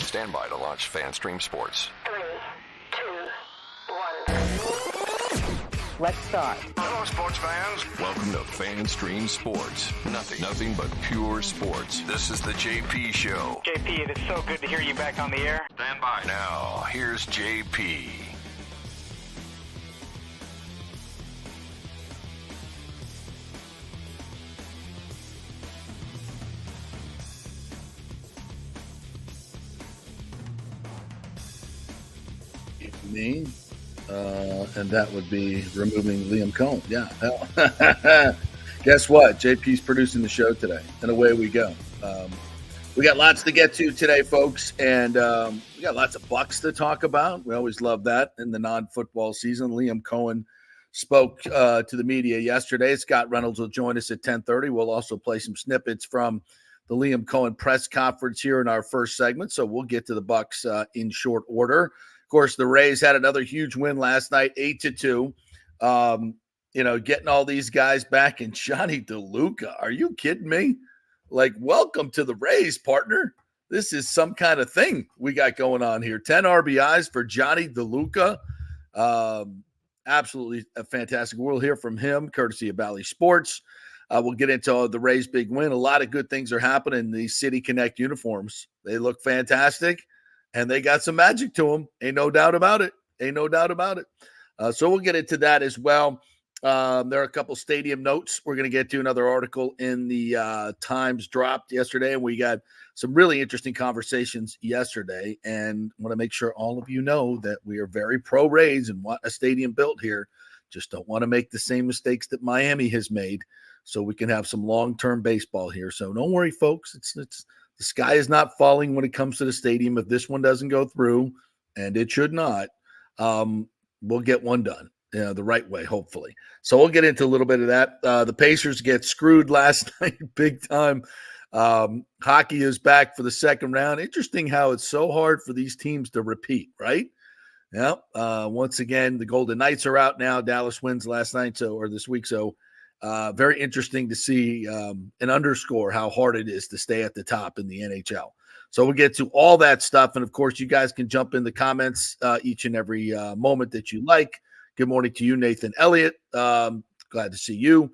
Stand by to launch FanStream Sports. 3, 2, 1. Let's start. Hello, sports fans. Welcome to FanStream Sports. Nothing but pure sports. This is the JP Show. JP, it is so good to hear you back on the air. Stand by. Now, here's JP. Me, and that would be removing Liam Cohen. Yeah. Hell. Guess what? JP's producing the show today, and away we go. We got lots to get to today, folks, and we got lots of Bucks to talk about. We always love that in the non-football season. Liam Cohen spoke to the media yesterday. Scott Reynolds will join us at 10:30. We'll also play some snippets from the Liam Cohen press conference here in our first segment, so we'll get to the Bucks in short order. Of course, the Rays had another huge win last night, 8-2. Getting all these guys back, and Johnny DeLuca. Are you kidding me? Like, welcome to the Rays, partner. This is some kind of thing we got going on here. 10 RBIs for Johnny DeLuca. Absolutely fantastic. We'll hear from him, courtesy of Bally Sports. We'll get into the Rays' big win. A lot of good things are happening in these City Connect uniforms. They look fantastic. And they got some magic to them. Ain't no doubt about it. So we'll get into that as well. There are a couple stadium notes. We're going to get to another article in the Times dropped yesterday. And we got some really interesting conversations yesterday. And I want to make sure all of you know that we are very pro-Rays and want a stadium built here. Just don't want to make the same mistakes that Miami has made, so we can have some long-term baseball here. So don't worry, folks. It's the sky is not falling when it comes to the stadium. If this one doesn't go through, and it should not, we'll get one done the right way, hopefully. So we'll get into a little bit of that. The Pacers get screwed last night big time. Hockey is back for the second round. Interesting how it's so hard for these teams to repeat, right? Yeah. Once again, the Golden Knights are out now. Dallas wins last night, or this week. So very interesting to see and underscore how hard it is to stay at the top in the NHL. So we'll get to all that stuff. And, of course, you guys can jump in the comments each and every moment that you like. Good morning to you, Nathan Elliott. Glad to see you.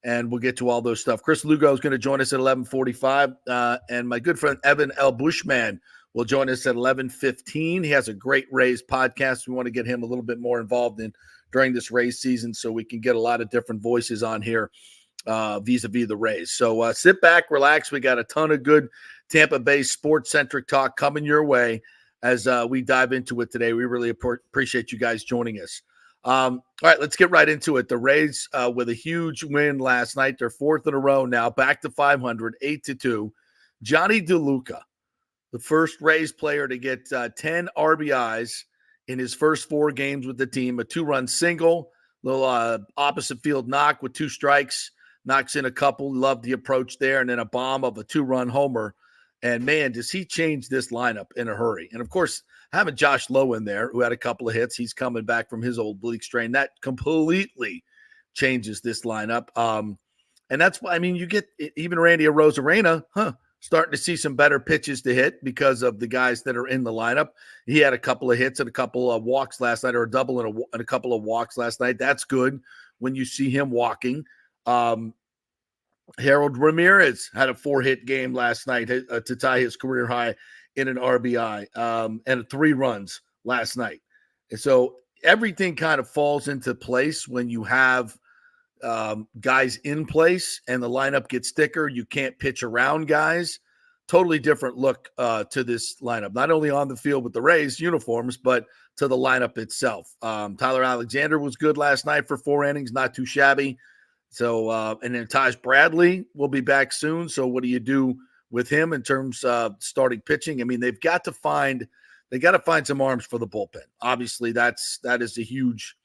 And we'll get to all those stuff. Chris Lugo is going to join us at 11:45. And my good friend Evan L. Bushman will join us at 11:15. He has a great Rays podcast. We want to get him a little bit more involved in during this Rays season, so we can get a lot of different voices on here vis-a-vis the Rays. So sit back, relax. We got a ton of good Tampa Bay sports-centric talk coming your way as we dive into it today. We really appreciate you guys joining us. All right, let's get right into it. The Rays with a huge win last night. They're fourth in a row now, back to 500, 8-2. Johnny DeLuca, the first Rays player to get 10 RBIs in his first 4 games with the team, a 2-run single, little opposite field knock with 2 strikes, knocks in a couple, loved the approach there, and then a bomb of a 2-run homer. And, man, does he change this lineup in a hurry. And, of course, having Josh Lowe in there, who had a couple of hits, he's coming back from his old bleak strain, that completely changes this lineup. And that's why, I mean, you get even Randy Arozarena, starting to see some better pitches to hit because of the guys that are in the lineup. He had a couple of hits and a couple of walks last night, or a double and a couple of walks last night. That's good when you see him walking. Harold Ramirez had a 4-hit game last night to tie his career high in an RBI and 3 runs last night. And so everything kind of falls into place when you have guys in place and the lineup gets thicker. You can't pitch around guys. Totally different look to this lineup, not only on the field with the Rays uniforms, but to the lineup itself. Tyler Alexander was good last night for 4 innings, not too shabby. So, and then Taj Bradley will be back soon. So what do you do with him in terms of starting pitching? I mean, they got to find some arms for the bullpen. Obviously, that is a huge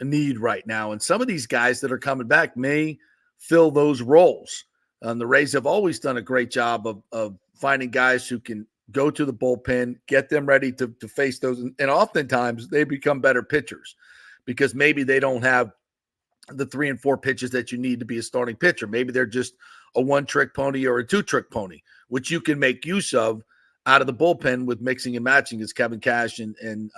need right now. And some of these guys that are coming back may fill those roles. The Rays have always done a great job of finding guys who can go to the bullpen, get them ready to face those. And oftentimes they become better pitchers because maybe they don't have the 3 and 4 pitches that you need to be a starting pitcher. Maybe they're just a 1-trick pony or a 2-trick pony, which you can make use of out of the bullpen with mixing and matching, as Kevin Cash and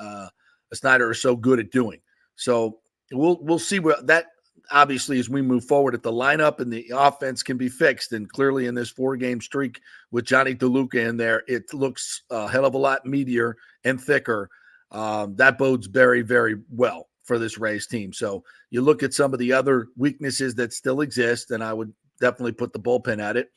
Snyder are so good at doing. So we'll see what that obviously as we move forward at the lineup and the offense can be fixed. And clearly in this 4-game streak with Johnny DeLuca in there, it looks a hell of a lot meatier and thicker. That bodes very, very well for this Rays team. So you look at some of the other weaknesses that still exist, and I would definitely put the bullpen at it.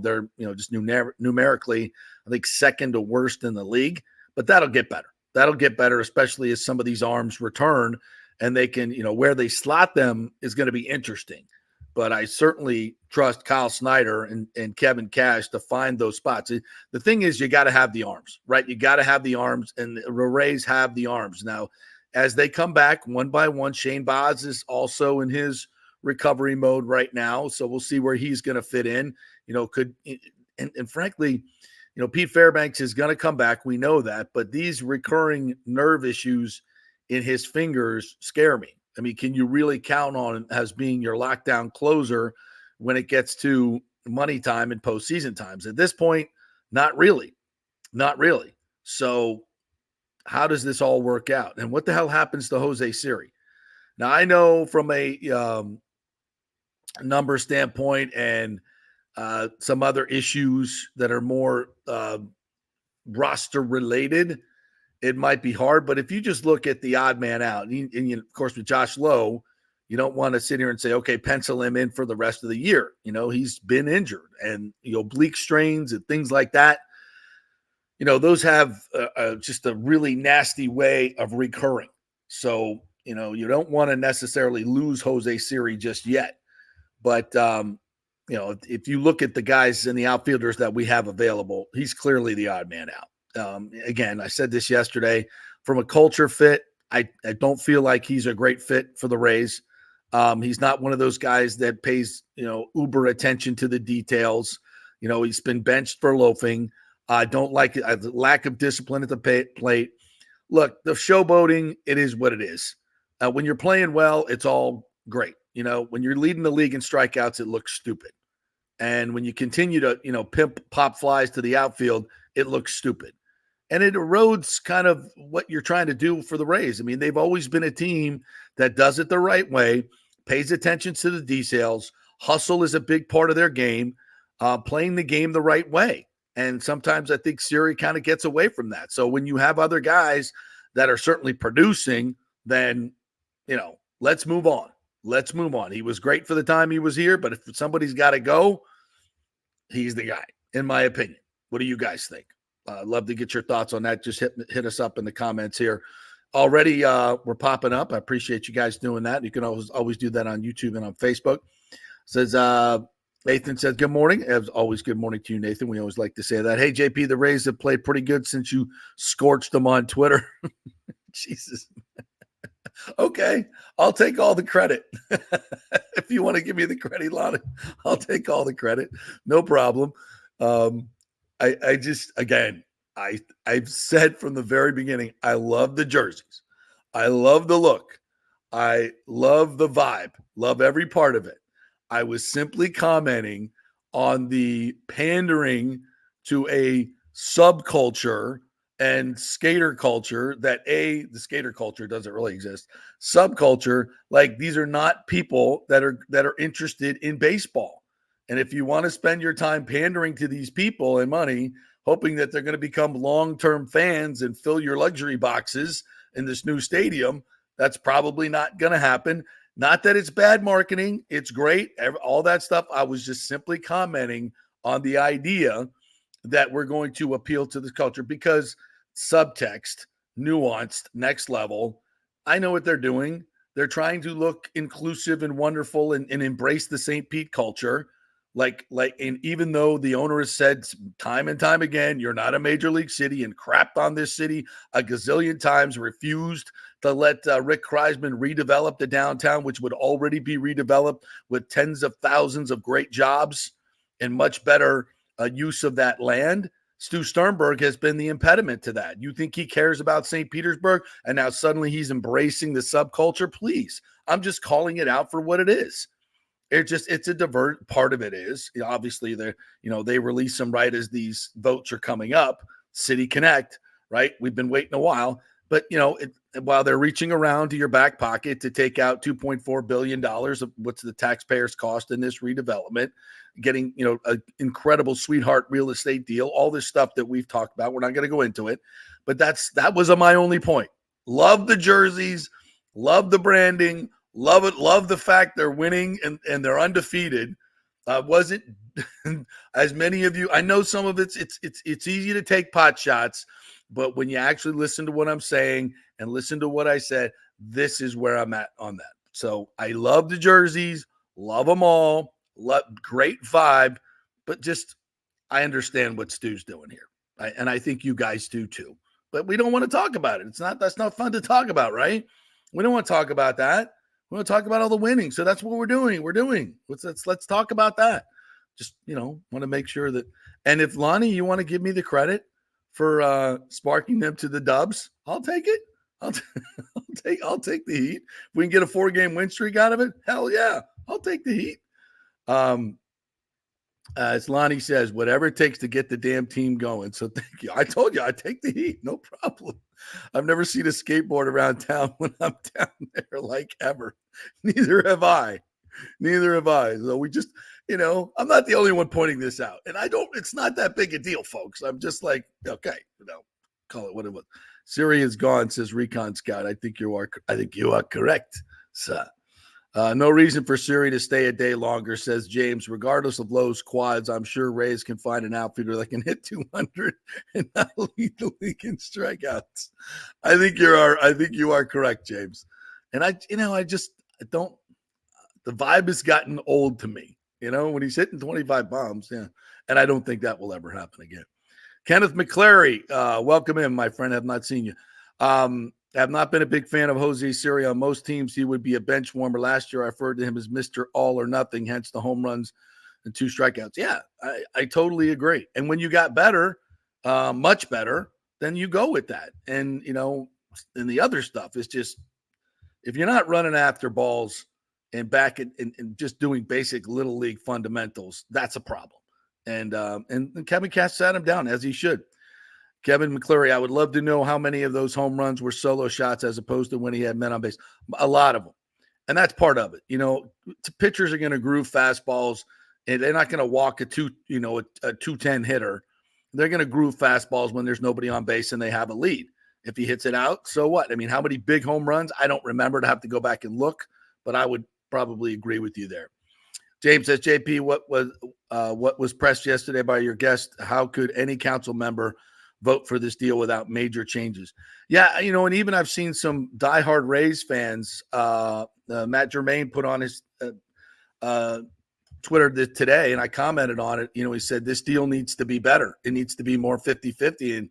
They're, just numerically, I think second to worst in the league, but that'll get better. That'll get better, especially as some of these arms return and they can, where they slot them is going to be interesting. But I certainly trust Kyle Snyder and Kevin Cash to find those spots. The thing is, you got to have the arms, right? You got to have the arms, and the Rays have the arms. Now, as they come back one by one, Shane Baz is also in his recovery mode right now, so we'll see where he's going to fit in. And frankly, Pete Fairbanks is going to come back. We know that, but these recurring nerve issues in his fingers scare me. I mean, can you really count on him as being your lockdown closer when it gets to money time and postseason times? At this point, not really. Not really. So how does this all work out? And what the hell happens to Jose Siri? Now, I know from a number standpoint and some other issues that are more roster related, it might be hard. But if you just look at the odd man out, and of course with Josh Lowe, you don't want to sit here and say, okay, pencil him in for the rest of the year. He's been injured, and oblique strains and things like that. Those have just a really nasty way of recurring. So, you don't want to necessarily lose Jose Siri just yet. But, if you look at the guys and the outfielders that we have available, he's clearly the odd man out. Again, I said this yesterday, from a culture fit, I don't feel like he's a great fit for the Rays. He's not one of those guys that pays, uber attention to the details. He's been benched for loafing. I don't like it. Lack of discipline at the plate. Look, the showboating, it is what it is. When you're playing well, it's all great. When you're leading the league in strikeouts, it looks stupid. And when you continue to, pimp pop flies to the outfield, it looks stupid. And it erodes kind of what you're trying to do for the Rays. I mean, they've always been a team that does it the right way, pays attention to the details. Hustle is a big part of their game, playing the game the right way. And sometimes I think Siri kind of gets away from that. So when you have other guys that are certainly producing, then, let's move on. Let's move on. He was great for the time he was here, but if somebody's got to go, he's the guy, in my opinion. What do you guys think? Love to get your thoughts on that. Just hit us up in the comments here. Already, we're popping up. I appreciate you guys doing that. You can always do that on YouTube and on Facebook. Says Nathan says, good morning. As always, good morning to you, Nathan. We always like to say that. Hey, JP, the Rays have played pretty good since you scorched them on Twitter. Jesus. Okay, I'll take all the credit. If you want to give me the credit, Lonnie, I'll take all the credit. No problem. I just, again, I've said from the very beginning, I love the jerseys. I love the look. I love the vibe. Love every part of it. I was simply commenting on the pandering to a subculture and skater culture that the skater culture doesn't really exist. Subculture, like these are not people that are interested in baseball. And if you want to spend your time pandering to these people and money, hoping that they're going to become long-term fans and fill your luxury boxes in this new stadium, that's probably not going to happen. Not that it's bad marketing. It's great. All that stuff. I was just simply commenting on the idea that we're going to appeal to this culture because subtext, nuanced, next level. I know what they're doing. They're trying to look inclusive and wonderful and embrace the St. Pete culture. And even though the owner has said time and time again, you're not a major league city and crapped on this city a gazillion times, refused to let Rick Kreisman redevelop the downtown, which would already be redeveloped with tens of thousands of great jobs and much better use of that land. Stu Sternberg has been the impediment to that. You think he cares about St. Petersburg and now suddenly he's embracing the subculture? Please, I'm just calling it out for what it is. It's a divert. Part of it is obviously they release them right as these votes are coming up. City Connect, right? We've been waiting a while, but while they're reaching around to your back pocket to take out $2.4 billion of what's the taxpayers' cost in this redevelopment, getting an incredible sweetheart real estate deal, all this stuff that we've talked about. We're not going to go into it, but that was my only point. Love the jerseys, love the branding, love it, love the fact they're winning and they're undefeated. Wasn't as many of you, I know some of it's easy to take pot shots, but when you actually listen to what I'm saying and listen to what I said, this is where I'm at on that. So I love the jerseys, love them all, great vibe, but just I understand what Stu's doing here. And I think you guys do too. But we don't want to talk about it. That's not fun to talk about, right? We don't want to talk about that. We want to talk about all the winning. So that's what we're doing. Let's talk about that. Just, want to make sure that, and if Lonnie, you want to give me the credit for sparking them to the Dubs, I'll take it. I'll take the heat. If we can get a 4-game win streak out of it, hell yeah, I'll take the heat. As Lonnie says, whatever it takes to get the damn team going. So thank you. I told you I take the heat, no problem. I've never seen a skateboard around town when I'm down there like ever. Neither have I. So we just, I'm not the only one pointing this out. And it's not that big a deal, folks. I'm just like, okay, call it what it was. Siri is gone, says Recon Scout. I think you are correct, sir. No reason for Siri to stay a day longer, says James. Regardless of Lowe's quads, I'm sure Rays can find an outfielder that can hit 200 and not lead the league in strikeouts. I think you are correct, James. And I don't. The vibe has gotten old to me. When he's hitting 25 bombs, yeah. And I don't think that will ever happen again. Kenneth McClary, welcome in, my friend. Have not seen you. Have not been a big fan of Jose Siri. On most teams, he would be a bench warmer. Last year, I referred to him as Mr. All or Nothing, hence the home runs and 2 strikeouts. Yeah, I totally agree. And when you got better, much better, then you go with that. And, and the other stuff is just, if you're not running after balls and back and just doing basic little league fundamentals, that's a problem. And Kevin Cass sat him down, as he should. Kevin McClary, I would love to know how many of those home runs were solo shots as opposed to when he had men on base. A lot of them. And that's part of it. Pitchers are going to groove fastballs, and they're not going to walk a 210 hitter. They're going to groove fastballs when there's nobody on base and they have a lead. If he hits it out, so what? I mean, how many big home runs? I don't remember, to have to go back and look, but I would probably agree with you there. James says, JP, what was pressed yesterday by your guest? How could any council member vote for this deal without major changes? Yeah, and even I've seen some diehard Rays fans. Matt Germain put on his Twitter today, and I commented on it. He said this deal needs to be better. It needs to be more 50-50,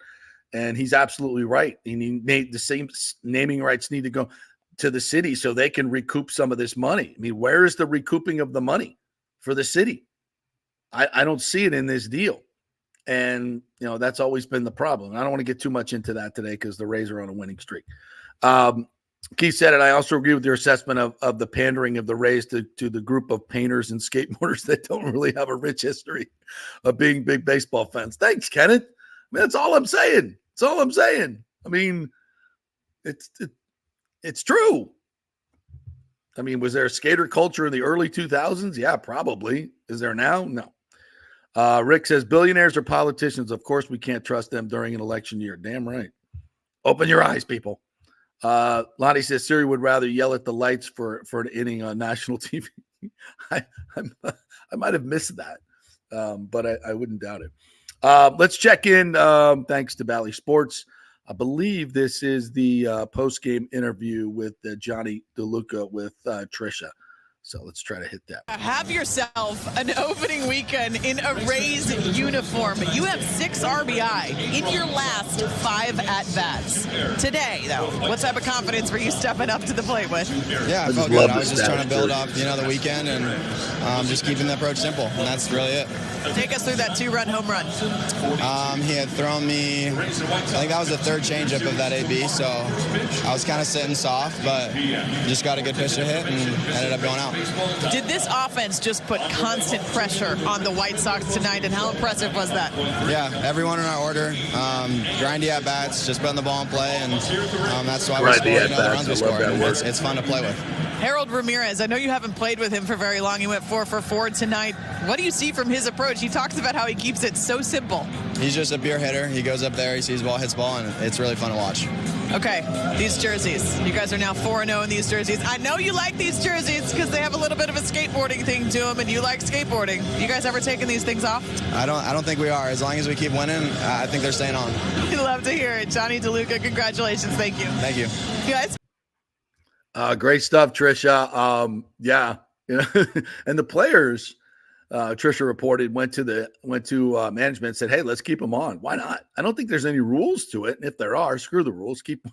and he's absolutely right. He made the same naming rights need to go to the city so they can recoup some of this money. I mean, where is the recouping of the money for the city? I don't see it in this deal. And, that's always been the problem. I don't want to get too much into that today because the Rays are on a winning streak. Keith said it. I also agree with your assessment of the pandering of the Rays to the group of painters and skateboarders that don't really have a rich history of being big baseball fans. Thanks, Kenneth. I mean, that's all I'm saying. That's all I'm saying. I mean, it's true. I mean, was there a skater culture in the early 2000s? Yeah, probably. Is there now? No. Rick says, billionaires are politicians. Of course, we can't trust them during an election year. Damn right. Open your eyes, people. Lonnie says, Siri would rather yell at the lights for an inning on national TV. I might have missed that, but I wouldn't doubt it. Let's check in. Thanks to Bally Sports. I believe this is the post-game interview with Johnny DeLuca with Trisha. So let's try to hit that. Have yourself an opening weekend in a Rays uniform. You have 6 RBI in your last 5 at-bats. Today, though, what type of confidence were you stepping up to the plate with? Yeah, I felt good. I was just trying to build up, the weekend and just keeping the approach simple, and that's really it. Take us through that 2-run home run. He had thrown me, I think that was the third changeup of that AB, so I was kind of sitting soft, but just got a good pitch to hit and ended up going out. Did this offense just put constant pressure on the White Sox tonight, and how impressive was that? Yeah, everyone in our order, grindy at bats, just putting the ball in play, and that's why we scored the runs we scored. It's fun to play with. Harold Ramirez, I know you haven't played with him for very long. He went 4 for 4 tonight. What do you see from his approach? He talks about how he keeps it so simple. He's just a pure hitter. He goes up there, he sees the ball, hits the ball, and it's really fun to watch. Okay, these jerseys. You guys are now 4-0 in these jerseys. I know you like these jerseys because they have a little bit of a skateboarding thing to them, and you like skateboarding. You guys ever taking these things off? I don't think we are. As long as we keep winning, I think they're staying on. We love to hear it. Johnny DeLuca, congratulations. Thank you. Thank you. You guys? Great stuff, Trisha. Yeah, and the players, Trisha reported, went to management and said, "Hey, let's keep them on. Why not? I don't think there's any rules to it. And if there are, screw the rules. Keep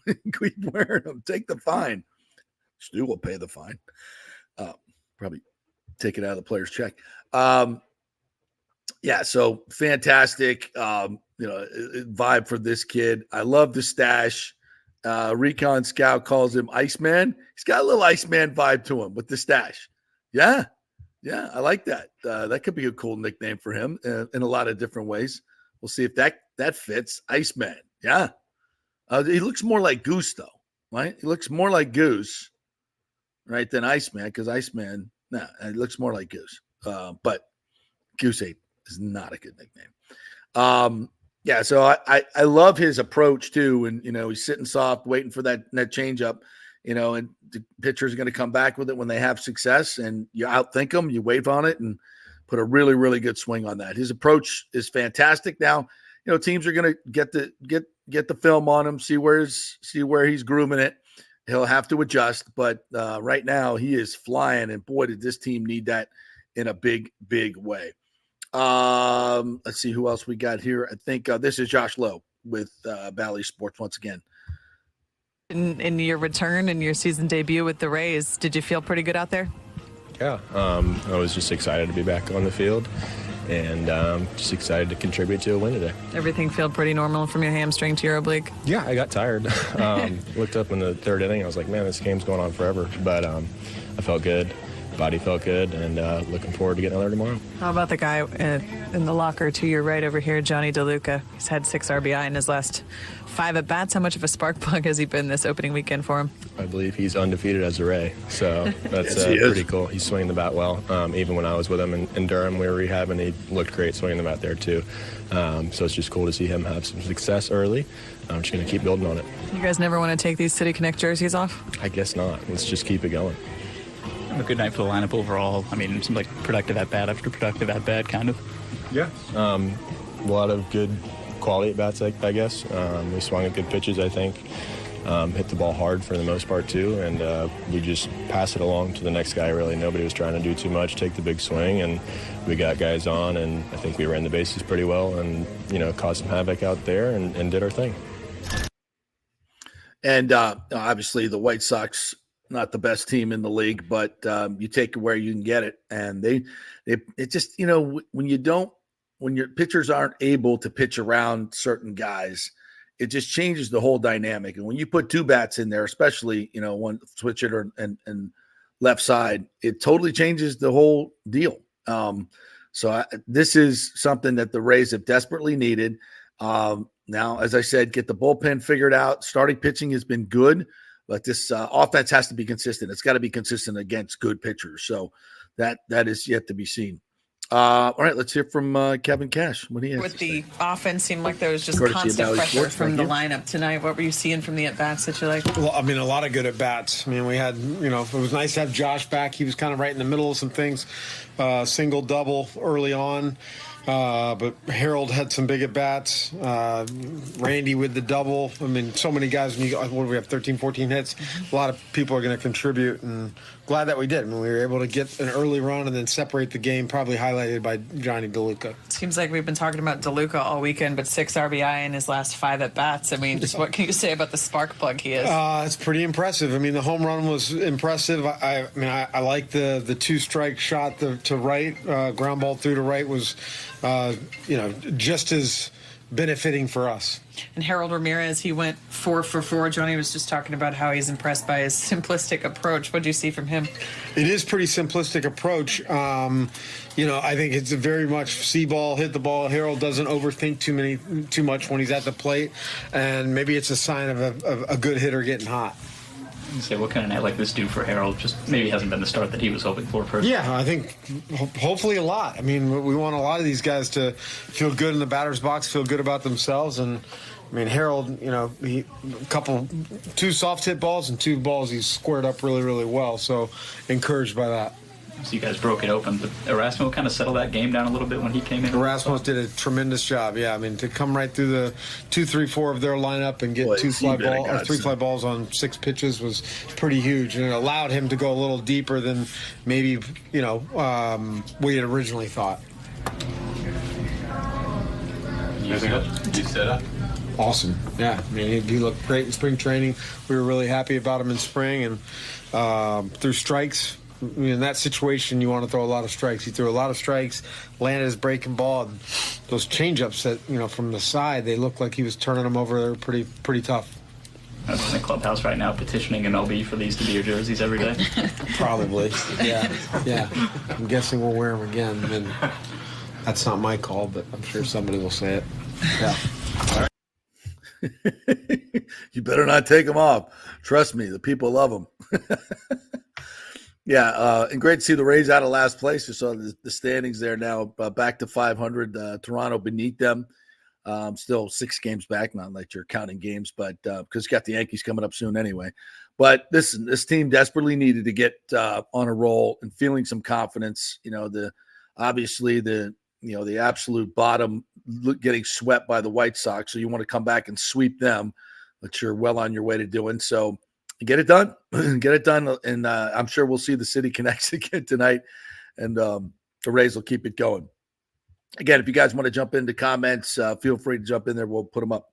wearing them. Take the fine. Stu will pay the fine. Probably take it out of the player's check. Yeah. So fantastic. Vibe for this kid. I love the stash. Recon Scout calls him Iceman. He's got a little Iceman vibe to him with the stash. Yeah, I like that. That could be a cool nickname for him in a lot of different ways. We'll see if that fits. Iceman. Yeah. He looks more like Goose, though, right? He looks more like Goose, right, than Iceman, because Iceman, it looks more like Goose. But Goose 8 is not a good nickname. Yeah, so I love his approach too, and he's sitting soft, waiting for that changeup, and the pitcher's going to come back with it when they have success, and you outthink them, you wave on it, and put a really, really good swing on that. His approach is fantastic. Now, teams are going to get the film on him, see where he's grooming it. He'll have to adjust, but right now he is flying, and boy, did this team need that in a big, big way. Let's see who else we got here. I think this is Josh Lowe with Bally Sports once again. In your return and your season debut with the Rays, did you feel pretty good out there? Yeah, I was just excited to be back on the field and just excited to contribute to a win today. Everything feel pretty normal from your hamstring to your oblique? Yeah, I got tired. Looked up in the third inning. I was like, man, this game's going on forever. But I felt good. Body felt good, and looking forward to getting another tomorrow. How about the guy in the locker to your right over here, Johnny DeLuca? He's had 6 RBI in his last 5 at-bats. How much of a spark plug has he been this opening weekend for him? I believe he's undefeated as a Ray, so that's yes, pretty cool. He's swinging the bat well. Even when I was with him in Durham, we were rehabbing, he looked great swinging the bat there too. So it's just cool to see him have some success early. I'm just going to keep building on it. You guys never want to take these City Connect jerseys off? I guess not. Let's just keep it going. A good night for the lineup overall. I mean, it seemed like productive at bat after productive at bat, kind of. Yeah. A lot of good quality at bats, I guess. We swung at good pitches, I think. Hit the ball hard for the most part too, and we just passed it along to the next guy. Really, nobody was trying to do too much, take the big swing, and we got guys on, and I think we ran the bases pretty well, and caused some havoc out there, and did our thing. And obviously, the White Sox, not the best team in the league, but you take it where you can get it. And it just, when your pitchers aren't able to pitch around certain guys, it just changes the whole dynamic. And when you put 2 bats in there, especially, one switch hitter and left side, it totally changes the whole deal. This is something that the Rays have desperately needed. Now, as I said, get the bullpen figured out. Starting pitching has been good. But this offense has to be consistent. It's got to be consistent against good pitchers. So that is yet to be seen. All right, let's hear from Kevin Cash. What do you have With to the say? offense seemed like there was just Courtesy of constant Bally pressure Sports, from thank the you. lineup tonight. What were you seeing from the at-bats that you liked? Well, I mean, a lot of good at-bats. I mean, we had, it was nice to have Josh back. He was kind of right in the middle of some things, single, double early on. But Harold had some big at-bats. Randy with the double. I mean, so many guys. When what do we have, 13, 14 hits? A lot of people are going to contribute, and glad that we did. I mean, we were able to get an early run and then separate the game, probably highlighted by Johnny DeLuca. Seems like we've been talking about DeLuca all weekend, but 6 RBI in his last 5 at bats. I mean, just what can you say about the spark plug he is? It's pretty impressive. I mean, the home run was impressive. I like the 2-strike shot to right, ground ball through to right was, just as benefiting for us. And Harold Ramirez, he went 4 for 4. Johnny was just talking about how he's impressed by his simplistic approach. What do you see from him? It is pretty simplistic approach. I think it's a very much see ball, hit the ball. Harold doesn't overthink too much when he's at the plate, and maybe it's a sign of a good hitter getting hot. Say, what can a night like this do for Harold? Just maybe hasn't been the start that he was hoping for. Personally. Yeah, I think hopefully a lot. I mean, we want a lot of these guys to feel good in the batter's box, feel good about themselves. And, I mean, Harold, he 2 soft hit balls and 2 balls he's squared up really, really well. So encouraged by that. So you guys broke it open, but Erasmo kind of settled that game down a little bit when he came in. Erasmo did a tremendous job. Yeah, I mean, to come right through the 2, 3, 4 of their lineup and get 3 fly balls on 6 pitches was pretty huge, and it allowed him to go a little deeper than maybe we had originally thought. Anything else? You set up. Awesome. Yeah, I mean, he looked great in spring training. We were really happy about him in spring, and through strikes. In that situation, you want to throw a lot of strikes. He threw a lot of strikes, landed his breaking ball. And those changeups that, from the side, they looked like he was turning them over. They were pretty tough. I'm in the clubhouse right now petitioning MLB for these to be your jerseys every day. Probably. Yeah. I'm guessing we'll wear them again. And that's not my call, but I'm sure somebody will say it. Yeah. You better not take them off. Trust me, the people love them. Yeah, and great to see the Rays out of last place. You saw the standings there now back to 500. Toronto beneath them. Still 6 games back, not like you're counting games, but because you got the Yankees coming up soon anyway. But this team desperately needed to get on a roll and feeling some confidence. The absolute bottom getting swept by the White Sox. So you want to come back and sweep them, but you're well on your way to doing so. Get it done. Get it done. And I'm sure we'll see the City Connects again tonight. And the Rays will keep it going. Again, if you guys want to jump into comments, feel free to jump in there. We'll put them up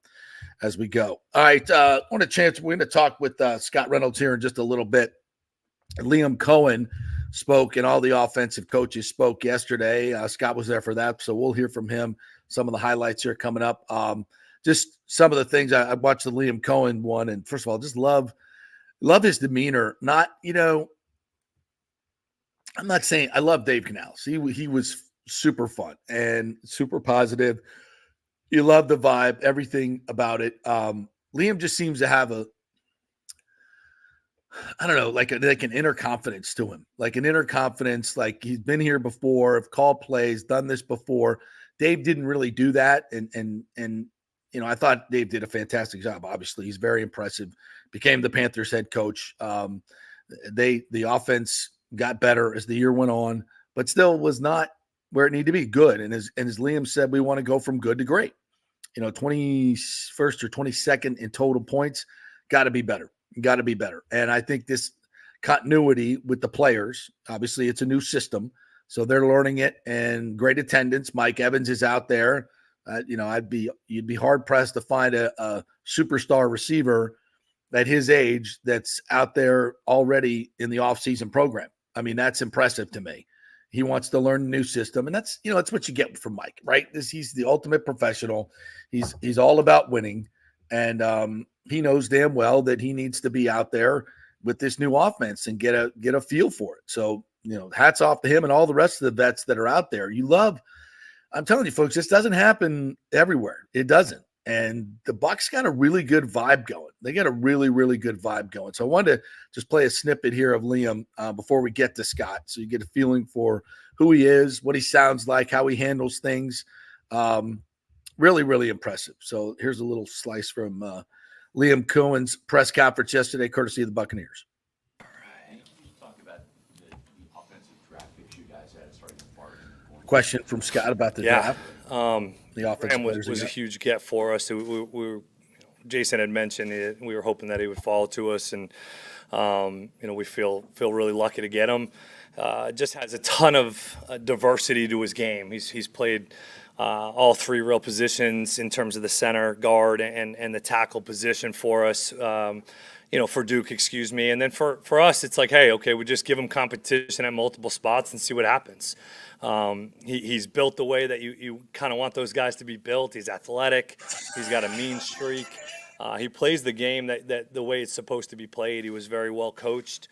as we go. All right. We're going to talk with Scott Reynolds here in just a little bit. Liam Cohen spoke and all the offensive coaches spoke yesterday. Scott was there for that. So we'll hear from him. Some of the highlights here coming up. Just some of the things I watched the Liam Cohen one. And first of all, just love his demeanor. Not, I'm not saying I love Dave Canales. He was super fun and super positive. You love the vibe, everything about it. Liam just seems to have like an inner confidence to him, like he's been here before, have called plays, done this before. Dave didn't really do that. And I thought Dave did a fantastic job. Obviously, he's very impressive. Became the Panthers head coach. The offense got better as the year went on, but still was not where it needed to be. Good. And as Liam said, we want to go from good to great. 21st or 22nd in total points. Got to be better. And I think this continuity with the players, obviously it's a new system, so they're learning it, and great attendance. Mike Evans is out there. You'd be hard pressed to find a superstar receiver at his age that's out there already in the offseason program. I mean, that's impressive to me. He wants to learn a new system, and that's what you get from Mike, right? He's the ultimate professional. He's all about winning, and he knows damn well that he needs to be out there with this new offense and get a feel for it. So, hats off to him and all the rest of the vets that are out there. I'm telling you, folks, this doesn't happen everywhere. It doesn't. And the Bucs got a really good vibe going. They got a really, really good vibe going. So I wanted to just play a snippet here of Liam before we get to Scott, so you get a feeling for who he is, what he sounds like, how he handles things. Really, really impressive. So here's a little slice from Liam Cohen's press conference yesterday, courtesy of the Buccaneers. Question from Scott about the draft. The offensive was a huge get for us. We were Jason had mentioned, we were hoping that he would fall to us, and we feel really lucky to get him. Just has a ton of diversity to his game. He's played all three real positions in terms of the center, guard, and the tackle position for us. For Duke, excuse me. And then for us, it's like, hey, okay, we just give him competition at multiple spots and see what happens. He's built the way that you kind of want those guys to be built. He's athletic. He's got a mean streak. He plays the game that the way it's supposed to be played. He was very well coached.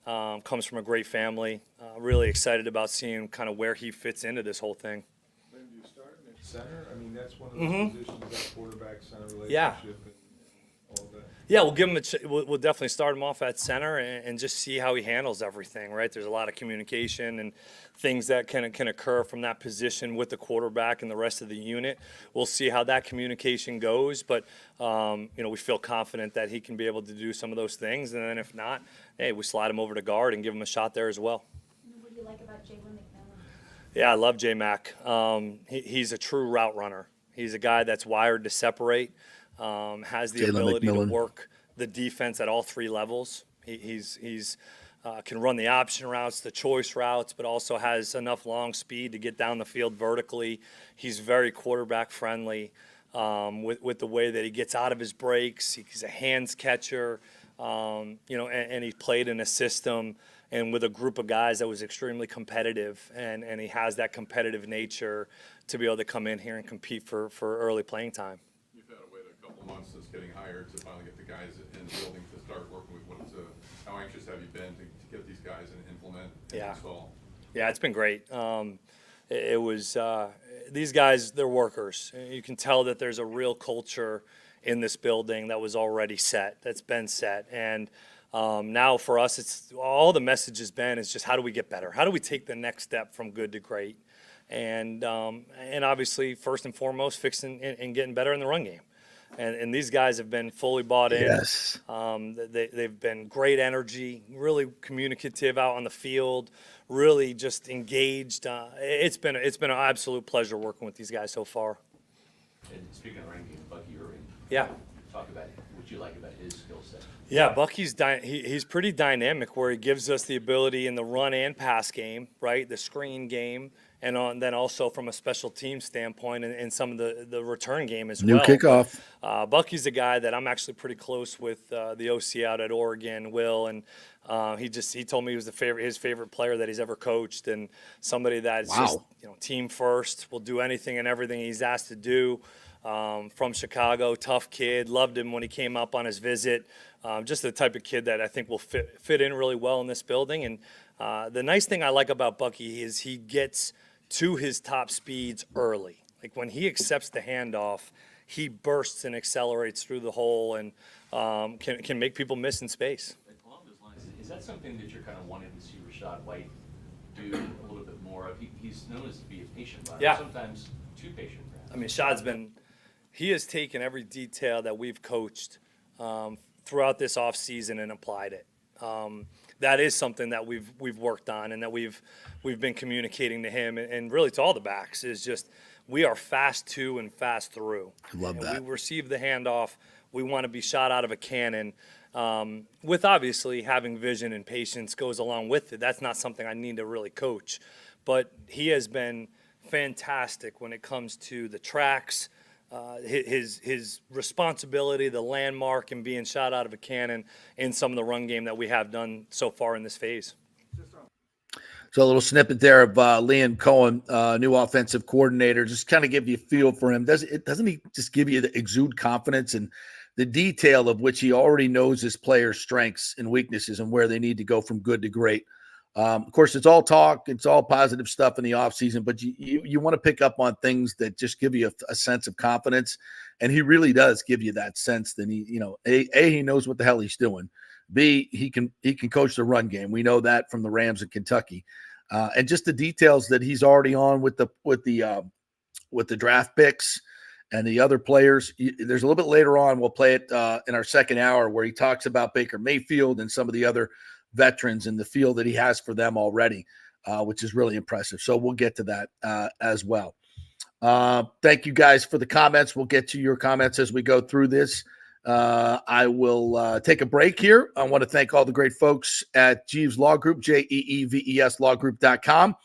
Comes from a great family. Really excited about seeing kind of where he fits into this whole thing. Do you start him at center? I mean, that's one of those positions, that quarterback-center relationship. Yeah. And all that. Yeah, we'll give him we'll definitely start him off at center and just see how he handles everything, right? There's a lot of communication and things that can occur from that position with the quarterback and the rest of the unit. We'll see how that communication goes, but we feel confident that he can be able to do some of those things, and then if not, hey, we slide him over to guard and give him a shot there as well. What do you like about Jalen McMillan? Yeah, I love J-Mac. He's a true route runner. He's a guy that's wired to separate. Has the ability to work the defense at all three levels. He's can run the option routes, the choice routes, but also has enough long speed to get down the field vertically. He's very quarterback friendly with the way that he gets out of his breaks. He's a hands catcher, and he played in a system and with a group of guys that was extremely competitive, and he has that competitive nature to be able to come in here and compete for early playing time. Months since getting hired to finally get the guys in the building to start working with. How anxious have you been to get these guys and implement and install? Yeah, it's been great. It was these guys, they're workers. You can tell that there's a real culture in this building that was already set, that's been set. And now for us, it's all the message has been is just how do we get better? How do we take the next step from good to great? And obviously, first and foremost, fixing and getting better in the run game. And these guys have been fully bought in. Yes. They've been great energy, really communicative out on the field, really just engaged. It's been an absolute pleasure working with these guys so far. And speaking of running game, Bucky Irving. Yeah. Talk about what you like about his skill set. Yeah, Bucky's he's pretty dynamic where he gives us the ability in the run and pass game, right? The screen game. And then also from a special team standpoint and some of the return game as well. New kickoff. Bucky's a guy that I'm actually pretty close with, the OC out at Oregon, Will, and he told me he was his favorite player that he's ever coached, and somebody that's just team first, will do anything and everything he's asked to do. From Chicago, tough kid, loved him when he came up on his visit. Just the type of kid that I think will fit in really well in this building. And the nice thing I like about Bucky is he gets to his top speeds early. Like when he accepts the handoff, he bursts and accelerates through the hole and can make people miss in space. Along those lines, is that something that you're kind of wanting to see Rashad White do a little bit more of? He's known as to be a patient runner, sometimes too patient. Perhaps. I mean, Shad's he has taken every detail that we've coached throughout this offseason and applied it. That is something that we've worked on and that we've been communicating to him and really to all the backs is just we are fast to and fast through. I love that. We receive the handoff. We want to be shot out of a cannon. With obviously having vision and patience goes along with it. That's not something I need to really coach. But he has been fantastic when it comes to the tracks, his responsibility, the landmark, and being shot out of a cannon in some of the run game that we have done so far in this phase. So a little snippet there of Liam Cohen, new offensive coordinator, just kind of give you a feel for him. Doesn't he just give you the exude confidence and the detail of which he already knows his players' strengths and weaknesses and where they need to go from good to great. Of course, it's all talk. It's all positive stuff in the offseason, but you want to pick up on things that just give you a sense of confidence. And he really does give you that sense that he knows what the hell he's doing. B, he can coach the run game. We know that from the Rams in Kentucky. And just the details that he's already on with the draft picks and the other players. There's a little bit later on, we'll play it in our second hour where he talks about Baker Mayfield and some of the other veterans and the feel that he has for them already, which is really impressive. So we'll get to that as well. Thank you guys for the comments. We'll get to your comments as we go through this. I will take a break here. I want to thank all the great folks at Jeeves Law Group, JEEVES lawgroup.com.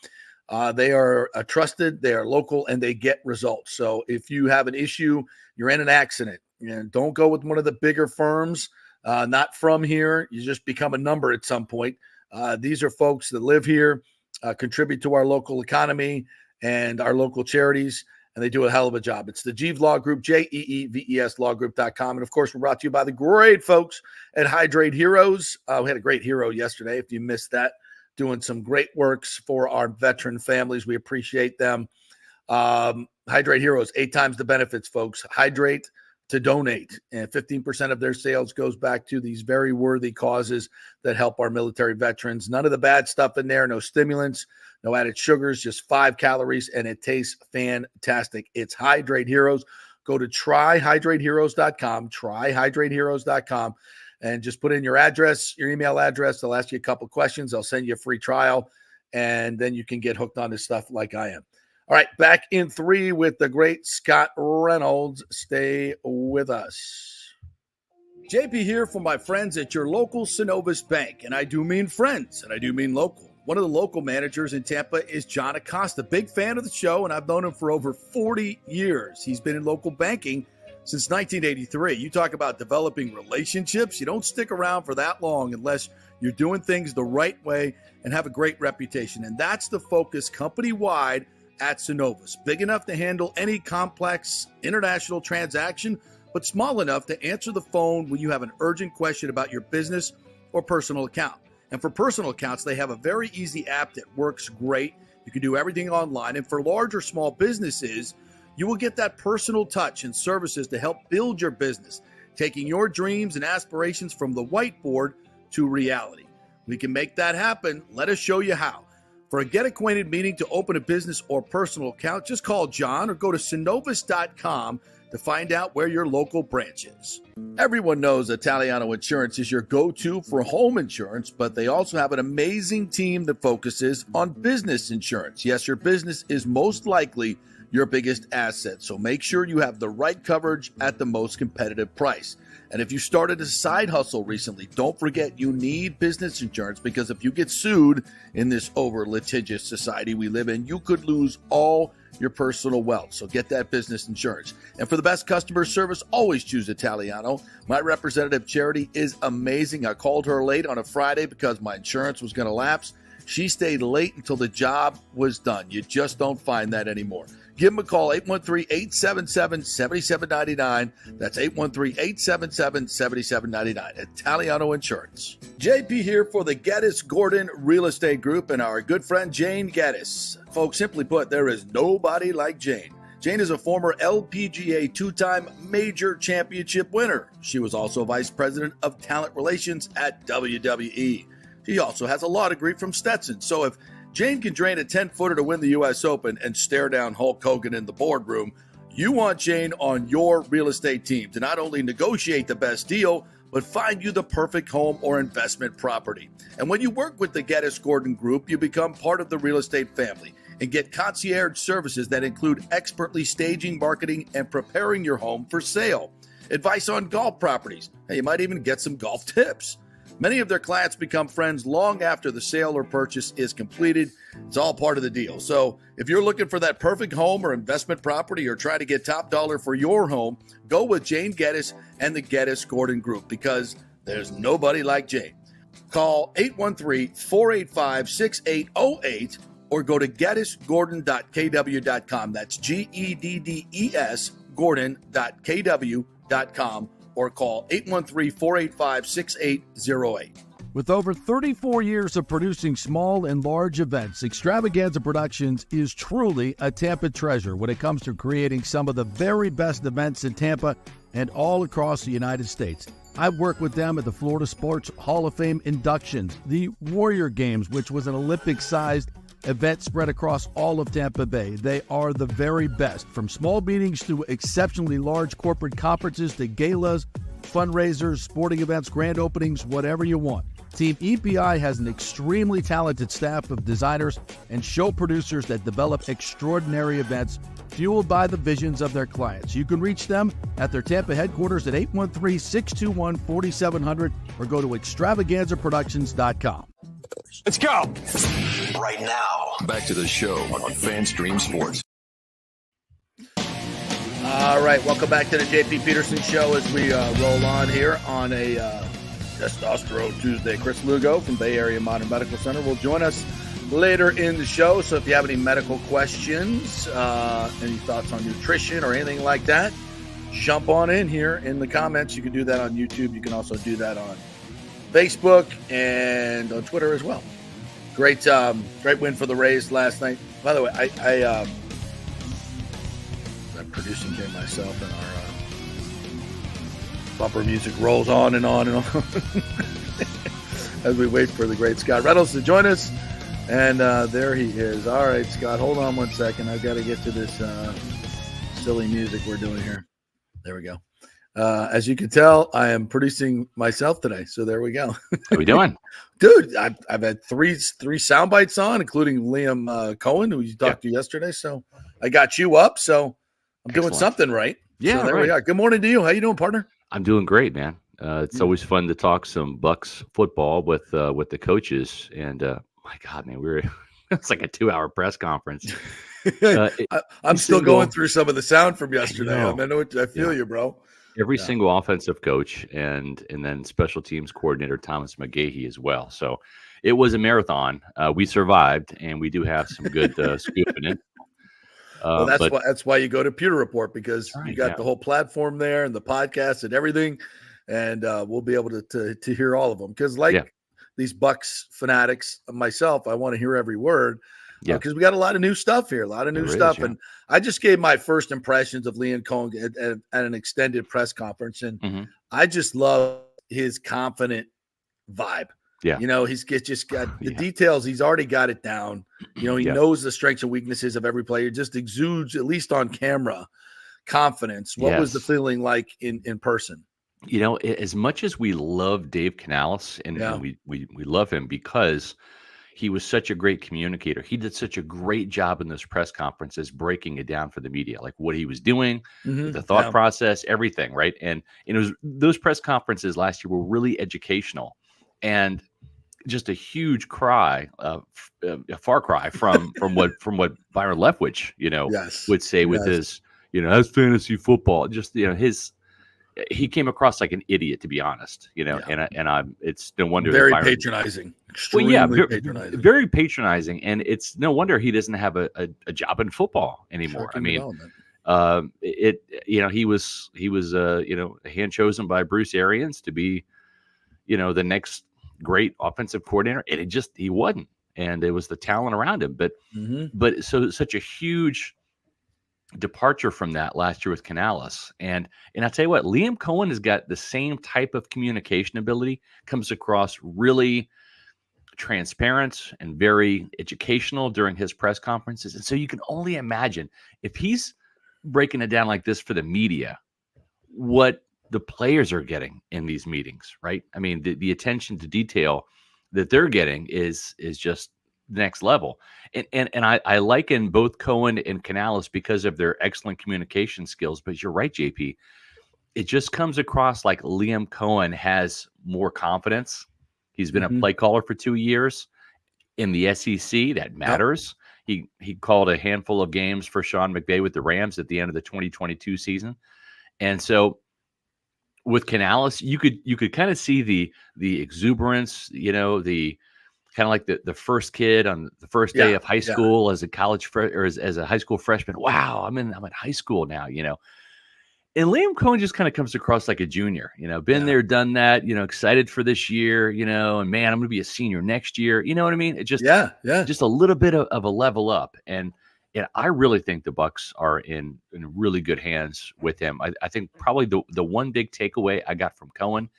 They are trusted, they are local, and they get results. So if you have an issue, you're in an accident, and don't go with one of the bigger firms, not from here. You just become a number at some point. These are folks that live here, contribute to our local economy and our local charities, and they do a hell of a job. It's the Jeeves Law Group, JEEVES lawgroup.com. And, of course, we're brought to you by the great folks at Hydrate Heroes. We had a great hero yesterday, if you missed that, doing some great works for our veteran families. We appreciate them. Hydrate Heroes, 8 times the benefits, folks. Hydrate to donate, and 15% of their sales goes back to these very worthy causes that help our military veterans. None of the bad stuff in there, no stimulants, no added sugars, just 5 calories, and it tastes fantastic. It's Hydrate Heroes. Go to tryhydrateheroes.com, tryhydrateheroes.com, and just put in your address, your email address. They'll ask you a couple questions. They'll send you a free trial, and then you can get hooked on this stuff like I am. All right, back in 3 with the great Scott Reynolds. Stay with us. JP here for my friends at your local Synovus Bank, and I do mean friends, and I do mean local. One of the local managers in Tampa is John Acosta, big fan of the show, and I've known him for over 40 years. He's been in local banking since 1983. You talk about developing relationships. You don't stick around for that long unless you're doing things the right way and have a great reputation, and that's the focus company-wide at Synovus. Big enough to handle any complex international transaction, but small enough to answer the phone when you have an urgent question about your business or personal account. And for personal accounts, they have a very easy app that works great. You can do everything online. And for large or small businesses, you will get that personal touch and services to help build your business, taking your dreams and aspirations from the whiteboard to reality. We can make that happen. Let us show you how. For a get-acquainted meeting to open a business or personal account, just call John or go to Synovus.com to find out where your local branch is. Everyone knows Italiano Insurance is your go-to for home insurance, but they also have an amazing team that focuses on business insurance. Yes, your business is most likely your biggest asset, so make sure you have the right coverage at the most competitive price. And if you started a side hustle recently, don't forget you need business insurance, because if you get sued in this over-litigious society we live in, you could lose all your personal wealth. So get that business insurance. And for the best customer service, always choose Italiano. My representative, Charity, is amazing. I called her late on a Friday because my insurance was going to lapse. She stayed late until the job was done. You just don't find that anymore. Give them a call, 813-877-7799. That's 813-877-7799. Italiano Insurance. JP here for the Geddes Gordon Real Estate Group and our good friend Jane Geddes. Folks, simply put, there is nobody like Jane. Jane is a former LPGA 2-time major championship winner. She was also vice president of talent relations at WWE. She also has a law degree from Stetson. So if Jane can drain a 10-footer to win the U.S. Open and stare down Hulk Hogan in the boardroom, you want Jane on your real estate team to not only negotiate the best deal, but find you the perfect home or investment property. And when you work with the Geddes Gordon Group, you become part of the real estate family and get concierge services that include expertly staging, marketing, and preparing your home for sale. Advice on golf properties. Hey, you might even get some golf tips. Many of their clients become friends long after the sale or purchase is completed. It's all part of the deal. So if you're looking for that perfect home or investment property or try to get top dollar for your home, go with Jane Geddes and the Geddes Gordon Group, because there's nobody like Jane. Call 813-485-6808 or go to GeddesGordon.kw.com. That's GEDDES Gordon.kw.com. or call 813-485-6808. With over 34 years of producing small and large events, Extravaganza Productions is truly a Tampa treasure when it comes to creating some of the very best events in Tampa and all across the United States. I've worked with them at the Florida Sports Hall of Fame inductions, the Warrior Games, which was an Olympic-sized event spread across all of Tampa Bay. They are the very best, from small meetings to exceptionally large corporate conferences to galas, fundraisers, sporting events, grand openings, whatever you want. Team EPI has an extremely talented staff of designers and show producers that develop extraordinary events fueled by the visions of their clients. You can reach them at their Tampa headquarters at 813-621-4700 or go to extravaganzaproductions.com. Let's go. Right now, back to the show on FanStream Sports. All right, welcome back to the JP Peterson Show as we roll on here on a Testosterone Tuesday. Chris Lugo from Bay Area Modern Medical Center will join us later in the show. So if you have any medical questions, any thoughts on nutrition or anything like that, jump on in here in the comments. You can do that on YouTube. You can also do that on Facebook and on Twitter as well. Great win for the Rays last night. By the way, I'm producing here myself, and our bumper music rolls on and on and on as we wait for the great Scott Reynolds to join us. And there he is. All right, Scott, hold on one second. I've got to get to this silly music we're doing here. There we go. As you can tell, I am producing myself today. So there we go. How we doing? Dude, I've had three sound bites on, including Liam Cohen, who you talked to yesterday. So I got you up. So I'm doing something right. Yeah, so there we are. Good morning to you. How you doing, partner? I'm doing great, man. It's always fun to talk some Bucks football with the coaches. And my God, man, it's like a 2-hour press conference. I'm still going through some of the sound from yesterday. I feel you, bro. Every single offensive coach and then special teams coordinator Thomas McGahee as well. So it was a marathon. We survived, and we do have some good scooping in. Well, that's why you go to Pewter Report, because you got the whole platform there and the podcast and everything, and we'll be able to hear all of them. Because these Bucks fanatics, myself, I want to hear every word. Because we got a lot of new stuff here, and I just gave my first impressions of Liam Cohen at an extended press conference, and I just love his confident vibe. Yeah, he's just got the details. He's already got it down. He knows the strengths and weaknesses of every player. Just exudes, at least on camera, confidence. What was the feeling like in person? As much as we love Dave Canales, and we love him because he was such a great communicator. He did such a great job in those press conferences, breaking it down for the media, like what he was doing, the thought process, everything, right? And it was those press conferences last year were really educational, and just a huge cry, a far cry from what Byron Leftwich, would say with his, that's fantasy football. Just he came across like an idiot, to be honest, and it's no wonder very patronizing. Patronizing. Very patronizing, and it's no wonder he doesn't have a job in football anymore. He was hand chosen by Bruce Arians to be, the next great offensive coordinator, and he wasn't, and it was the talent around him. But such a huge departure from that last year with Canales, and I tell you what, Liam Cohen has got the same type of communication ability, comes across really transparent and very educational during his press conferences. And so you can only imagine if he's breaking it down like this for the media, what the players are getting in these meetings, right? I mean, the attention to detail that they're getting is just next level. And I liken both Cohen and Canales because of their excellent communication skills. But you're right, JP. It just comes across like Liam Cohen has more confidence. He's been a play caller for 2 years in the SEC. That matters. He called a handful of games for Sean McVay with the Rams at the end of the 2022 season. And so with Canales, you could kind of see the exuberance, the kind of like the first kid on the first day of high school as a college or as a high school freshman. Wow, I'm in high school now, And Liam Cohen just kind of comes across like a junior, been there, done that, excited for this year, and man, I'm going to be a senior next year. You know what I mean? It just, just a little bit of a level up. And I really think the Bucks are in really good hands with him. I think probably the one big takeaway I got from Cohen,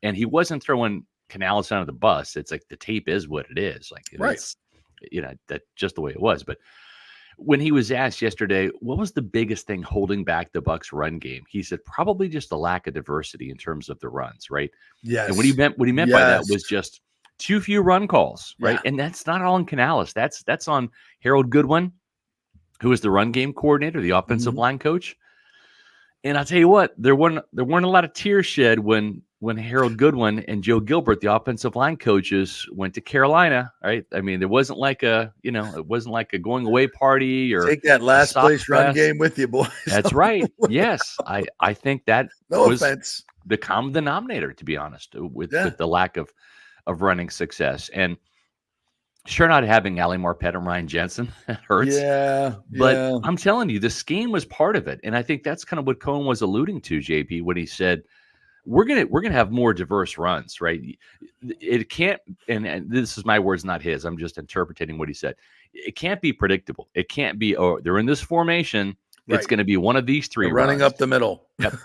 and he wasn't throwing Canales under the bus. It's like the tape is what it is. Like, it's, that's just the way it was. But when he was asked yesterday, what was the biggest thing holding back the Bucks run game? He said, probably just the lack of diversity in terms of the runs, right? Yes. And what he meant by that was just too few run calls, right? And that's not all on Canales. That's on Harold Goodwin, who was the run game coordinator, the offensive Mm-hmm. line coach. And I'll tell you what, there weren't a lot of tears shed when Harold Goodwin and Joe Gilbert, the offensive line coaches, went to Carolina, right? I mean, there wasn't like it wasn't like a going away party or Take that last place run game with you, boys. That's right. Yes, I think that No was offense. the common denominator, to be honest, with Yeah. the lack of running success. And sure, not having Ali Marpet and Ryan Jensen hurts. Yeah, But yeah. I'm telling you, the scheme was part of it. And I think that's kind of what Cohen was alluding to, JP, when he said, we're gonna have more diverse runs, right? It can't, and this is my words, not his. I'm just interpreting what he said. It can't be predictable. It can't be, oh, they're in this formation. It's Right. going to be one of these three They're running runs. up the middle. Yep.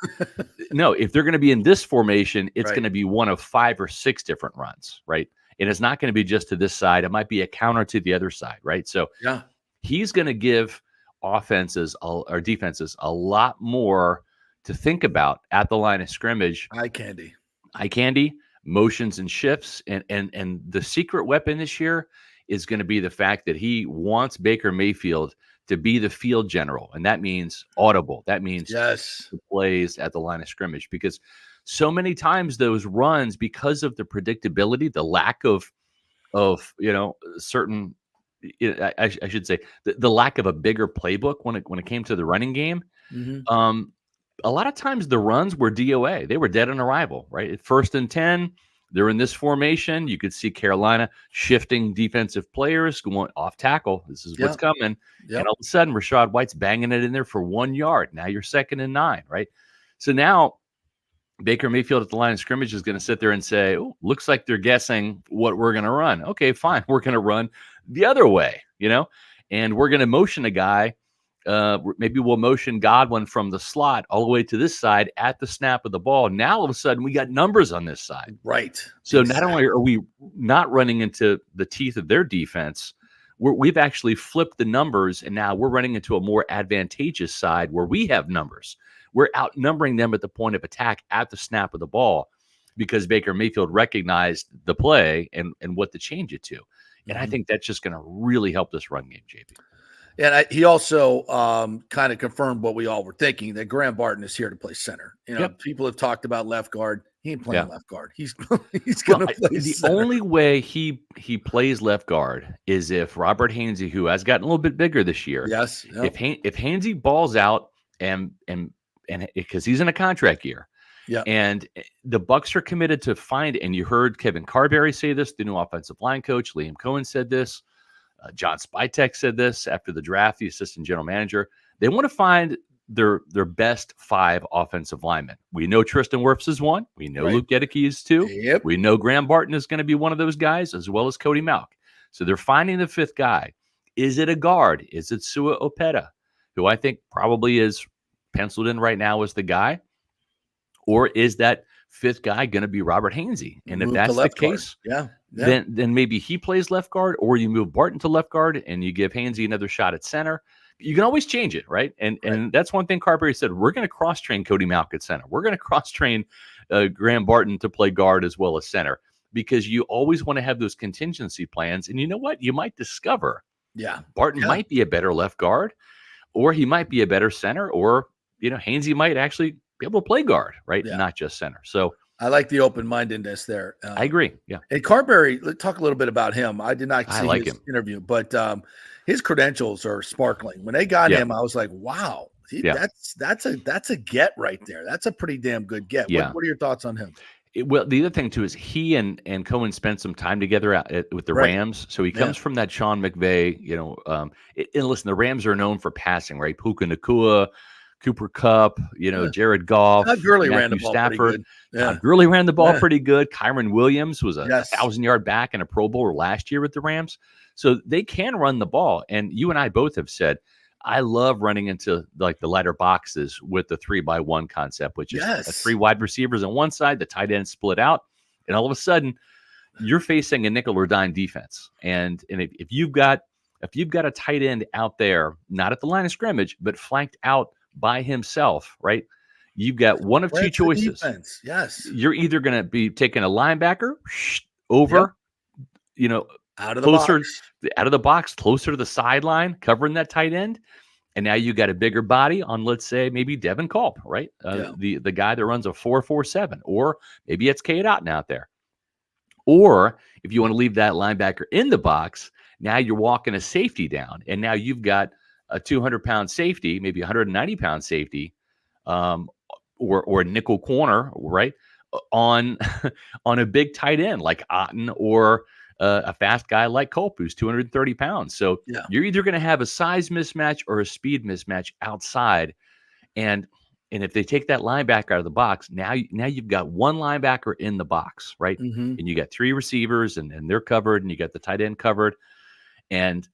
No, if they're going to be in this formation, it's Right. going to be one of 5 or 6 different runs, right? And it's not going to be just to this side. It might be a counter to the other side, right? So Yeah. he's going to give offenses or defenses a lot more to think about at the line of scrimmage. Eye candy, Motions and shifts. And the secret weapon this year is going to be the fact that he wants Baker Mayfield to be the field general. And that means audible. That means yes, the plays at the line of scrimmage, because so many times those runs, because of the predictability, the lack of certain, I should say, the lack of a bigger playbook when it came to the running game. Mhm. A lot of times the runs were DOA. They were dead on arrival, right? At 1st and 10, they're in this formation. You could see Carolina shifting defensive players, going off tackle. This is what's coming. Yep. And all of a sudden, Rachaad White's banging it in there for 1 yard. Now you're 2nd and 9, right? So now Baker Mayfield at the line of scrimmage is going to sit there and say, oh, looks like they're guessing what we're going to run. Okay, fine. We're going to run the other way, and we're going to motion a guy. Maybe we'll motion Godwin from the slot all the way to this side at the snap of the ball. Now, all of a sudden, we got numbers on this side. Right. So not only are we not running into the teeth of their defense, we've actually flipped the numbers, and now we're running into a more advantageous side where we have numbers. We're outnumbering them at the point of attack at the snap of the ball because Baker Mayfield recognized the play and what to change it to. And I think that's just going to really help this run game, JP. And he also kind of confirmed what we all were thinking, that Graham Barton is here to play center. People have talked about left guard. He ain't playing left guard. He's going to play the center. only way he plays left guard is if Robert Hainsey, who has gotten a little bit bigger this year, yes, if Hainsey balls out and because he's in a contract year, and the Bucs are committed to find. And you heard Kevin Carberry say this, the new offensive line coach. Liam Cohen said this. John Spytek said this after the draft, the assistant general manager. They want to find their best 5 offensive linemen. We know Tristan Wirfs is one. We know Luke Gedeke is 2. Yep. We know Graham Barton is going to be one of those guys, as well as Cody Malk. So they're finding the 5th guy. Is it a guard? Is it Sua Opeta, who I think probably is penciled in right now as the guy? Or is that 5th guy going to be Robert Hainsey? And if that's the case, then maybe he plays left guard, or you move Barton to left guard and you give Hainsey another shot at center. You can always change it, right? And that's one thing Carberry said. We're going to cross-train Cody Malk at center. We're going to cross-train Graham Barton to play guard as well as center, because you always want to have those contingency plans. And you know what? You might discover Barton might be a better left guard, or he might be a better center, or Hainsey might actually be able to play guard, right? Not just center. So I like the open-mindedness there. I agree. Yeah. And Carberry, let's talk a little bit about him. I did not see his him. interview, but his credentials are sparkling. When they got him, I was like, wow, that's a get right there. That's a pretty damn good get. Yeah. What are your thoughts on him? Well, the other thing too is he and Cohen spent some time together with the Rams, so he comes from that Sean McVay. And listen, the Rams are known for passing, right? Puka Nacua, Cooper Kupp, Jared Goff, Todd Gurley Matthew ran the ball Stafford. pretty good. Todd Gurley ran the ball pretty good. Kyron Williams was a 1,000-yard back and a Pro Bowler last year with the Rams, so they can run the ball. And you and I both have said, I love running into like the lighter boxes with the 3-by-1 concept, which is 3 wide receivers on one side, the tight end split out, and all of a sudden you're facing a nickel or dime defense. And if you've got a tight end out there, not at the line of scrimmage, but flanked out by himself, right? You've got one of two choices. Defense. Yes. You're either going to be taking a linebacker over, Out of the closer box. out of the box, closer to the sideline, covering that tight end. And now you got a bigger body on, let's say, maybe Devin Culp, right? The guy that runs a 4.47, or maybe it's Cade Otten out there. Or if you want to leave that linebacker in the box, now you're walking a safety down, and now you've got a 200-pound safety, maybe 190-pound safety, or a nickel corner, right, on on a big tight end like Otten, or a fast guy like Culp, who's 230 pounds. So you're either going to have a size mismatch or a speed mismatch outside, and if they take that linebacker out of the box, now you've got one linebacker in the box, right? Mm-hmm. And you got three receivers, and they're covered, and you got the tight end covered, and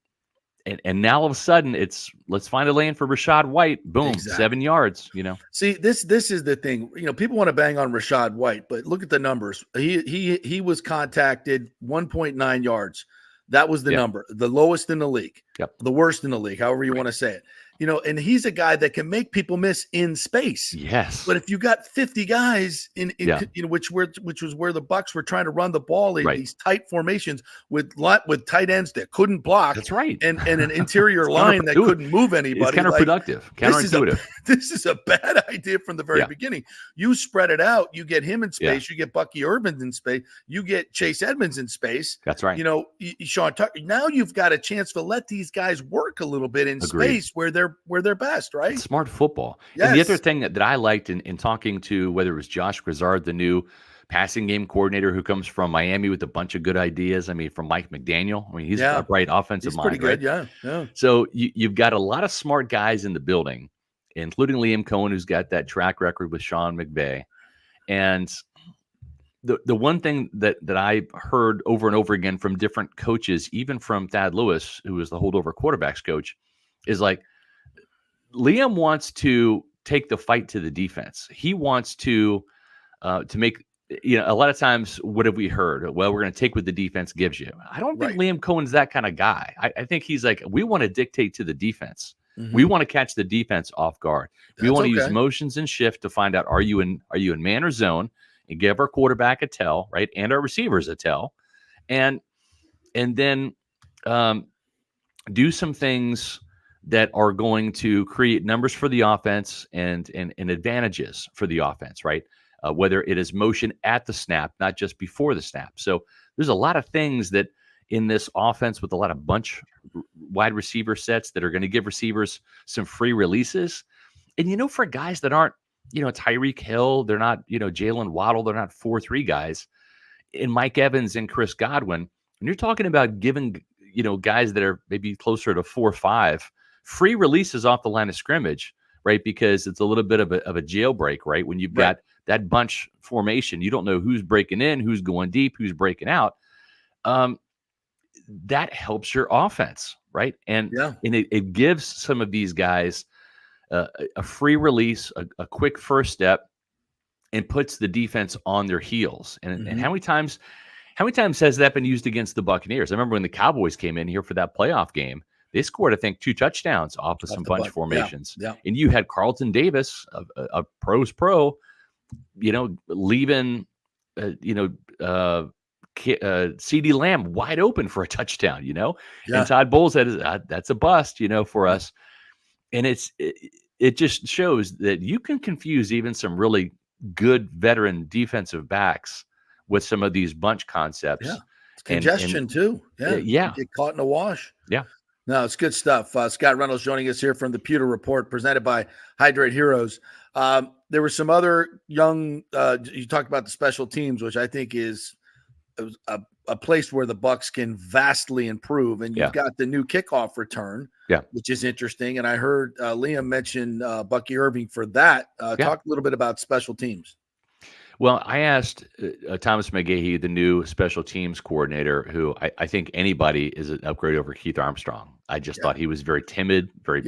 now all of a sudden it's, let's find a lane for Rachaad White. Boom, Exactly. 7 yards. See, this is the thing. People want to bang on Rachaad White, but look at the numbers. He was contacted 1.9 yards. That was the number, the lowest in the league, the worst in the league, however you want to say it. And he's a guy that can make people miss in space. Yes. But if you got 50 guys which was where the Bucs were trying to run the ball in these tight formations with tight ends that couldn't block. That's right. And an interior line that couldn't move anybody. It's counterproductive. Counterintuitive. This is a bad idea from the very beginning. You spread it out. You get him in space. You get Bucky Irvin in space. You get Chase Edmonds in space. That's right. Sean Tucker. Now you've got a chance to let these guys work a little bit in space where they're best, right? It's smart football. Yes. And the other thing that I liked in talking to, whether it was Josh Grizzard, the new passing game coordinator who comes from Miami with a bunch of good ideas. From Mike McDaniel. He's a bright offensive mind. Pretty good, right? Yeah. So you've got a lot of smart guys in the building, including Liam Cohen, who's got that track record with Sean McVay. And the one thing that I heard over and over again from different coaches, even from Thad Lewis, who was the holdover quarterbacks coach, is like, Liam wants to take the fight to the defense. He wants to make, a lot of times, what have we heard? Well, we're going to take what the defense gives you. I don't think Liam Cohen's that kind of guy. I think he's like, we want to dictate to the defense. Mm-hmm. We want to catch the defense off guard. We want to use motions and shift to find out, are you in man or zone, and give our quarterback a tell, right? And our receivers a tell. And then do some things that are going to create numbers for the offense and advantages for the offense, right? Whether it is motion at the snap, not just before the snap. So there's a lot of things that in this offense with a lot of bunch wide receiver sets that are going to give receivers some free releases. And, for guys that aren't, Tyreek Hill, they're not, Jalen Waddle, they're not 4-3 guys, and Mike Evans and Chris Godwin, when you're talking about giving, guys that are maybe closer to 4-5, free releases off the line of scrimmage, right? Because it's a little bit of a jailbreak, right? When you've got that bunch formation, you don't know who's breaking in, who's going deep, who's breaking out. That helps your offense, right? And it gives some of these guys a free release, a quick first step, and puts the defense on their heels. And how many times has that been used against the Buccaneers? I remember when the Cowboys came in here for that playoff game. They scored, I think, 2 touchdowns off of some bunch formations. Yeah. And you had Carlton Davis, a pro's pro, leaving, CeeDee Lamb wide open for a touchdown, And Todd Bowles said, that's a bust, for us. And it just shows that you can confuse even some really good veteran defensive backs with some of these bunch concepts. Yeah. It's congestion too. Yeah. Yeah. You get caught in a wash. Yeah. No, it's good stuff. Scott Reynolds joining us here from the Pewter Report, presented by Hydrate Heroes. There were some other young, you talked about the special teams, which I think is a place where the Bucs can vastly improve. And you've got the new kickoff return, which is interesting. And I heard Liam mention Bucky Irving for that. Talk a little bit about special teams. Well, I asked Thomas McGahee, the new special teams coordinator, who I think anybody is an upgrade over Keith Armstrong. I just thought he was very timid, very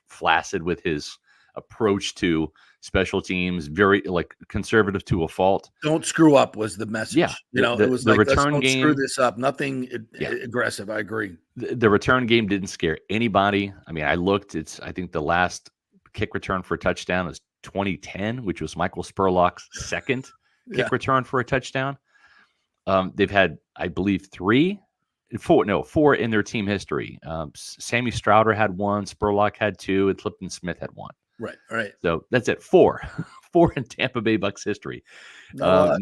flaccid with his approach to special teams, very conservative to a fault. Don't screw up was the message. Yeah. It was the return don't game, screw this up. Nothing aggressive. I agree. The return game didn't scare anybody. I mean, I looked, I think the last kick return for a touchdown was 2010, which was Michael Spurlock's second kick return for a touchdown. They've had, I believe, 3 Four in their team history. Sammy Strouder had one, Spurlock had two, and Clifton Smith had one. Right. So that's it. Four in Tampa Bay Bucks history. Not a lot.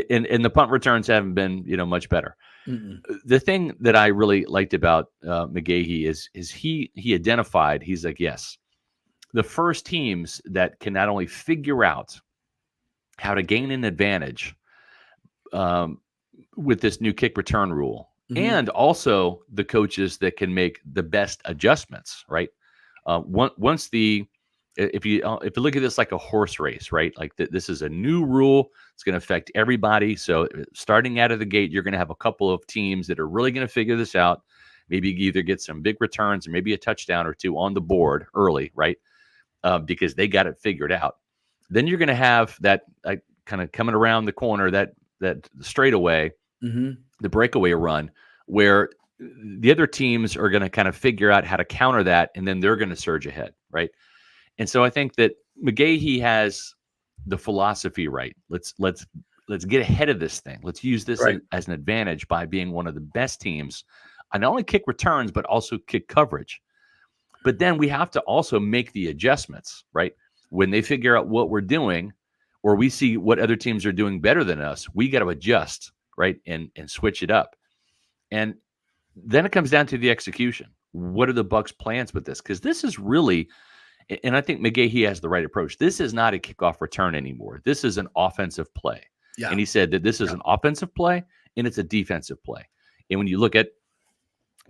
And the punt returns haven't been, much better. Mm-mm. The thing that I really liked about McGahee is he identified, he's like, yes, the first teams that can not only figure out how to gain an advantage with this new kick return rule, and also the coaches that can make the best adjustments, right? If you look at this like a horse race, right? Like this is a new rule. It's going to affect everybody. So starting out of the gate, you're going to have a couple of teams that are really going to figure this out. Maybe either get some big returns or maybe a touchdown or two on the board early, right? Because they got it figured out. Then you're going to have that kind of coming around the corner, that straightaway, the breakaway run, where the other teams are going to kind of figure out how to counter that, and then they're going to surge ahead, right? And so I think that McGahee has the philosophy right. Let's get ahead of this thing. Let's use this as an advantage by being one of the best teams on not only kick returns but also kick coverage. But then we have to also make the adjustments, right? When they figure out what we're doing, or we see what other teams are doing better than us, we got to adjust, right, and switch it up. And then it comes down to the execution. What are the Bucs' plans with this? Because this is really, and I think McGahee has the right approach. This is not a kickoff return anymore. This is an offensive play. Yeah. And he said that this is an offensive play and it's a defensive play. And when you look at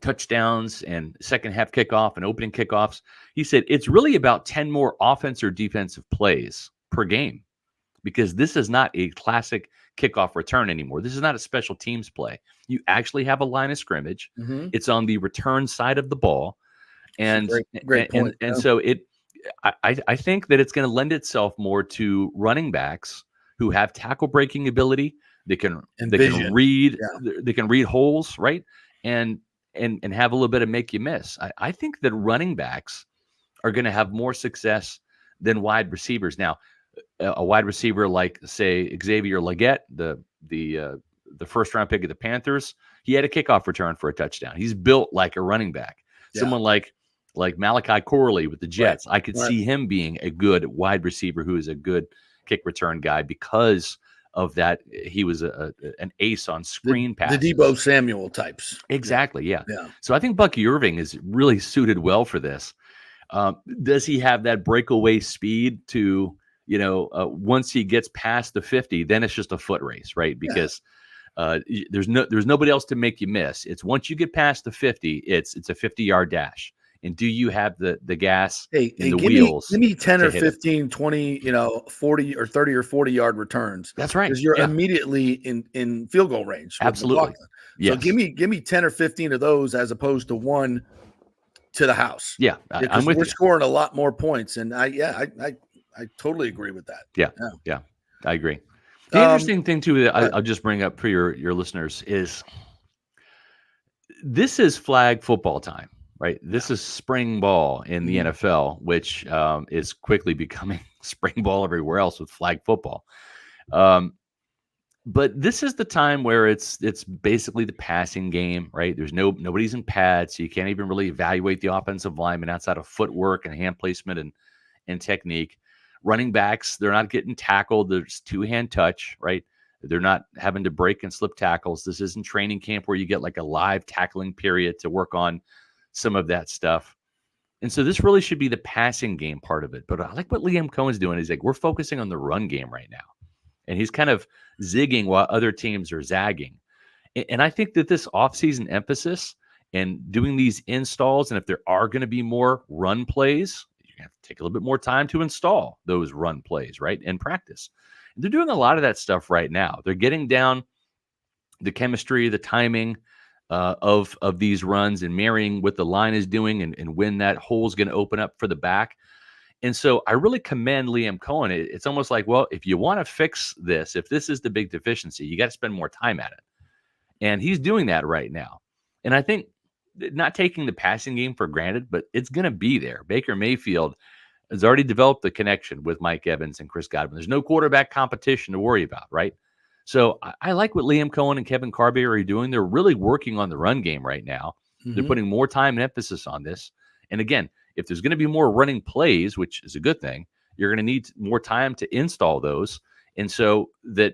touchdowns and second half kickoff and opening kickoffs, he said it's really about 10 more offense or defensive plays per game, because this is not a classic kickoff return anymore. This is not a special teams play. You actually have a line of scrimmage. It's on the return side of the ball. And great point. And so I think that it's going to lend itself more to running backs who have tackle breaking ability. They can read holes, right? And have a little bit of make you miss. I think that running backs are going to have more success than wide receivers. Now, a wide receiver like, say, Xavier Legette, the first round pick of the Panthers, he had a kickoff return for a touchdown. He's built like a running back. Yeah. Someone like Malachi Corley with the Jets, I could see him being a good wide receiver who is a good kick return guy because of that. He was an ace on screen passes. The Deebo Samuel types. Exactly, yeah. So I think Bucky Irving is really suited well for this. Does he have that breakaway speed to, once he gets past the 50, then it's just a foot race, right? Because there's nobody else to make you miss. It's once you get past the 50, it's a 50-yard dash. And do you have the gas and the wheels? Give me 10 or 15, 20, 40 or 30 or 40-yard returns. That's right. Because you're immediately in field goal range. Absolutely. So give me 10 or 15 of those as opposed to one to the house. Yeah, I'm with you. We're scoring a lot more points, and I totally agree with that. Yeah, I agree. The interesting thing too that I'll just bring up for your listeners is this is flag football time. Right. This is spring ball in the NFL, which is quickly becoming spring ball everywhere else with flag football. But this is the time where it's basically the passing game, right? There's nobody's in pads, so you can't even really evaluate the offensive lineman outside of footwork and hand placement and technique. Running backs, they're not getting tackled. There's two-hand touch, right? They're not having to break and slip tackles. This isn't training camp where you get like a live tackling period to work on some of that stuff. And so this really should be the passing game part of it. But I like what Liam Cohen's doing. He's like, we're focusing on the run game right now. And he's kind of zigging while other teams are zagging. And I think that this offseason emphasis and doing these installs, and if there are going to be more run plays, you're going to have to take a little bit more time to install those run plays, right, in practice. And they're doing a lot of that stuff right now. They're getting down the chemistry, the timing, of these runs and marrying what the line is doing and when that hole is going to open up for the back. And so I really commend Liam Cohen. It's almost like, well, if you want to fix this, if this is the big deficiency, you got to spend more time at it. And he's doing that right now. And I think not taking the passing game for granted, but it's going to be there. Baker Mayfield has already developed the connection with Mike Evans and Chris Godwin. There's no quarterback competition to worry about, right? So I like what Liam Cohen and Kevin Carberry are doing. They're really working on the run game right now. They're putting more time and emphasis on this. And again, if there's going to be more running plays, which is a good thing, you're going to need more time to install those. And so that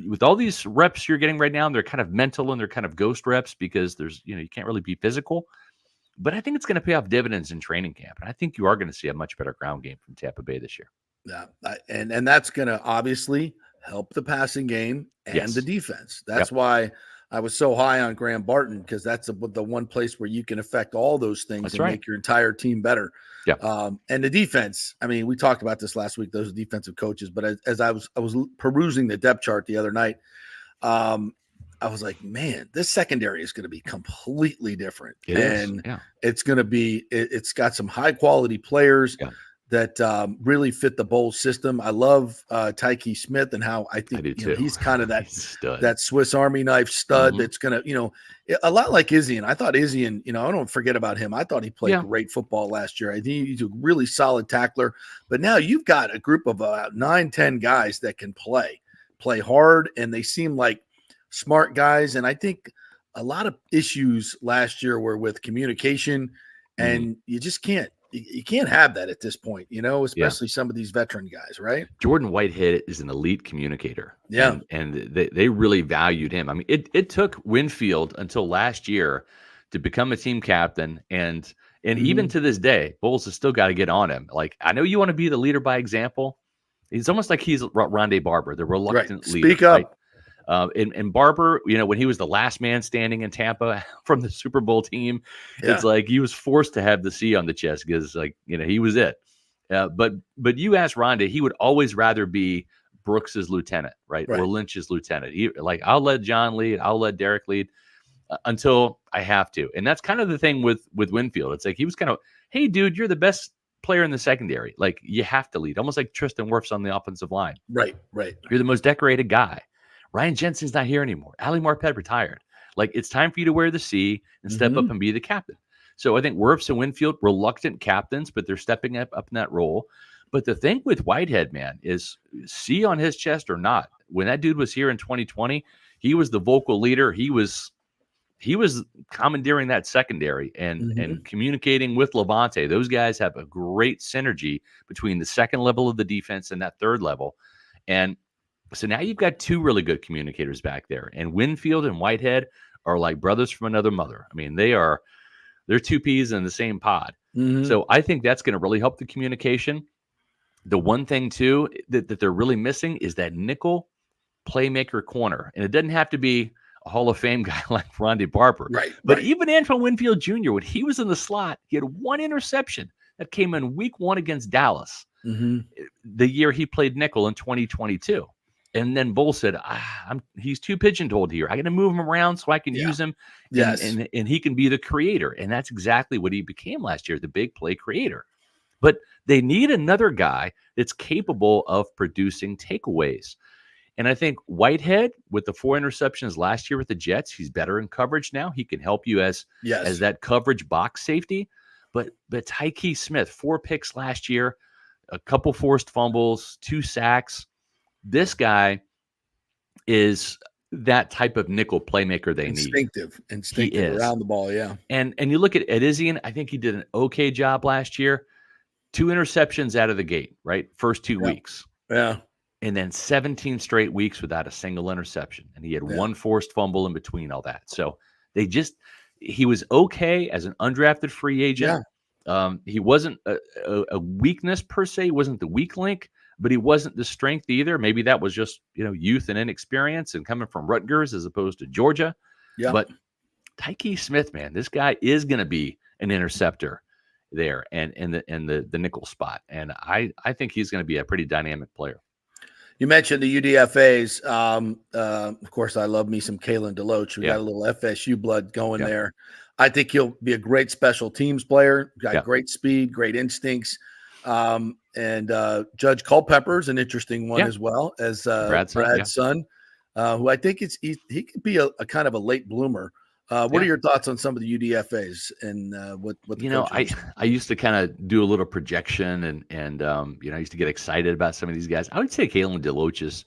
with all these reps you're getting right now, they're kind of mental and they're kind of ghost reps because there's, you can't really be physical. But I think it's going to pay off dividends in training camp. And I think you are going to see a much better ground game from Tampa Bay this year. Yeah. And that's going to obviously help the passing game and the defense. That's why I was so high on Graham Barton, because that's the one place where you can affect all those things make your entire team better. Yeah. And the defense, I mean, we talked about this last week, those defensive coaches, but as I was perusing the depth chart the other night, I was like, man, this secondary is going to be completely different. It's going to be, it's got some high quality players that really fit the bowl system. I love Tyke Smith and how I think he's kind of that Swiss Army knife stud that's going to, a lot like Izzy. And I thought Izzy, and I don't forget about him. I thought he played great football last year. I think he's a really solid tackler. But now you've got a group of about 9-10 guys that can play hard, and they seem like smart guys. And I think a lot of issues last year were with communication, and you just can't. You can't have that at this point, especially some of these veteran guys, right? Jordan Whitehead is an elite communicator. Yeah. And they really valued him. I mean, it took Winfield until last year to become a team captain. And even to this day, Bulls has still got to get on him. Like, I know you want to be the leader by example. It's almost like he's Rondé Barber, the reluctant leader. Speak up. Right? And Barber, when he was the last man standing in Tampa from the Super Bowl team, it's like he was forced to have the C on the chest because, he was it. But you ask Rondé, he would always rather be Brooks's lieutenant, right? Or Lynch's lieutenant. I'll let John lead, I'll let Derek lead until I have to. And that's kind of the thing with Winfield. It's like he was kind of, hey, dude, you're the best player in the secondary. Like, you have to lead, almost like Tristan Wirfs on the offensive line. Right. You're the most decorated guy. Ryan Jensen's not here anymore. Ali Marpet retired. Like, it's time for you to wear the C and step up and be the captain. So I think Wirfs and Winfield, reluctant captains, but they're stepping up in that role. But the thing with Whitehead, man, is C on his chest or not. When that dude was here in 2020, he was the vocal leader. He was commandeering that secondary and communicating with Levante. Those guys have a great synergy between the second level of the defense and that third level. And so now you've got two really good communicators back there, and Winfield and Whitehead are like brothers from another mother. I mean, they're two peas in the same pod. So I think that's going to really help the communication. The one thing too that they're really missing is that nickel playmaker corner, and it doesn't have to be a Hall of Fame guy like Rondé Barber, but even Antoine Winfield Jr., when he was in the slot, he had one interception that came in week 1 against Dallas, the year he played nickel in 2022. And then Bull said, he's too pigeon-holed here. I got to move him around so I can use him. And he can be the creator. And that's exactly what he became last year, the big play creator. But they need another guy that's capable of producing takeaways. And I think Whitehead, with the 4 interceptions last year with the Jets, he's better in coverage now. He can help you as that coverage box safety. But Tyke Smith, 4 picks last year, a couple forced fumbles, 2 sacks. This guy is that type of nickel playmaker they need. Instinctive around the ball, And you look at Izzian, I think he did an okay job last year. 2 interceptions out of the gate, right? First 2 weeks. Yeah. And then 17 straight weeks without a single interception. And he had 1 forced fumble in between all that. So he was okay as an undrafted free agent. He wasn't a weakness per se. He wasn't the weak link, but he wasn't the strength either. Maybe that was just, youth and inexperience and coming from Rutgers as opposed to Georgia. But Tyke Smith, man, this guy is going to be an interceptor there and the nickel spot. And I think he's going to be a pretty dynamic player. You mentioned the UDFAs. Of course, I love me some Kalen DeLuca. We got a little FSU blood going there. I think he'll be a great special teams player. Got great speed, great instincts. And Judge Culpepper's an interesting one as well as Brad's son, who I think he could be a kind of a late bloomer. What are your thoughts on some of the UDFAs and what I used to kind of do a little projection and I used to get excited about some of these guys. I would say Kalen DeLuca's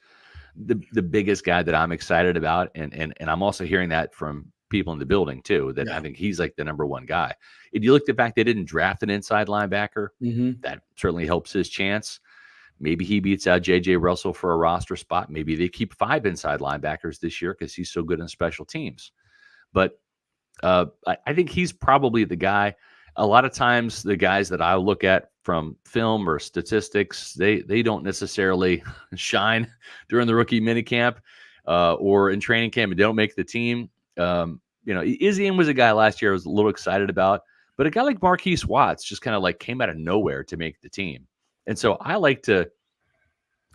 the biggest guy that I'm excited about. And I'm also hearing that from people in the building too, that I think he's like the number one guy. If you look at the fact they didn't draft an inside linebacker, that certainly helps his chance. Maybe he beats out J.J. Russell for a roster spot. Maybe they keep 5 inside linebackers this year because he's so good in special teams. But I think he's probably the guy. A lot of times the guys that I look at from film or statistics, they don't necessarily shine during the rookie minicamp or in training camp, and they don't make the team. Izzian was a guy last year I was a little excited about, but a guy like Marquise Watts just kind of like came out of nowhere to make the team. And so I like to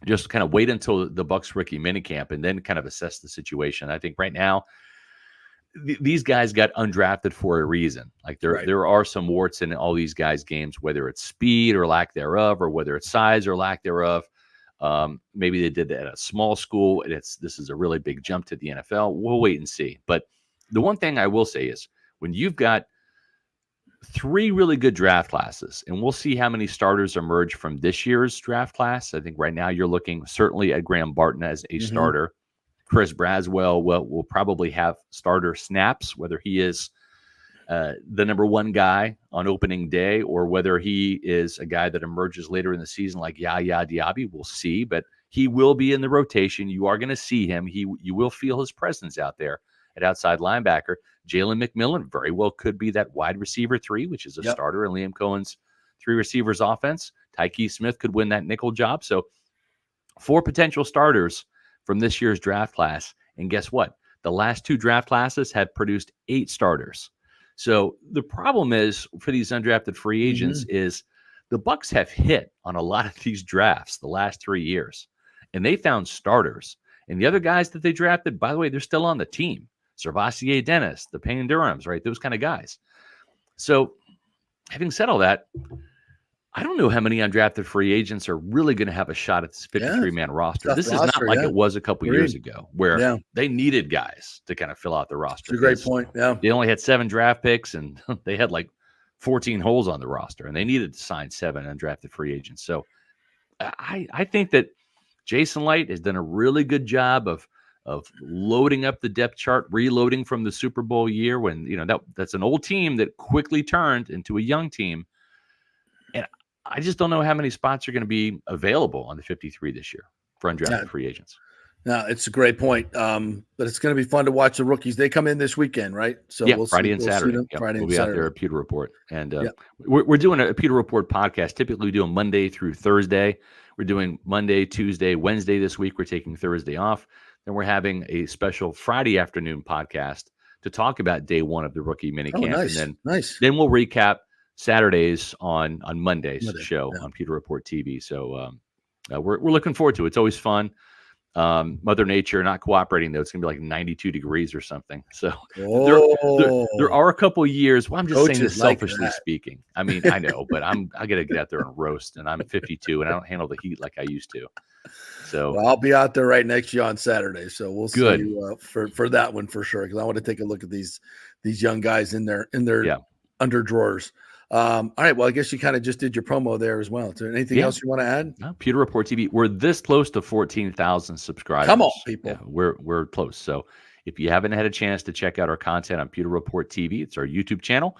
just kind of wait until the Bucs rookie minicamp and then kind of assess the situation. I think right now, these guys got undrafted for a reason. Like there are some warts in all these guys' games, whether it's speed or lack thereof, or whether it's size or lack thereof. Maybe they did that at a small school, and this is a really big jump to the NFL. We'll wait and see. But the one thing I will say is when you've got 3 really good draft classes, and we'll see how many starters emerge from this year's draft class. I think right now you're looking certainly at Graham Barton as a starter. Chris Braswell will probably have starter snaps, whether he is the number 1 guy on opening day or whether he is a guy that emerges later in the season like Yaya Diaby. We'll see, but he will be in the rotation. You are going to see him. You will feel his presence out there at outside linebacker. Jalen McMillan very well could be that wide receiver 3, which is a starter in Liam Cohen's 3 receivers offense. Tyke Smith could win that nickel job. So 4 potential starters from this year's draft class. And guess what? The last 2 draft classes have produced 8 starters. So the problem is for these undrafted free agents is the Bucs have hit on a lot of these drafts the last 3 years, and they found starters. And the other guys that they drafted, by the way, they're still on the team. Servassier Dennis, the Payne Durhams, right? Those kind of guys. So having said all that, I don't know how many undrafted free agents are really going to have a shot at this 53-man roster. This is not like it was a couple years ago where they needed guys to kind of fill out the roster. It's a great point. Yeah. They only had 7 draft picks, and they had like 14 holes on the roster, and they needed to sign 7 undrafted free agents. So I think that Jason Light has done a really good job of loading up the depth chart, reloading from the Super Bowl year when, that's an old team that quickly turned into a young team. And I just don't know how many spots are going to be available on the 53 this year for undrafted free agents. No, it's a great point. But it's going to be fun to watch the rookies. They come in this weekend, right? So we'll Friday and Saturday. We'll be out there at Pewter Report. And we're doing a Pewter Report podcast. Typically we do them Monday through Thursday. We're doing Monday, Tuesday, Wednesday this week. We're taking Thursday off. Then we're having a special Friday afternoon podcast to talk about day 1 of the rookie minicamp. Nice. And then we'll recap Saturdays on Monday's show on Pewter Report TV. So we're looking forward to it. It's always fun. Mother Nature not cooperating, though. It's going to be like 92 degrees or something. So there are a couple of years. Well, I'm just saying this selfishly speaking. I mean, I know, but I got to get out there and roast, and I'm 52, and I don't handle the heat like I used to. So I'll be out there right next to you on Saturday. So we'll see you for that one for sure, because I want to take a look at these young guys in their under drawers. All right. Well, I guess you kind of just did your promo there as well. Is there anything else you want to add? No, Pewter Report TV. We're this close to 14,000 subscribers. Come on, people. Yeah, we're close. So if you haven't had a chance to check out our content on Pewter Report TV, it's our YouTube channel.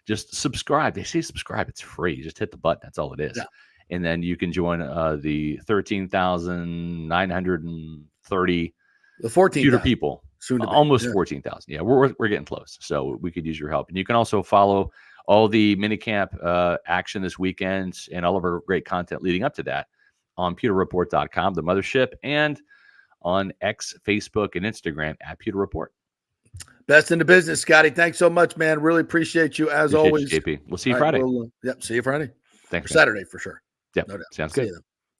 Just subscribe. They say subscribe. It's free. Just hit the button. That's all it is. Yeah. And then you can join the 13,930 the 14 Pewter people. Soon to be. Almost 14,000. Yeah, we're getting close. So we could use your help. And you can also follow all the minicamp action this weekend and all of our great content leading up to that on pewterreport.com, the mothership, and on X, Facebook, and Instagram at Pewter Report. Best in the business, Scotty. Thanks so much, man. Really appreciate you as always. JP. We'll see you Friday. See you Friday. Thanks. Or Saturday for sure. Yep. No doubt. Sounds good.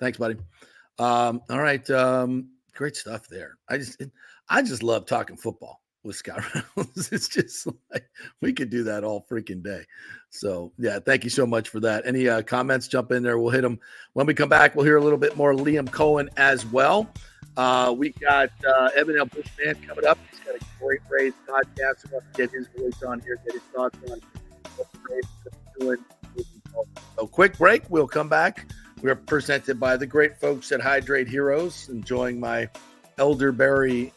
Thanks, buddy. All right. Great stuff there. I just love talking football with Scott Reynolds. It's just like we could do that all freaking day. So yeah, thank you so much for that. Any comments, jump in there. We'll hit them when we come back. We'll hear a little bit more Liam Cohen as well. We got Evan L. Bushman coming up. He's got a great Braves podcast. We'll get his voice on here, get his thoughts on what the Braves are doing. So quick break. We'll come back. We're presented by the great folks at Hydrate Heroes. Enjoying my elderberry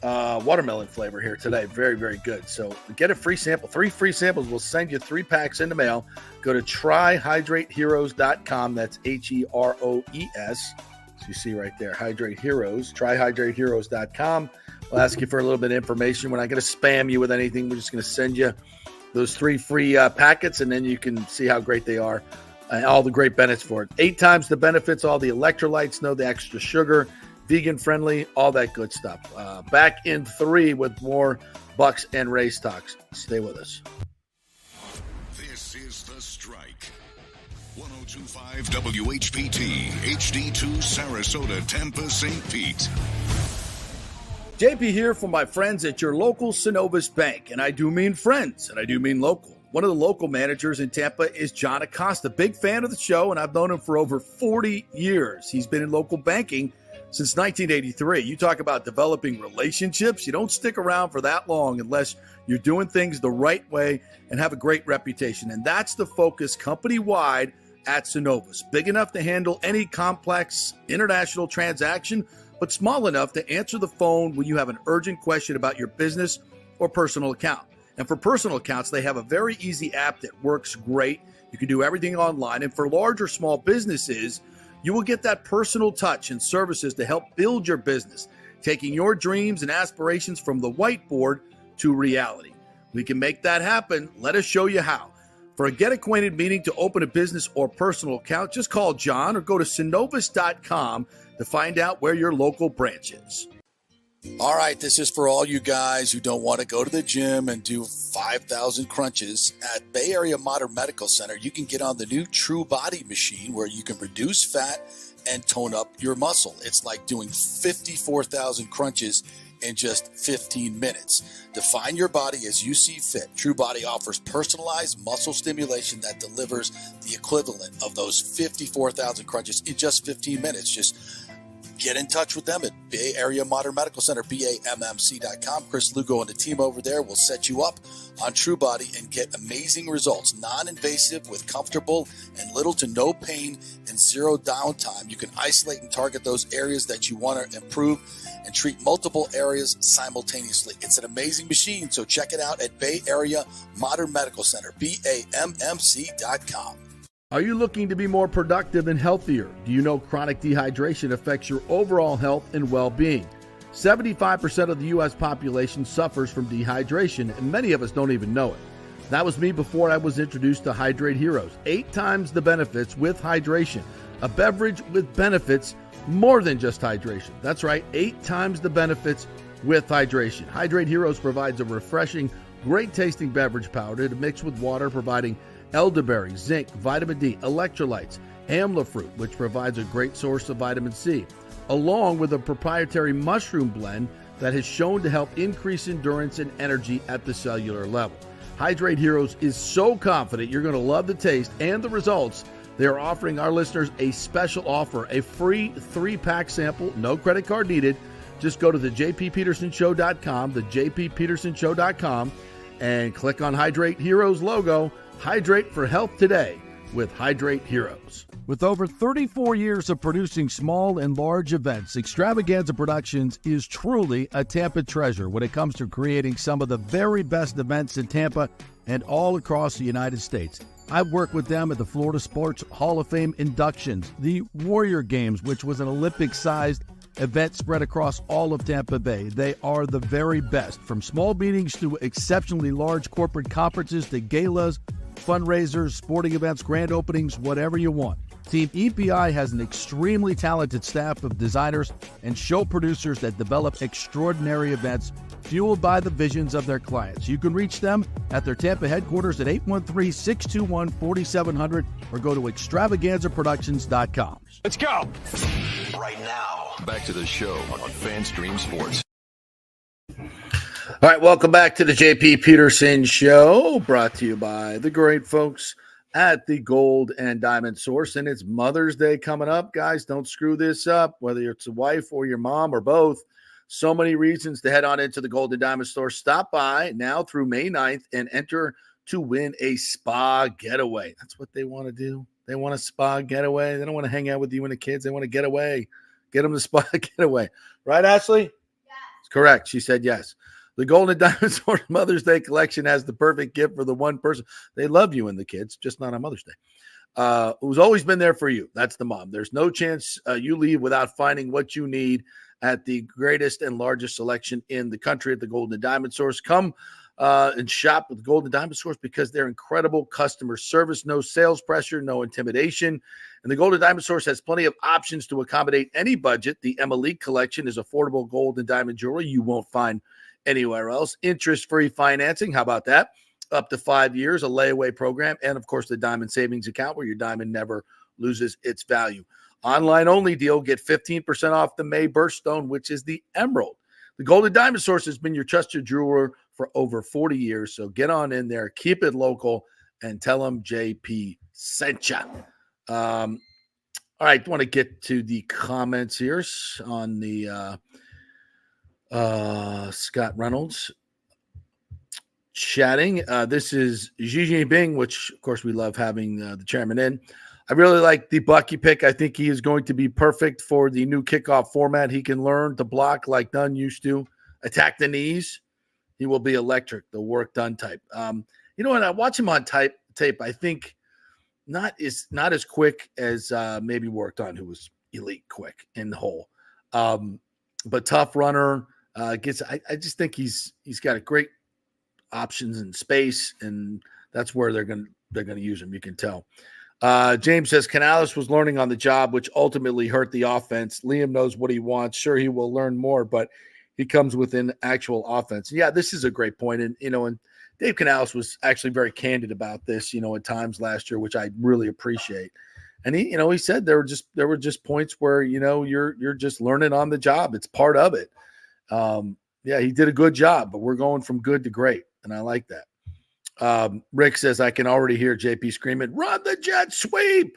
watermelon flavor here today. Very, very good. So get a free sample. 3 free samples. We'll send you 3 packs in the mail. Go to tryhydrateheroes.com. That's HEROES. So you see right there, Hydrate Heroes. Tryhydrateheroes.com. We'll ask you for a little bit of information. We're not going to spam you with anything. We're just going to send you those 3 free packets, and then you can see how great they are. All the great benefits for it. 8 times the benefits, all the electrolytes, no the extra sugar, vegan friendly, all that good stuff. Back in 3 with more Bucks and Rays talks. Stay with us. This is The Strike. 102.5 WHPT, HD2 Sarasota, Tampa, St. Pete. JP here for my friends at your local Synovus Bank, and I do mean friends, and I do mean local. One of the local managers in Tampa is John Acosta, big fan of the show, and I've known him for over 40 years. He's been in local banking since 1983. You talk about developing relationships. You don't stick around for that long unless you're doing things the right way and have a great reputation, and that's the focus company-wide at Synovus. Big enough to handle any complex international transaction, but small enough to answer the phone when you have an urgent question about your business or personal account. And for personal accounts, they have a very easy app that works great. You can do everything online. And for large or small businesses, you will get that personal touch and services to help build your business, taking your dreams and aspirations from the whiteboard to reality. We can make that happen. Let us show you how. For a get-acquainted meeting to open a business or personal account, just call John or go to synovus.com to find out where your local branch is. All right, this is for all you guys who don't want to go to the gym and do 5,000 crunches. At Bay Area Modern Medical Center, you can get on the new True Body machine where you can reduce fat and tone up your muscle. It's like doing 54,000 crunches in just 15 minutes. Define your body as you see fit. True Body offers personalized muscle stimulation that delivers the equivalent of those 54,000 crunches in just 15 minutes. Just get in touch with them at Bay Area Modern Medical Center, BAMMC.com. Chris Lugo and the team over there will set you up on True Body and get amazing results. Non-invasive with comfortable and little to no pain and zero downtime. You can isolate and target those areas that you want to improve and treat multiple areas simultaneously. It's an amazing machine, so check it out at Bay Area Modern Medical Center, BAMMC.com. Are you looking to be more productive and healthier? Do you know chronic dehydration affects your overall health and well-being? 75% of the U.S. population suffers from dehydration, and many of us don't even know it. That was me before I was introduced to Hydrate Heroes. 8 times the benefits with hydration. A beverage with benefits more than just hydration. That's right, 8 times the benefits with hydration. Hydrate Heroes provides a refreshing, great-tasting beverage powder to mix with water, providing elderberry, zinc, vitamin D, electrolytes, amla fruit, which provides a great source of vitamin C, along with a proprietary mushroom blend that has shown to help increase endurance and energy at the cellular level. Hydrate Heroes is so confident you're going to love the taste and the results. They are offering our listeners a special offer, a free 3-pack sample, no credit card needed. Just go to the jppetersonshow.com, the jppetersonshow.com, and click on Hydrate Heroes logo. Hydrate for health today with Hydrate Heroes. With over 34 years of producing small and large events, Extravaganza Productions is truly a Tampa treasure when it comes to creating some of the very best events in Tampa and all across the United States. I've worked with them at the Florida Sports Hall of Fame inductions, the Warrior Games, which was an Olympic-sized event spread across all of Tampa Bay. They are the very best, from small meetings to exceptionally large corporate conferences to galas, fundraisers, sporting events, grand openings, whatever you want. Team EPI has an extremely talented staff of designers and show producers that develop extraordinary events fueled by the visions of their clients. You can reach them at their Tampa headquarters at 813-621-4700 or go to extravaganzaproductions.com. Let's go. Right now, back to the show on FanStream Sports. All right, welcome back to the JP Peterson Show, brought to you by the great folks at the Gold and Diamond Source. And it's Mother's Day coming up, guys. Don't screw this up, whether it's a wife or your mom or both. So many reasons to head on into the Gold and Diamond Store. Stop by now through May 9th and enter to win a spa getaway. That's what they want to do. They want a spa getaway. They don't want to hang out with you and the kids. They want to get away Get him the spot. Get away. Right, Ashley? Yes. Correct. She said yes. The Golden Diamond Source Mother's Day collection has the perfect gift for the one person. They love you and the kids, just not on Mother's Day. Who's always been there for you. That's the mom. There's no chance you leave without finding what you need at the greatest and largest selection in the country at the Golden Diamond Source. Come and shop with Golden Diamond Source because they're incredible customer service, no sales pressure, no intimidation. And the Golden Diamond Source has plenty of options to accommodate any budget. The Emily collection is affordable gold and diamond jewelry you won't find anywhere else. Interest-free financing. How about that? Up to 5 years, a layaway program, and of course the diamond savings account where your diamond never loses its value. Online only deal. Get 15% off the May birthstone, which is the emerald. The Golden Diamond Source has been your trusted jeweler for over 40 years. So get on in there, keep it local, and tell them JP sent you. All right, I want to get to the comments here on the Scott Reynolds chatting. This is Xi Jinping, which of course we love having the chairman in. I really like the Bucky pick. I think he is going to be perfect for the new kickoff format. He can learn to block like Dunn used to, attack the knees. He will be electric, the work done type. When I watch him on tape, I think not as quick as maybe work done, who was elite quick in the hole. But tough runner. I just think he's got a great options in space, and that's where they're gonna use him. You can tell. James says Canales was learning on the job, which ultimately hurt the offense. Liam knows what he wants. Sure, he will learn more, but he comes with an actual offense. Yeah, this is a great point. And Dave Canales was actually very candid about this, at times last year, which I really appreciate. And he said there were just points where you're just learning on the job. It's part of it. Yeah, he did a good job, but we're going from good to great, and I like that. Rick says, I can already hear JP screaming, run the jet sweep,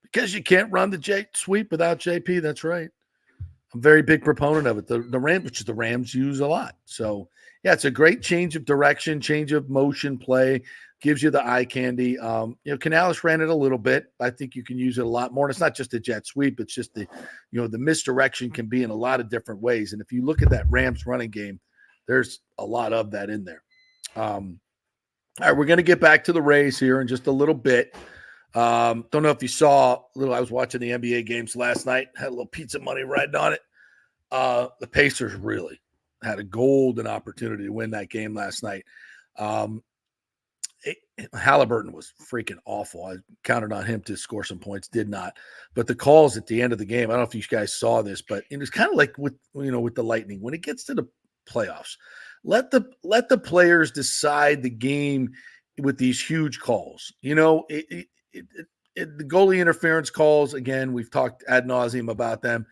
because you can't run the jet sweep without JP. That's right. I'm a very big proponent of it. The Rams, which the Rams use a lot. So, yeah, it's a great change of direction, change of motion play, gives you the eye candy. Canales ran it a little bit. I think you can use it a lot more. And it's not just a jet sweep. It's just the misdirection can be in a lot of different ways. And if you look at that Rams running game, there's a lot of that in there. All right, we're going to get back to the Rays here in just a little bit. Don't know if you saw I was watching the NBA games last night, had a little pizza money riding on it. The Pacers really had a golden opportunity to win that game last night. Halliburton was freaking awful. I counted on him to score some points, did not. But the calls at the end of the game, I don't know if you guys saw this, but it was kind of like with the Lightning. When it gets to the playoffs, let the players decide the game with these huge calls. The goalie interference calls, again, we've talked ad nauseum about them.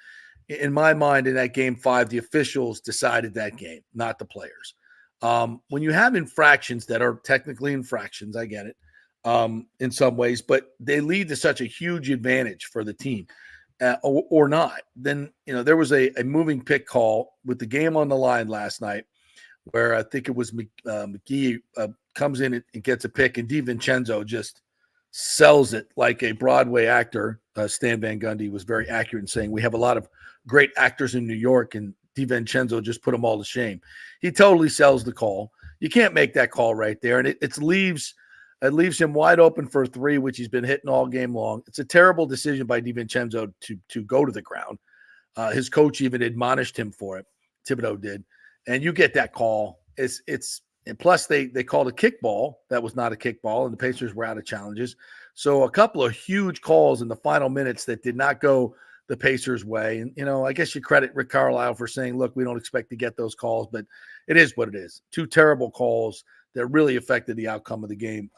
In my mind, in that game 5, the officials decided that game, not the players. When you have infractions that are technically infractions, I get it in some ways, but they lead to such a huge advantage for the team or not. Then, there was a moving pick call with the game on the line last night where I think it was McGee comes in and gets a pick, and DiVincenzo just sells it like a Broadway actor. Stan Van Gundy was very accurate in saying we have a lot of great actors in New York, and DiVincenzo just put them all to shame. He totally sells the call. You can't make that call right there, and it leaves him wide open for a 3, which he's been hitting all game long. It's a terrible decision by DiVincenzo to go to the ground. His coach even admonished him for it. Thibodeau did. And you get that call. And plus they called a kickball. That was not a kickball, and the Pacers were out of challenges. So a couple of huge calls in the final minutes that did not go the Pacers' way. And, I guess you credit Rick Carlisle for saying, look, we don't expect to get those calls, but it is what it is. 2 terrible calls that really affected the outcome of the game.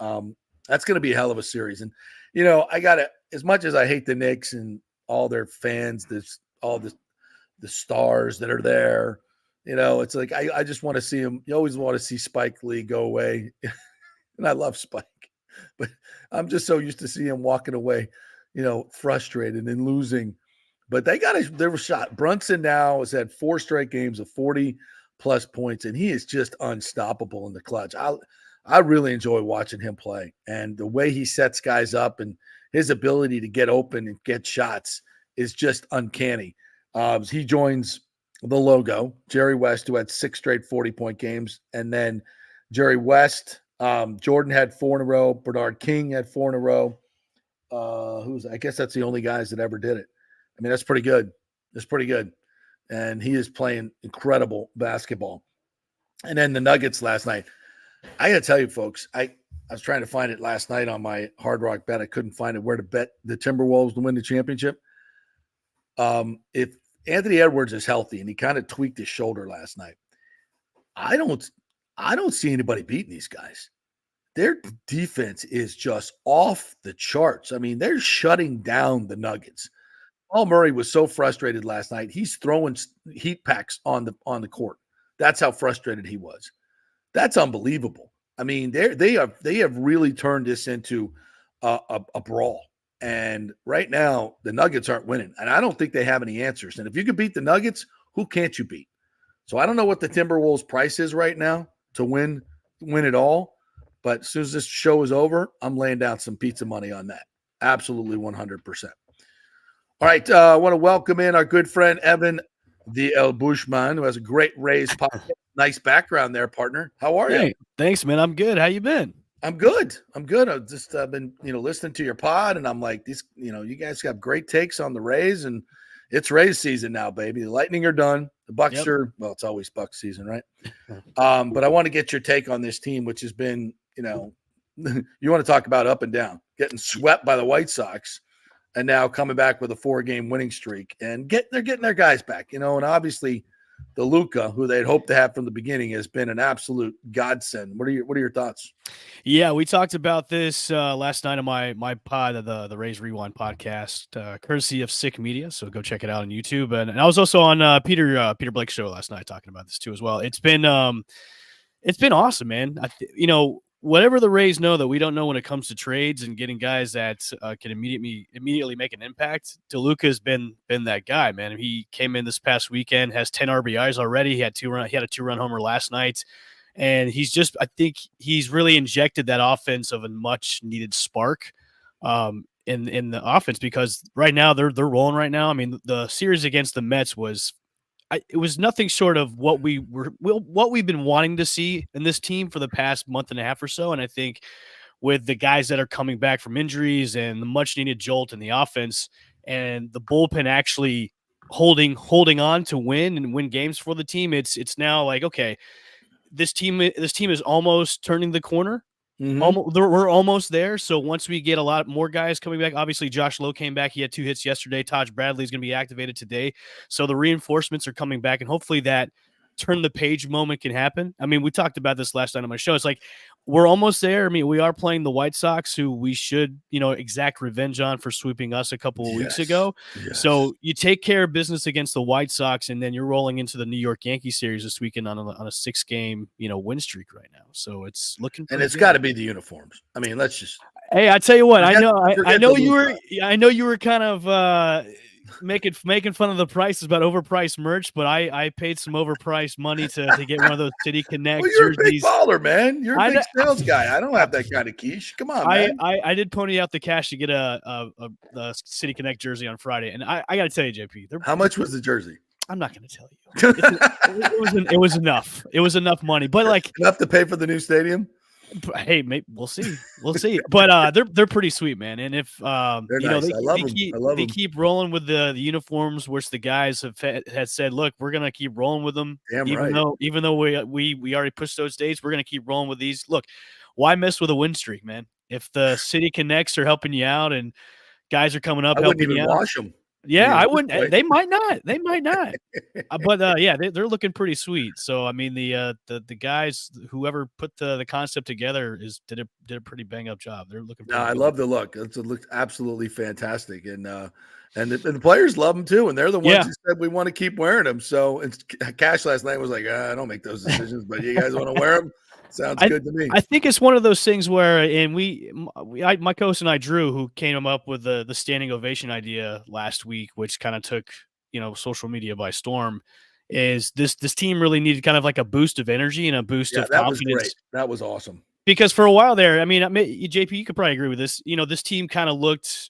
That's going to be a hell of a series. And, I got to, as much as I hate the Knicks and all their fans, all the stars that are there, it's like I just want to see him. You always want to see Spike Lee go away. And I love Spike. But I'm just so used to seeing him walking away, frustrated and losing. But they were shot. Brunson now has had 4 straight games of 40-plus points, and he is just unstoppable in the clutch. I really enjoy watching him play. And the way he sets guys up and his ability to get open and get shots is just uncanny. He joins the logo, Jerry West, who had 6 straight 40-point games. And then Jerry West, Jordan had 4 in a row. Bernard King had 4 in a row. I guess that's the only guys that ever did it. I mean, that's pretty good. That's pretty good. And he is playing incredible basketball. And then the Nuggets last night. I got to tell you, folks, I was trying to find it last night on my Hard Rock bet. I couldn't find it where to bet the Timberwolves to win the championship. If Anthony Edwards is healthy and he kind of tweaked his shoulder last night, I don't see anybody beating these guys. Their defense is just off the charts. I mean, they're shutting down the Nuggets. Paul Murray was so frustrated last night. He's throwing heat packs on the court. That's how frustrated he was. That's unbelievable. I mean, they have really turned this into a brawl. And right now, the Nuggets aren't winning. And I don't think they have any answers. And if you can beat the Nuggets, who can't you beat? So I don't know what the Timberwolves price is right now to win it all. But as soon as this show is over, I'm laying down some pizza money on that. Absolutely 100%. All right. I want to welcome in our good friend, Evan, the El Bushman, who has a great Rays podcast. Nice background there, partner. How are you? Thanks, man. I'm good. How you been? I'm good. I've just been, listening to your pod, and I'm like, these, you guys got great takes on the Rays, and it's Rays season now, baby. The Lightning are done. The Bucks are, well, it's always Bucks season, right? But I want to get your take on this team, which has been, you want to talk about up and down, getting swept by the White Sox, and now coming back with a 4-game winning streak, and they're getting their guys back, and obviously DeLuca, who they'd hoped to have from the beginning, has been an absolute godsend. What are your thoughts? Yeah, we talked about this last night on my pod, the Rays Rewind podcast, courtesy of Sick Media. So go check it out on YouTube. And I was also on Peter Blake's show last night talking about this too as well. It's been awesome, man. Whatever the Rays know that we don't know when it comes to trades and getting guys that can immediately make an impact, DeLuca has been that guy, man. He came in this past weekend, has 10 RBIs already. He had a 2-run homer last night, and I think he's really injected that offense of a much needed spark in the offense, because right now they're rolling right now. I mean, the series against the Mets it was nothing short of what we've been wanting to see in this team for the past month and a half or so. And I think with the guys that are coming back from injuries and the much needed jolt in the offense and the bullpen actually holding on to win games for the team, it's now like, okay, this team is almost turning the corner. Mm-hmm. We're almost there. So once we get a lot more guys coming back, obviously Josh Lowe came back. He had 2 hits yesterday. Taj Bradley is going to be activated today. So the reinforcements are coming back, and hopefully that turn the page moment can happen. I mean, we talked about this last night on my show. It's like we're almost there. I mean, we are playing the White Sox, who we should, exact revenge on for sweeping us a couple of weeks ago. Yes. So you take care of business against the White Sox, and then you're rolling into the New York Yankees series this weekend on a 6-game, win streak right now. So it's looking, and it's got to be the uniforms. I mean, let's just. Hey, I tell you what, I know you were kind of making fun of the prices about overpriced merch, but I paid some overpriced money to get one of those City Connect you're jerseys. A big baller, man. You're a big sales guy. I don't have that kind of quiche. Come on, man. I did pony out the cash to get a City Connect jersey on Friday, and I got to tell you, JP, how much was the jersey? I'm not going to tell you. It was enough. It was enough money, but like enough to pay for the new stadium. Hey, maybe we'll see. But they're pretty sweet, man. And if nice. They keep rolling with the uniforms, which the guys had said, look, we're gonna keep rolling with them. Even though we already pushed those dates, we're gonna keep rolling with these. Look, why mess with a win streak, man? If the City Connects are helping you out and guys are coming up, I helping wouldn't even you out. wash them. Yeah, I wouldn't. They might not. But yeah, they're looking pretty sweet. So I mean, the guys, whoever put the concept together, did a pretty bang up job. They're looking. No, I love the look. It looks absolutely fantastic, and the players love them too, and they're the ones who said we want to keep wearing them. So Cash last night was like, I don't make those decisions, but you guys want to wear them. Sounds good to me. I think it's one of those things where, and my co-host and I, Drew, who came up with the standing ovation idea last week, which kind of took social media by storm, is this team really needed kind of like a boost of energy and a boost of confidence. Was great. That was awesome. Because for a while there, I mean, JP, you could probably agree with this. This team kind of looked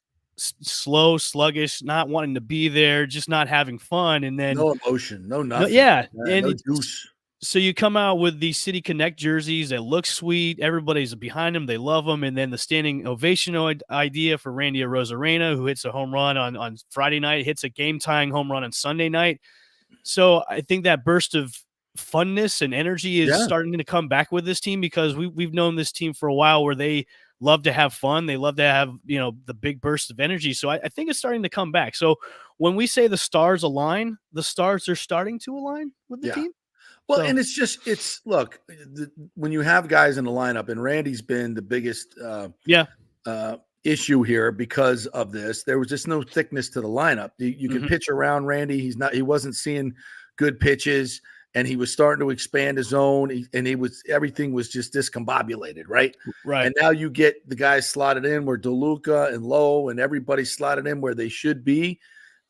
slow, sluggish, not wanting to be there, just not having fun. And then no emotion, no nothing. yeah, and no juice. So you come out with the City Connect jerseys that look sweet. Everybody's behind them. They love them. And then the standing ovation idea for Randy Arozarena, who hits a home run on Friday night, hits a game-tying home run on Sunday night. So I think that burst of funness and energy is starting to come back with this team, because we've known this team for a while where they love to have fun. They love to have, the big burst of energy. So I think it's starting to come back. So when we say the stars align, the stars are starting to align with the team. Well, and look, when you have guys in the lineup, and Randy's been the biggest issue here because of this. There was just no thickness to the lineup. You can pitch around Randy. He wasn't seeing good pitches, and he was starting to expand his zone, everything was just discombobulated, right? Right. And now you get the guys slotted in where DeLuca and Lowe and everybody slotted in where they should be.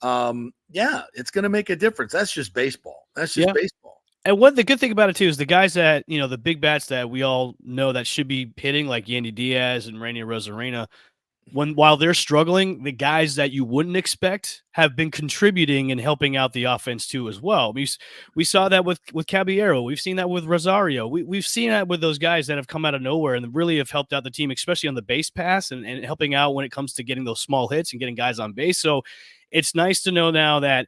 It's going to make a difference. That's just baseball. That's just baseball. And what the good thing about it too is the guys that, the big bats that we all know that should be hitting, like Yandy Diaz and Randy Arozarena, while they're struggling, the guys that you wouldn't expect have been contributing and helping out the offense too as well. We saw that with Caballero. We've seen that with Rosario. We've seen that with those guys that have come out of nowhere and really have helped out the team, especially on the base pass and helping out when it comes to getting those small hits and getting guys on base. So it's nice to know now that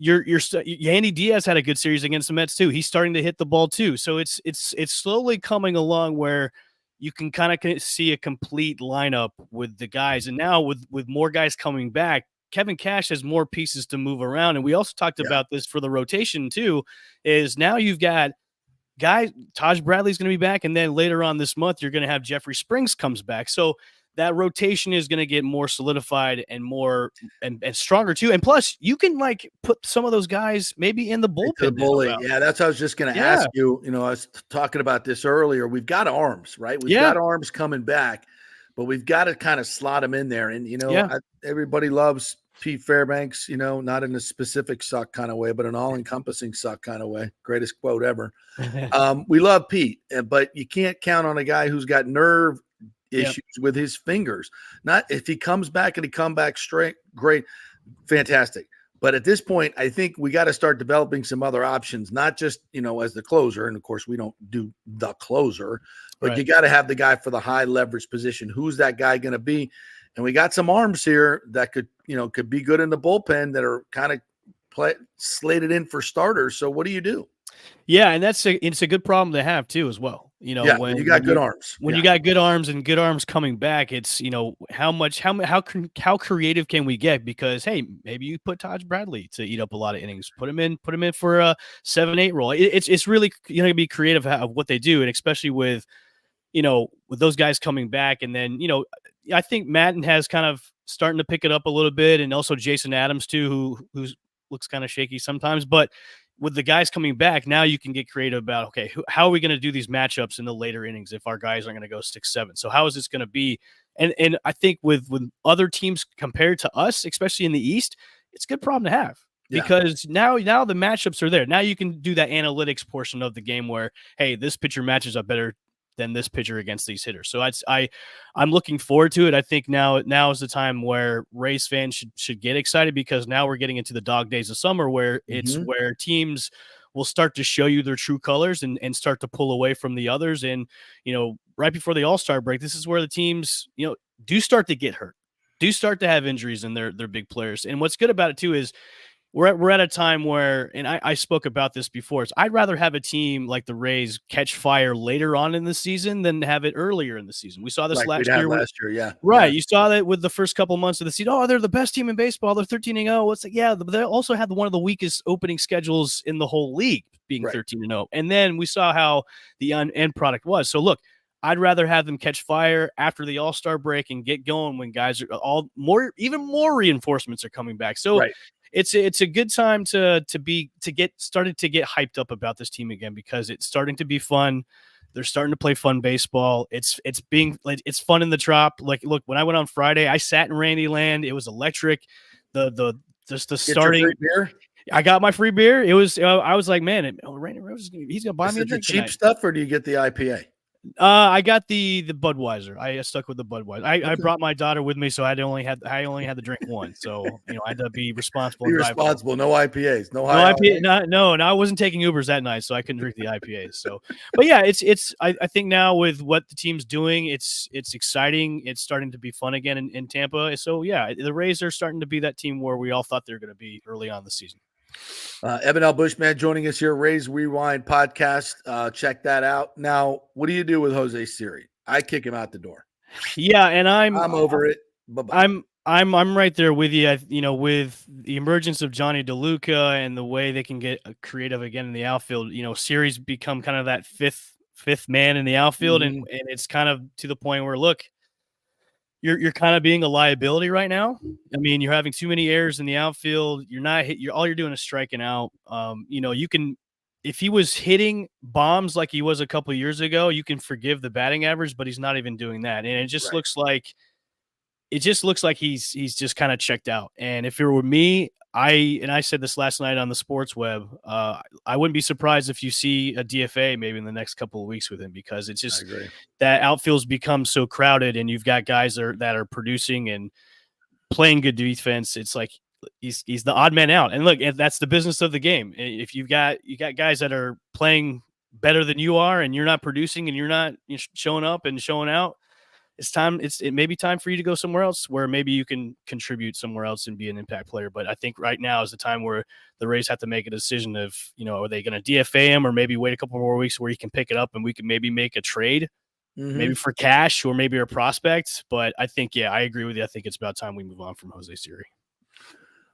Yandy Diaz had a good series against the Mets too. He's starting to hit the ball too. So it's slowly coming along where you can kind of see a complete lineup with the guys. And now with more guys coming back, Kevin Cash has more pieces to move around. And we also talked about this for the rotation too, is now you've got guys, Taj Bradley's going to be back. And then later on this month, you're going to have Jeffrey Springs comes back. So that rotation is going to get more solidified and more and stronger too. And plus, you can put some of those guys maybe in the bullpen. Yeah, that's what I was just going to ask you. I was talking about this earlier. We've got arms, right? We've got arms coming back, but we've got to kind of slot them in there. And everybody loves Pete Fairbanks. Not in a specific suck kind of way, but an all-encompassing suck kind of way. Greatest quote ever. We love Pete, but you can't count on a guy who's got nerve issues with his fingers. Not if he comes back and he come back straight, great, fantastic. But at this point, I think we got to start developing some other options, not just, as the closer. And of course, we don't do the closer, but you got to have the guy for the high leverage position. Who's that guy going to be? And we got some arms here that could be good in the bullpen that are kind of slated in for starters. So what do you do? Yeah, and it's a good problem to have too as well. When you got good arms. When you got good arms and good arms coming back, it's how creative can we get? Because hey, maybe you put Taj Bradley to eat up a lot of innings. Put him in for a 7-8 role. It's really be creative of what they do, and especially with with those guys coming back, and then I think Madden has kind of starting to pick it up a little bit, and also Jason Adams too, who looks kind of shaky sometimes, but with the guys coming back, now you can get creative about, okay, how are we going to do these matchups in the later innings if our guys are going to go 6-7? So how is this going to be? And I think with other teams compared to us, especially in the East, it's a good problem to have because now the matchups are there. Now you can do that analytics portion of the game where, hey, this pitcher matches up better than this pitcher against these hitters. So I'm looking forward to it. I think now is the time where Rays fans should get excited, because now we're getting into the dog days of summer where it's where teams will start to show you their true colors and start to pull away from the others. And, right before the All-Star break, this is where the teams, do start to get hurt, do start to have injuries in their big players. And what's good about it too is we're at a time where, and I spoke about this before, I'd rather have a team like the Rays catch fire later on in the season than have it earlier in the season. We saw this last year. Right. You saw that with the first couple months of the season. Oh, they're the best team in baseball. They're 13-0. They also had one of the weakest opening schedules in the whole league, being 13-0. And then we saw how the end product was. So look, I'd rather have them catch fire after the All-Star break and get going when guys are even more reinforcements are coming back. So it's a good time to get started to get hyped up about this team again, because it's starting to be fun. They're starting to play fun baseball. It's fun in the Trop. Like, look, when I went on Friday, I sat in Randy Land. It was electric. The starting free beer. I got my free beer. It was I was like, man, Randy Rose he's gonna buy me a drink. Is it the cheap tonight. stuff, or do you get the IPA? I got the Budweiser. I stuck with the Budweiser. I brought my daughter with me, so I only had to drink one. So I had to be responsible. Be and drive home. responsible. No IPAs. No No high. IPA. No, I wasn't taking Ubers that night, so I couldn't drink the IPAs. So, but yeah, it's. I think now with what the team's doing, it's exciting. It's starting to be fun again in Tampa. So yeah, the Rays are starting to be that team where we all thought they were going to be early on the season. Evan L. Bushman joining us here, Rays Rewind podcast. Check that out. Now, what do you do with Jose Siri? I kick him out the door. Yeah, and I'm over it. Bye-bye. I'm right there with you. With the emergence of Johnny DeLuca and the way they can get creative again in the outfield, Siri's become kind of that fifth man in the outfield, and it's kind of to the point where look. You're kind of being a liability right now. I mean, you're having too many errors in the outfield. You're not hit. All you're doing is striking out. You can, if he was hitting bombs like he was a couple of years ago, you can forgive the batting average, but he's not even doing that. And it just looks like he's just kind of checked out. And if it were me, I said this last night on the sports web, I wouldn't be surprised if you see a DFA maybe in the next couple of weeks with him, because it's just that outfield's become so crowded, and you've got guys that are producing and playing good defense. It's like he's the odd man out. And look, that's the business of the game. If you got guys that are playing better than you are, and you're not producing, and you're not showing up and showing out, it may be time for you to go somewhere else where maybe you can contribute somewhere else and be an impact player. But I think right now is the time where the Rays have to make a decision of, are they going to DFA him, or maybe wait a couple more weeks where he can pick it up and we can maybe make a trade, maybe for cash or maybe a prospect. But I think, I agree with you. I think it's about time we move on from Jose Siri.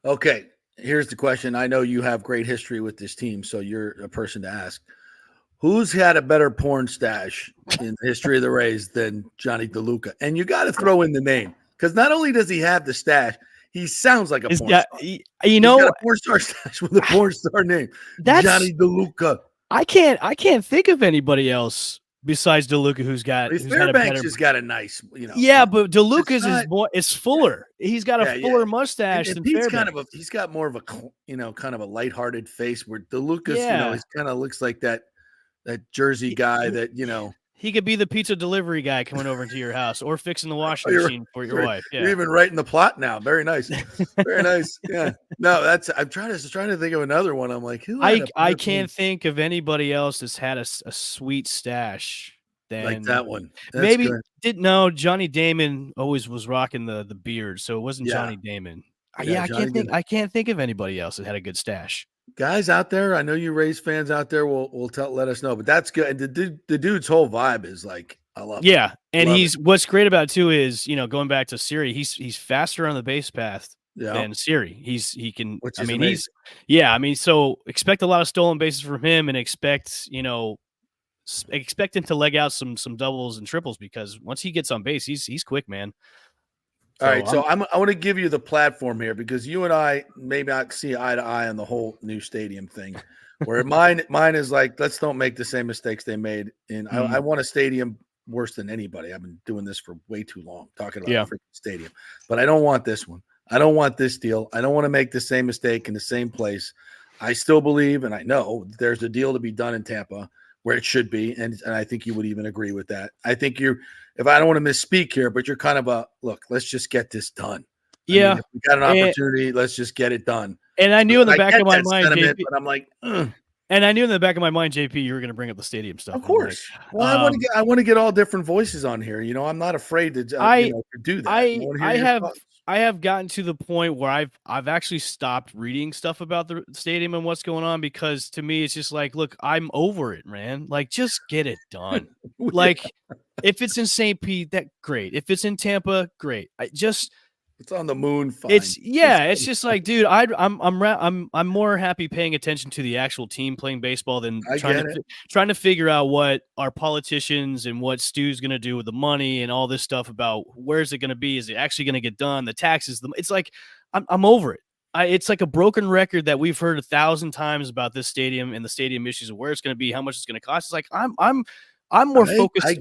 Okay. Here's the question. I know you have great history with this team, so you're a person to ask. Who's had a better porn stash in the history of the Rays than Johnny DeLuca? And you got to throw in the name, because not only does he have the stash, he sounds like a porn star. He's got a porn star stash with a porn star name. Johnny DeLuca. I can't think of anybody else besides DeLuca who's got Fairbanks has got a nice, Yeah, but DeLuca's is fuller. He's got a fuller mustache than Pete's Fairbanks. he's got more of a kind of a lighthearted face, where DeLuca's he kind of looks like that Jersey guy that he could be the pizza delivery guy coming over into your house or fixing the washing machine for your wife. Yeah. You're even writing the plot now. Very nice. Very nice. Yeah. No, I'm trying to think of another one. I'm like, who? I can't think of anybody else that's had a sweet stash like that one. That's maybe good. Johnny Damon always was rocking the beard, so it wasn't Johnny Damon. I can't think of anybody else that had a good stash. Guys out there, I know you Rays fans out there will let us know, but that's good. And the dude's whole vibe is like, I love it. Yeah, and what's great about it too is, going back to Siri, he's faster on the base path than Siri. He can, which is amazing. So expect a lot of stolen bases from him, and expect him to leg out some doubles and triples, because once he gets on base, he's quick, man. All right, so I want to give you the platform here, because you and I may not see eye to eye on the whole new stadium thing. Where mine is like, let's don't make the same mistakes they made. And I want a stadium worse than anybody. I've been doing this for way too long, talking about a freaking stadium. But I don't want this one. I don't want this deal. I don't want to make the same mistake in the same place. I still believe, and I know there's a deal to be done in Tampa where it should be, and I think you would even agree with that. I think if I don't want to misspeak here, but you're kind of look, let's just get this done. Yeah. If we got an opportunity, let's just get it done. And I knew in the back of my mind, JP, but I'm like, and I knew in the back of my mind, JP, you were going to bring up the stadium stuff. Of course. Well, I want to get all different voices on here. I'm not afraid to do that. I have gotten to the point where I've actually stopped reading stuff about the stadium and what's going on, because to me it's just like, look, I'm over it, man. Like, just get it done. Like, if it's in St. Pete, that great. If it's in Tampa, great. It's on the moon. Fine. It's just like, dude, I'm more happy paying attention to the actual team playing baseball than trying to figure out what our politicians and what Stu's going to do with the money and all this stuff about where's it going to be? Is it actually going to get done? The taxes, it's like, I'm over it. It's like a broken record that we've heard 1,000 times about this stadium and the stadium issues of where it's going to be, how much it's going to cost. It's like, I'm more focused.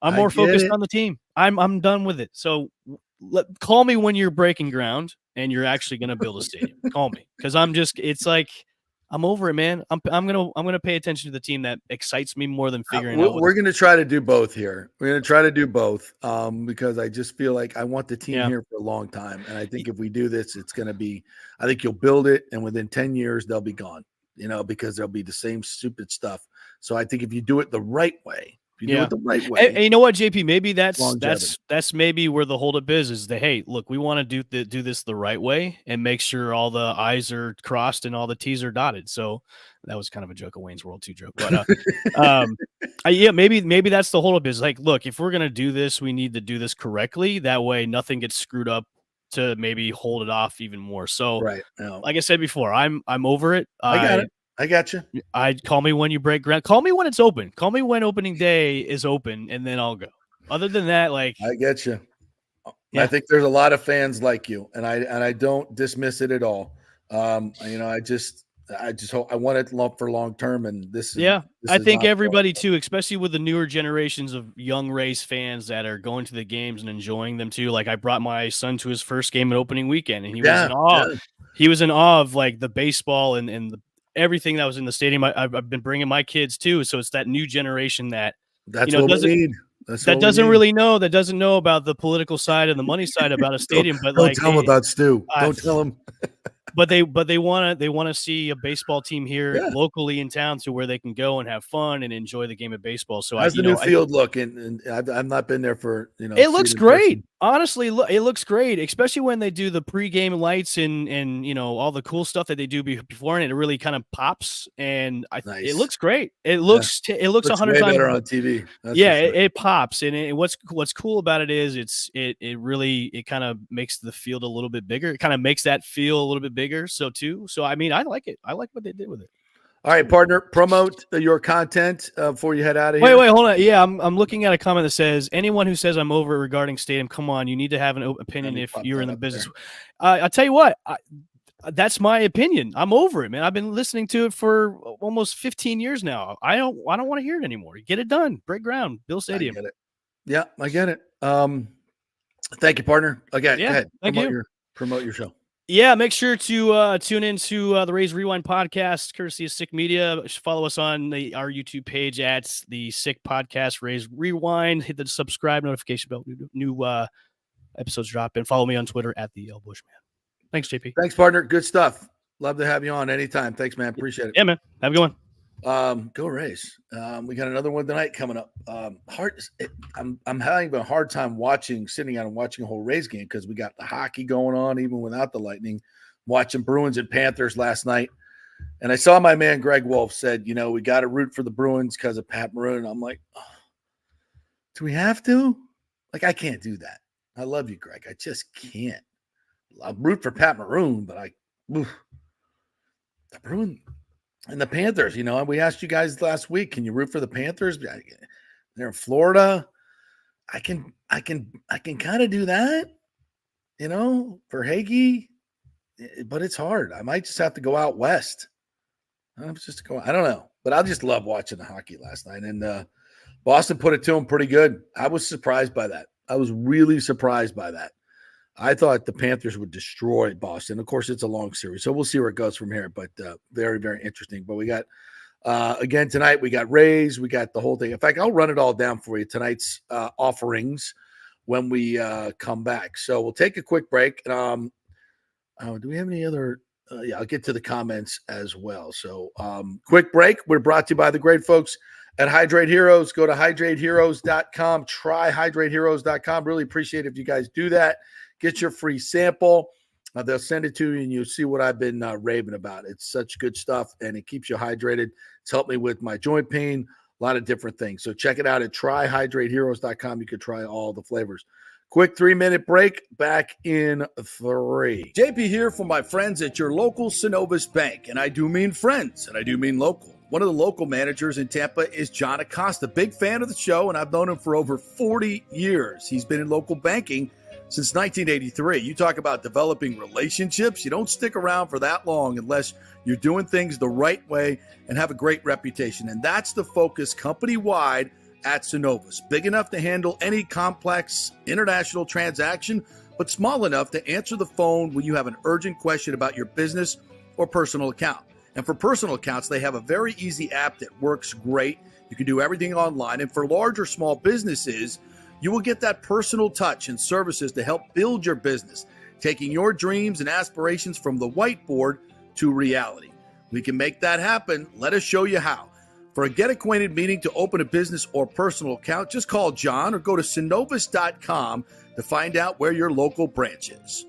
I'm more focused on the team. I'm done with it. So call me when you're breaking ground and you're actually going to build a stadium. Call me, because it's like, I'm over it, man. I'm gonna pay attention to the team that excites me more than figuring out. We're going to try to do both here. We're going to try to do both because I just feel like I want the team here for a long time, and I think if we do this, it's going to be. I think you'll build it, and within 10 years they'll be gone. Because there'll be the same stupid stuff. So I think if you do it the right way, do it the right way. And you know what, JP? Maybe that's maybe where the holdup is that, hey, look, we want to do this the right way and make sure all the I's are crossed and all the T's are dotted. So that was kind of a joke, a Wayne's World 2 joke. But maybe that's the holdup is like, look, if we're gonna do this, we need to do this correctly. That way nothing gets screwed up to maybe hold it off even more. So like I said before, I'm over it. I got it. I got you. I'd call me when you break ground. Call me when it's open. Call me when opening day is open, and then I'll go. Other than that, like I get you. Yeah. I think there's a lot of fans like you, and I don't dismiss it at all. I just hope I want it for long term, and I think everybody too, especially with the newer generations of young Rays fans that are going to the games and enjoying them too. Like I brought my son to his first game at opening weekend, and he was in awe. Yeah. He was in awe of like the baseball and the everything that was in the stadium. I've been bringing my kids too, so it's that new generation that what we need. That doesn't know about the political side and the money side about a stadium. Don't tell them about Stu. Don't tell them. But they want to see a baseball team here locally in town to where they can go and have fun and enjoy the game of baseball. So how's the new field look? And I've not been there for It looks great. Honestly, it looks great, especially when they do the pregame lights and all the cool stuff that they do before, and it really kind of pops. And it looks great. It looks 100 times better on TV. It pops. And what's cool about it is it really kind of makes the field a little bit bigger. It kind of makes that feel a little bit bigger. So I mean, I like it. I like what they did with it. All right, partner, promote your content before you head out of here. Wait, hold on. Yeah, I'm looking at a comment that says, anyone who says I'm over it regarding stadium, come on, you need to have an opinion if you're in the business. I'll tell you what, that's my opinion. I'm over it, man. I've been listening to it for almost 15 years now. I don't want to hear it anymore. Get it done. Break ground. Build stadium. I get it. Yeah, I get it. Thank you, partner. Okay, go ahead. Promote your show. Yeah, make sure to tune into the Rays Rewind podcast, courtesy of Sick Media. Follow us on our YouTube page at the Sick Podcast Rays Rewind. Hit the subscribe notification bell. New episodes drop. And follow me on Twitter at the L Bushman. Thanks, JP. Thanks, partner. Good stuff. Love to have you on anytime. Thanks, man. Appreciate it. Yeah, man. Have a good one. Go Rays. We got another one tonight coming up. I'm having a hard time sitting out and watching a whole Rays game because we got the hockey going on even without the Lightning. Watching Bruins and Panthers last night, and I saw my man Greg Wolf said, we got to root for the Bruins because of Pat Maroon. And I'm like, do we have to? Like, I can't do that. I love you, Greg. I just can't. I'll root for Pat Maroon, but the Bruins. And the Panthers, we asked you guys last week, can you root for the Panthers? They're in Florida. I can kind of do that, for Hagee, but it's hard. I might just have to go out west. I don't know, but I just love watching the hockey last night. And Boston put it to them pretty good. I was surprised by that. I was really surprised by that. I thought the Panthers would destroy Boston. Of course, it's a long series, so we'll see where it goes from here, but very, very interesting. But we got, again, tonight, we got Rays. We got the whole thing. In fact, I'll run it all down for you, tonight's offerings when we come back. So we'll take a quick break. Do we have any other? I'll get to the comments as well. So quick break. We're brought to you by the great folks at Hydrate Heroes. Go to hydrateheroes.com. Try hydrateheroes.com. Really appreciate it if you guys do that. Get your free sample. They'll send it to you, and you'll see what I've been raving about. It's such good stuff, and it keeps you hydrated. It's helped me with my joint pain, a lot of different things. So check it out at tryhydrateheroes.com. You could try all the flavors. Quick 3-minute break. Back in 3. JP here for my friends at your local Synovus Bank, and I do mean friends, and I do mean local. One of the local managers in Tampa is John Acosta. Big fan of the show, and I've known him for over 40 years. He's been in local banking since 1983. You talk about developing relationships. You don't stick around for that long unless you're doing things the right way and have a great reputation. And that's the focus company-wide at Synovus. Big enough to handle any complex international transaction, but small enough to answer the phone when you have an urgent question about your business or personal account. And for personal accounts, they have a very easy app that works great. You can do everything online. And for large or small businesses, you will get that personal touch and services to help build your business, taking your dreams and aspirations from the whiteboard to reality. We can make that happen. Let us show you how. For a get acquainted meeting to open a business or personal account, just call John or go to synovus.com to find out where your local branch is.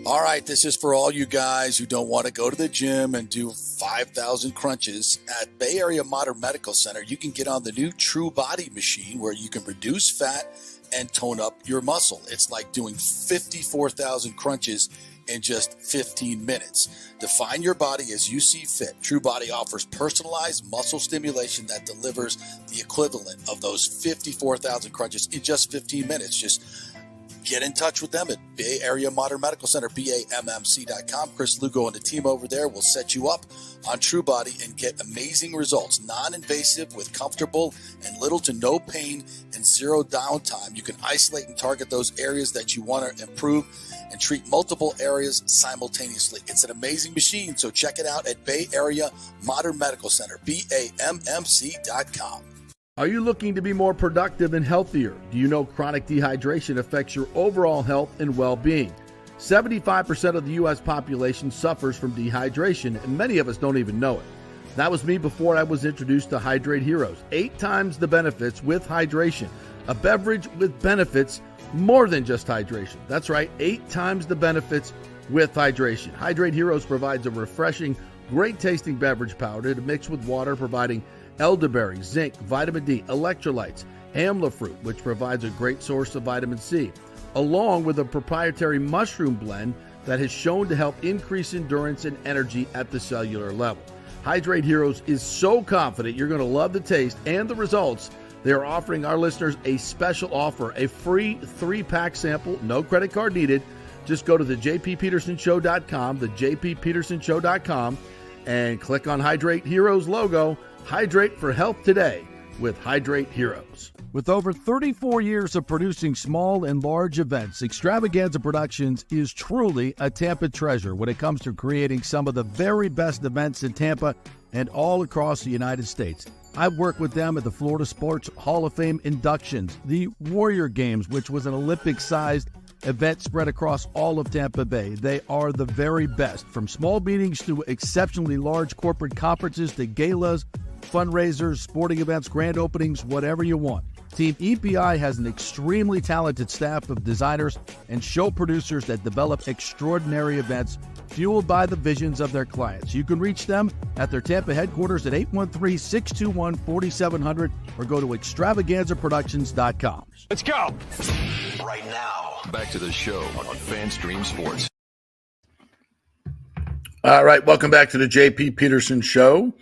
All right, this is for all you guys who don't want to go to the gym and do 5,000 crunches. At Bay Area Modern Medical Center, you can get on the new True Body machine where you can reduce fat and tone up your muscle. It's like doing 54,000 crunches in just 15 minutes. Define your body as you see fit. True Body offers personalized muscle stimulation that delivers the equivalent of those 54,000 crunches in just 15 minutes. Just get in touch with them at Bay Area Modern Medical Center, BAMMC.com. Chris Lugo and the team over there will set you up on True Body and get amazing results. Non-invasive with comfortable and little to no pain and zero downtime. You can isolate and target those areas that you want to improve and treat multiple areas simultaneously. It's an amazing machine, so check it out at Bay Area Modern Medical Center, BAMMC.com. Are you looking to be more productive and healthier? Do you know chronic dehydration affects your overall health and well-being? 75% of the U.S. population suffers from dehydration, and many of us don't even know it. That was me before I was introduced to Hydrate Heroes. 8 times the benefits with hydration. A beverage with benefits more than just hydration. That's right, 8 times the benefits with hydration. Hydrate Heroes provides a refreshing, great-tasting beverage powder to mix with water, providing elderberry, zinc, vitamin D, electrolytes, amla fruit, which provides a great source of vitamin C, along with a proprietary mushroom blend that has shown to help increase endurance and energy at the cellular level. Hydrate Heroes is so confident you're going to love the taste and the results. They are offering our listeners a special offer, a free 3-pack sample, no credit card needed. Just go to the jppetersonshow.com, the jppetersonshow.com, and click on Hydrate Heroes logo. Hydrate for health today with Hydrate Heroes. With over 34 years of producing small and large events, Extravaganza Productions is truly a Tampa treasure when it comes to creating some of the very best events in Tampa and all across the United States. I've worked with them at the Florida Sports Hall of Fame inductions, the Warrior Games, which was an Olympic-sized event spread across all of Tampa Bay. They are the very best, from small meetings to exceptionally large corporate conferences to galas, fundraisers, sporting events, grand openings, whatever you want. Team EPI has an extremely talented staff of designers and show producers that develop extraordinary events fueled by the visions of their clients. You can reach them at their Tampa headquarters at 813-621-4700 or go to extravaganzaproductions.com. Let's go. Right now, back to the show on FanStream Sports. All right, welcome back to the J.P. Peterson Show,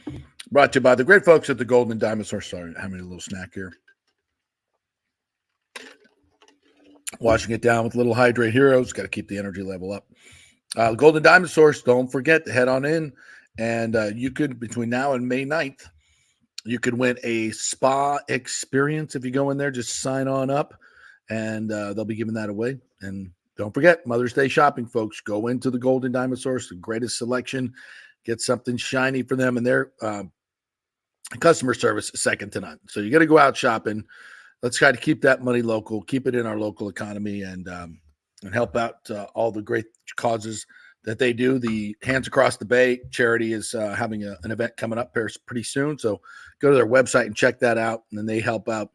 brought to you by the great folks at the Golden Diamond Source. Sorry, having a little snack here. Washing it down with a little Hydrate Heroes. Got to keep the energy level up. Golden Diamond Source, don't forget to head on in. And you could, between now and May 9th, you could win a spa experience if you go in there. Just sign on up, and they'll be giving that away. And don't forget, Mother's Day shopping, folks. Go into the Golden Diamond Source, the greatest selection. Get something shiny for them, and their customer service is second to none. So you got to go out shopping. Let's try to keep that money local, keep it in our local economy, and help out all the great causes that they do. The Hands Across the Bay charity is having an event coming up pretty soon. So go to their website and check that out. And then they help out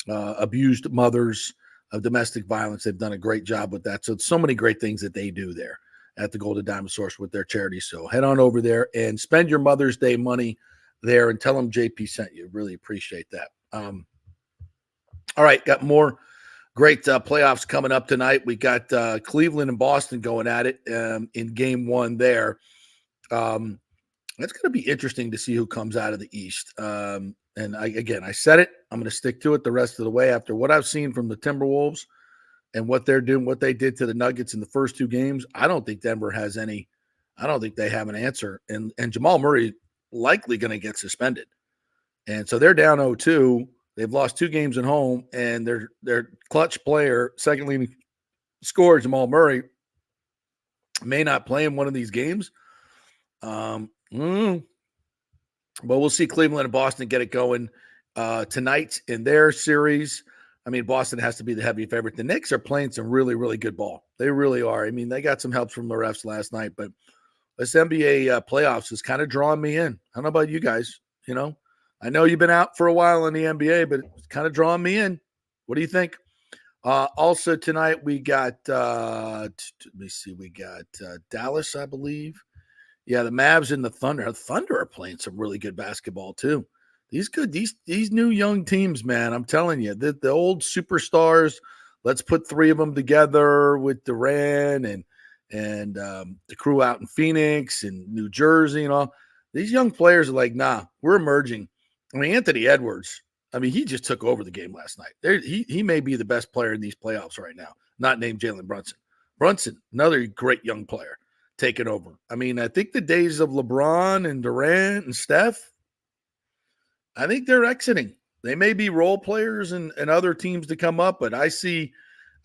abused mothers of domestic violence. They've done a great job with that. So many great things that they do there at the Golden Diamond Source with their charity. So head on over there and spend your Mother's Day money there and tell them JP sent you. Really appreciate that. All right, got more great playoffs coming up tonight. We got Cleveland and Boston going at it in game one there. It's going to be interesting to see who comes out of the East. And I said it. I'm going to stick to it the rest of the way after what I've seen from the Timberwolves and what they're doing, what they did to the Nuggets in the first two games. I don't think Denver has any. I don't think they have an answer. And Jamal Murray likely going to get suspended. And so they're down 0-2. They've lost 2 games at home, and their clutch player, second leading scorer, Jamal Murray, may not play in one of these games. But we'll see Cleveland and Boston get it going tonight in their series. I mean, Boston has to be the heavy favorite. The Knicks are playing some really, really good ball. They really are. I mean, they got some help from the refs last night, but this NBA playoffs is kind of drawing me in. I don't know about you guys. I know you've been out for a while in the NBA, but it's kind of drawing me in. What do you think? Also tonight we got let me see, we got Dallas, I believe. Yeah, the Mavs and the Thunder. The Thunder are playing some really good basketball too. These new young teams, man. I'm telling you, the old superstars. Let's put three of them together with Durant and the crew out in Phoenix and New Jersey and all. These young players are like, nah, we're emerging. I mean, Anthony Edwards. I mean, he just took over the game last night. He may be the best player in these playoffs right now. Not named Jalen Brunson. Brunson, another great young player, taking over. I mean, I think the days of LeBron and Durant and Steph, I think they're exiting. They may be role players and other teams to come up, but I see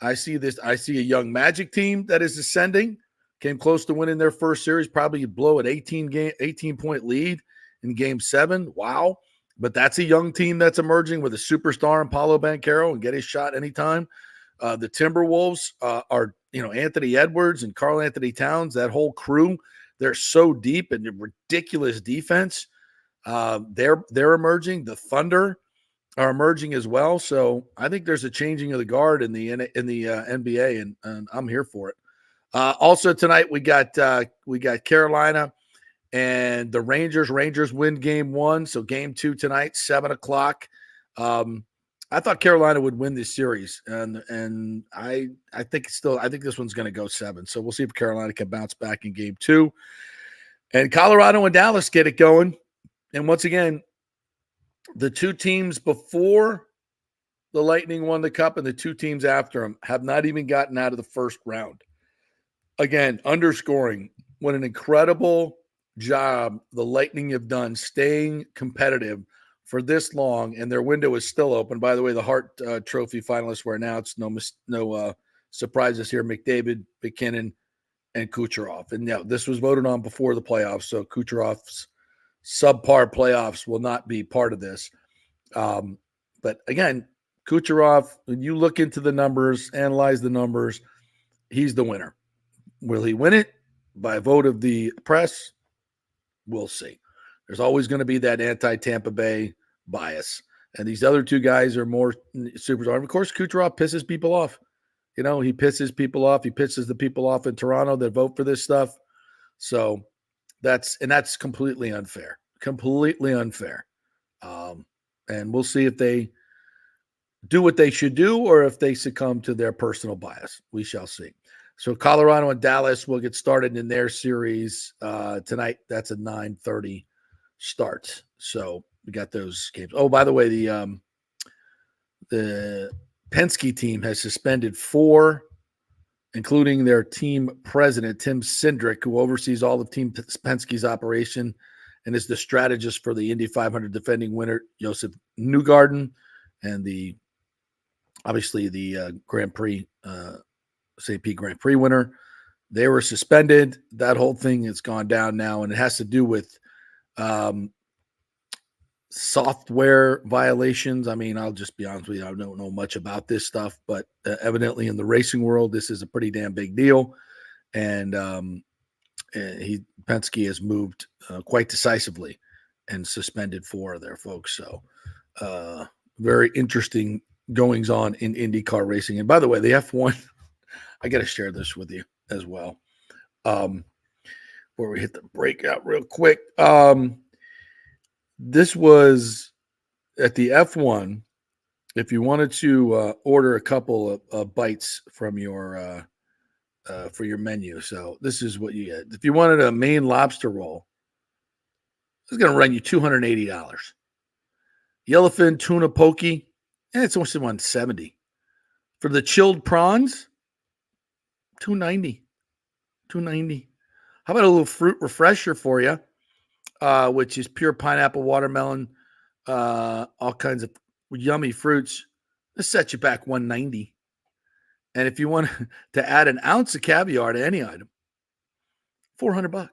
this. I see a young Magic team that is ascending. Came close to winning their first series, probably blow an 18-point lead in Game 7. Wow. But that's a young team that's emerging with a superstar in Paolo Banchero and get his shot anytime. The Timberwolves are, Anthony Edwards and Karl Anthony Towns, that whole crew. They're so deep and ridiculous defense. They're emerging. The Thunder are emerging as well. So I think there's a changing of the guard in the NBA, and I'm here for it. Also tonight we got Carolina and the Rangers. Rangers win Game 1, so Game 2 tonight, 7:00. I thought Carolina would win this series, and I think this one's going to go 7. So we'll see if Carolina can bounce back in Game 2. And Colorado and Dallas get it going. And once again, the two teams before the Lightning won the Cup and the two teams after them have not even gotten out of the first round. Again, underscoring what an incredible job the Lightning have done staying competitive for this long, and their window is still open. By the way, the Hart Trophy finalists were announced. No surprises here. McDavid, McKinnon, and Kucherov. And this was voted on before the playoffs, so Kucherov's subpar playoffs will not be part of this. But again, Kucherov, when you look into the numbers, analyze the numbers, he's the winner. Will he win it by a vote of the press? We'll see. There's always going to be that anti-Tampa Bay bias. And these other two guys are more superstars. Of course, Kucherov pisses people off. He pisses people off. He pisses the people off in Toronto that vote for this stuff. So that's completely unfair. Completely unfair. And we'll see if they do what they should do or if they succumb to their personal bias. We shall see. So Colorado and Dallas will get started in their series tonight. That's a 9:30 start. So we got those games. Oh, by the way, the Penske team has suspended 4, including their team president, Tim Cindric, who oversees all of Team Penske's operation and is the strategist for the Indy 500 defending winner, Josef Newgarden, and obviously the Grand Prix, St. Pete Grand Prix winner. They were suspended. That whole thing has gone down now, and it has to do with software violations. I mean, I'll just be honest with you. I don't know much about this stuff, but evidently in the racing world, this is a pretty damn big deal. And Penske has moved quite decisively and suspended 4 of their folks. So very interesting goings on in IndyCar racing. And by the way, the F1, I got to share this with you as well. Before we hit the breakout real quick. This was at the F1. If you wanted to order a couple of bites from your for your menu, so this is what you get. If you wanted a Maine lobster roll, it's going to run you $280. Yellowfin tuna poke, it's only $170. For the chilled prawns, $290. How about a little fruit refresher for you? Which is pure pineapple, watermelon, all kinds of yummy fruits. This sets you back $190. And if you want to add an ounce of caviar to any item, $400.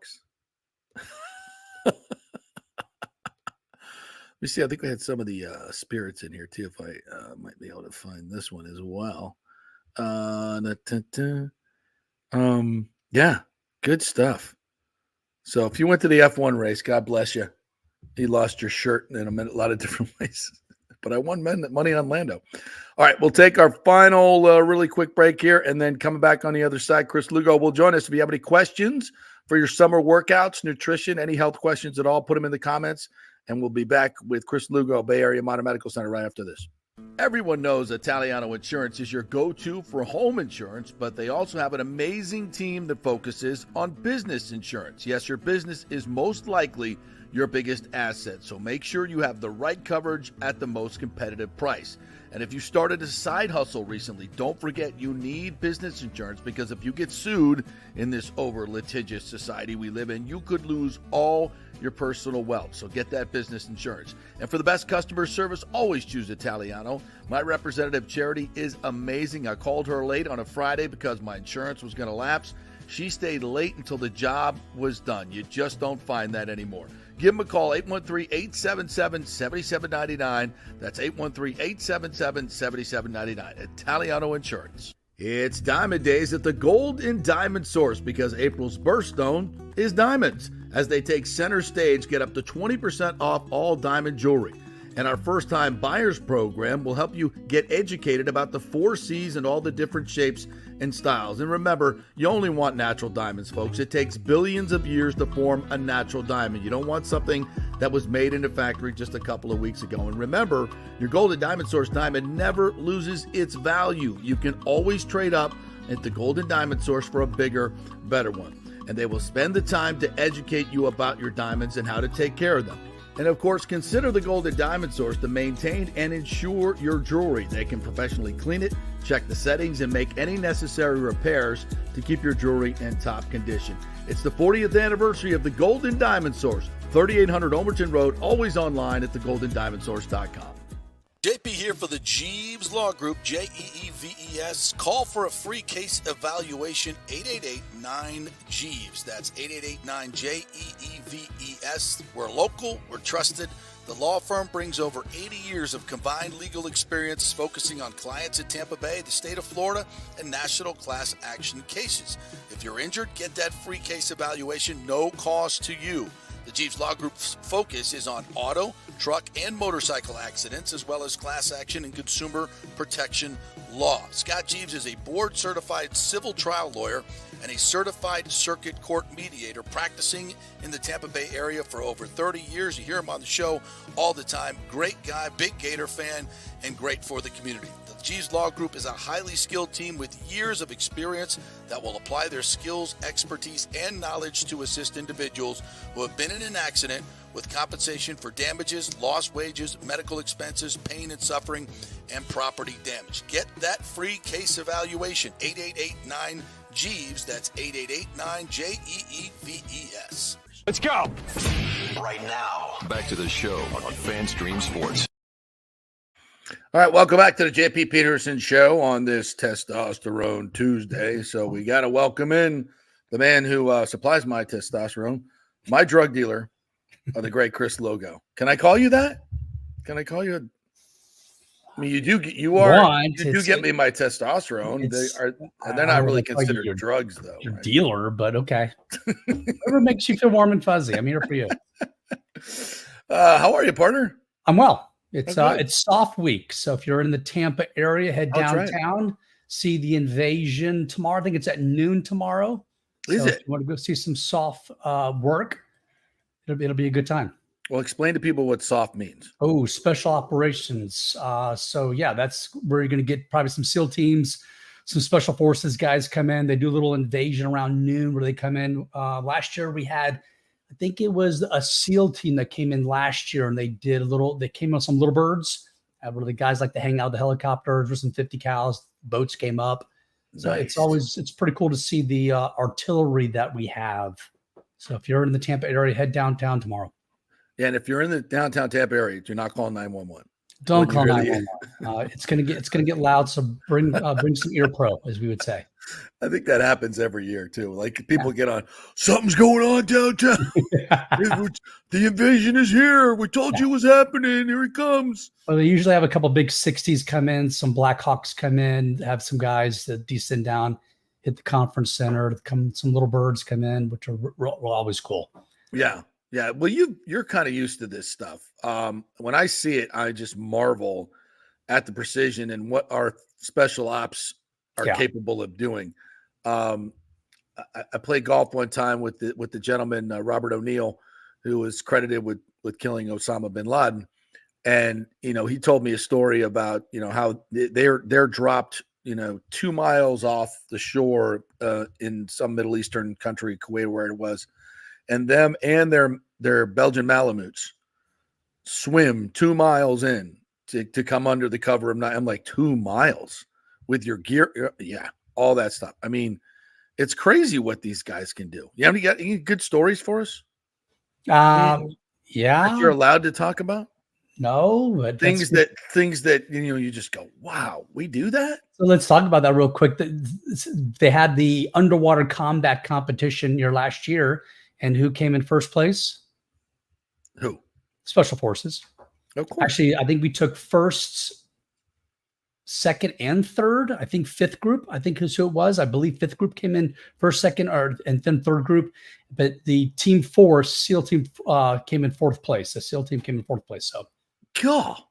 me see. I think we had some of the spirits in here too. If I might be able to find this one as well. Yeah, good stuff. So if you went to the F1 race, God bless you. You lost your shirt in a lot of different ways. But I won money on Lando. All right, we'll take our final really quick break here, and then coming back on the other side, Chris Lugo will join us. If you have any questions for your summer workouts, nutrition, any health questions at all, put them in the comments, and we'll be back with Chris Lugo, Bay Area Modern Medical Center, right after this. Everyone knows Italiano Insurance is your go-to for home insurance, but they also have an amazing team that focuses on business insurance. Yes, your business is most likely your biggest asset, so make sure you have the right coverage at the most competitive price. And if you started a side hustle recently, don't forget you need business insurance, because if you get sued in this over-litigious society we live in, you could lose all your personal wealth. So get that business insurance. And for the best customer service, always choose Italiano. My representative, Charity, is amazing. I called her late on a Friday because my insurance was going to lapse. She stayed late until the job was done. You just don't find that anymore. Give them a call, 813-877-7799. That's 813-877-7799. Italiano Insurance. It's Diamond Days at the Gold and Diamond Source, because April's birthstone is diamonds. As they take center stage, get up to 20% off all diamond jewelry. And our first-time buyers program will help you get educated about the 4 C's and all the different shapes and styles. And remember, you only want natural diamonds, folks. It takes billions of years to form a natural diamond. You don't want something that was made in a factory just a couple of weeks ago. And remember, your Gold and Diamond Source diamond never loses its value. You can always trade up at the Gold and Diamond Source for a bigger, better one. And they will spend the time to educate you about your diamonds and how to take care of them. And of course, consider the Gold and Diamond Source to maintain and insure your jewelry. They can professionally clean it, check the settings, and make any necessary repairs to keep your jewelry in top condition. It's the 40th anniversary of the Gold and Diamond Source, 3800 Overton Road, always online at thegoldendiamondsource.com. JP here for the Jeeves Law Group, Jeeves. Call for a free case evaluation, 888-9-JEEVES. That's 888-9-JEEVES. We're local, we're trusted. The law firm brings over 80 years of combined legal experience focusing on clients in Tampa Bay, the state of Florida, and national class action cases. If you're injured, get that free case evaluation, no cost to you. The Jeeves Law Group's focus is on auto, truck, and motorcycle accidents, as well as class action and consumer protection law. Scott Jeeves is a board-certified civil trial lawyer and a certified circuit court mediator practicing in the Tampa Bay area for over 30 years. You hear him on the show all the time. Great guy, big Gator fan, and great for the community. The Jeeves Law Group is a highly skilled team with years of experience that will apply their skills, expertise, and knowledge to assist individuals who have been in an accident with compensation for damages, lost wages, medical expenses, pain and suffering, and property damage. Get that free case evaluation, 888-9-JEEVES. That's 888-9-JEEVES. Let's go. Right now, back to the show on FanStream Sports. All right, welcome back to the JP Peterson Show on this Testosterone Tuesday. So we got to welcome in the man who supplies my testosterone, my drug dealer, the great Chris Lugo. Can I call you that? Can I call you? I mean, you do get me my testosterone. They're not really considered drugs, though. Your dealer, but okay. Whatever makes you feel warm and fuzzy. I'm here for you. How are you, partner? I'm well. It's soft week, so if you're in the Tampa area, head downtown, right. See the Invasion tomorrow. I think it's at noon tomorrow. Is it? If you want to go see some soft work, it'll be a good time. Well, explain to people what soft means. Oh, special operations. So yeah, that's where you're going to get probably some SEAL teams, some special forces guys come in. They do a little invasion around noon where they come in. Last year we had, I think it was a SEAL team that came in last year, and they came on some little birds. Where the guys like to hang out with the helicopters with some 50 cals. Boats came up. So Nice. it's pretty cool to see the artillery that we have. So if you're in the Tampa area, head downtown tomorrow. Yeah, and if you're in the downtown Tampa area, do not call 911. Don't call 911. It's gonna get loud. So bring some ear pro, as we would say. I think that happens every year too. Like people get on, something's going on downtown. The invasion is here. We told you it was happening. Here it comes. Well, they usually have a couple big 60s come in, some Blackhawks come in, have some guys that descend down, hit the conference center, some little birds come in, which are always cool. Yeah. Yeah. Well, you're kind of used to this stuff. When I see it, I just marvel at the precision and what our special ops are capable of doing. I played golf one time with the gentleman, Robert O'Neill, who was credited with killing Osama bin Laden. And, he told me a story about, how they're dropped, 2 miles off the shore in some Middle Eastern country, Kuwait, where it was. And them and their Belgian Malamutes swim 2 miles in to come under the cover of night. I'm like, 2 miles with your gear. Yeah. All that stuff. I mean, it's crazy what these guys can do. You have any good stories for us? Yeah. That you're allowed to talk about? No, but things that you just go, wow, we do that. So let's talk about that real quick. They had the underwater combat competition last year, and who came in first place? Who? Special Forces. Of course. Actually, I think we took first, second, and third. I think fifth group. I think is who it was. I believe fifth group came in first, second, and then third group. But the team force, SEAL team, came in fourth place. The SEAL team came in fourth place. So. God.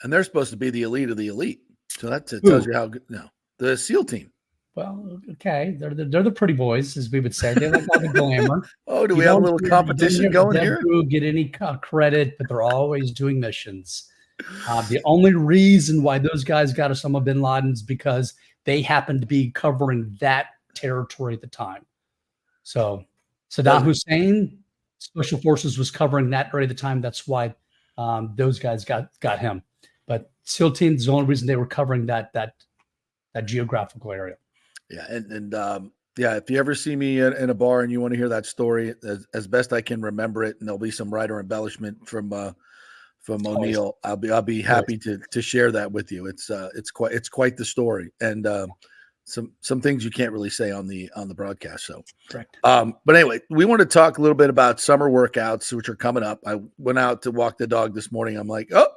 And they're supposed to be the elite of the elite. So that tells you how good. No, the SEAL team. Well, okay. They're the pretty boys, as we would say. They like all the glamour. Oh, do we have a little competition going here? They don't get any credit, but they're always doing missions. The only reason why those guys got Osama bin Laden is because they happened to be covering that territory at the time. So Saddam Hussein, Special Forces was covering that area at the time. That's why those guys got him. But SEAL team is the only reason they were covering that geographical area. Yeah, and if you ever see me in a bar and you want to hear that story, as best I can remember it, and there'll be some writer embellishment from O'Neill, I'll be happy to share that with you. It's quite the story, and some things you can't really say on the broadcast. So correct. But anyway, we want to talk a little bit about summer workouts, which are coming up. I went out to walk the dog this morning. I'm like, oh,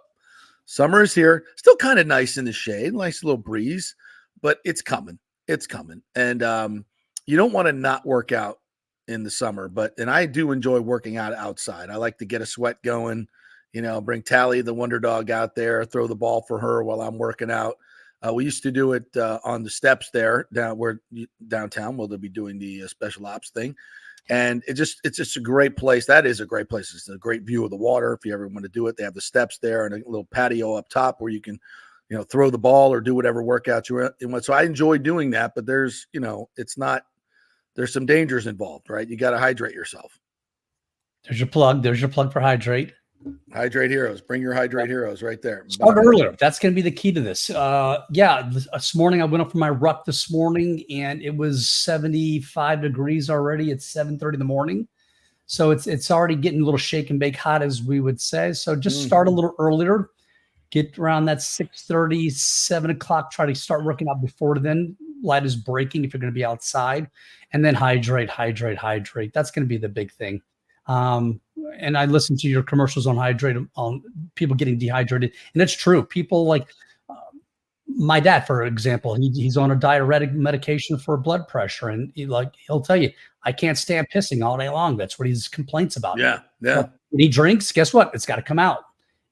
summer is here. Still kind of nice in the shade, nice little breeze, but it's coming. It's coming. And you don't want to not work out in the summer, and I do enjoy working out outside. I like to get a sweat going, bring Tally, the wonder dog, out there, throw the ball for her while I'm working out. We used to do it on the steps there downtown where they'll be doing the special ops thing. And it's just a great place. That is a great place. It's a great view of the water. If you ever want to do it, they have the steps there and a little patio up top where you can, throw the ball or do whatever workout you want. So I enjoy doing that, but there's some dangers involved, right? You got to hydrate yourself. There's your plug. There's your plug for hydrate. Hydrate Heroes. Bring your Hydrate Heroes right there. Start earlier. That's going to be the key to this. This morning I went up for my ruck this morning, and it was 75 degrees already. It's 7:30 in the morning, so it's already getting a little shake and bake hot, as we would say. So just start a little earlier. Get around that 6:30, 7 o'clock. Try to start working out before then. Light is breaking if you're going to be outside, and then hydrate. That's going to be the big thing. And I listened to your commercials on people getting dehydrated, and it's true. People like my dad, for example, he's on a diuretic medication for blood pressure, and he'll tell you, I can't stand pissing all day long. That's what his complaints about. Yeah. But when he drinks, guess what? It's got to come out.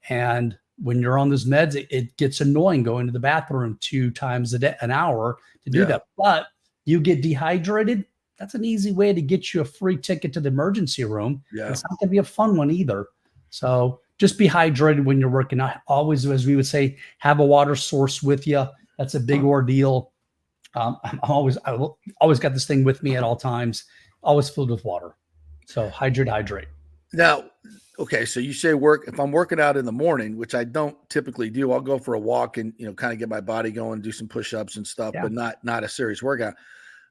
And when you're on those meds, it gets annoying going to the bathroom 2 times an hour to do that. But you get dehydrated. That's an easy way to get you a free ticket to the emergency room. Yeah. It's not going to be a fun one either. So just be hydrated when you're working out. Always, as we would say, have a water source with you. That's a big ordeal. I always got this thing with me at all times, always filled with water. So hydrate. Now, okay, so you say if I'm working out in the morning, which I don't typically do, I'll go for a walk and kind of get my body going, do some push-ups and stuff, but not a serious workout.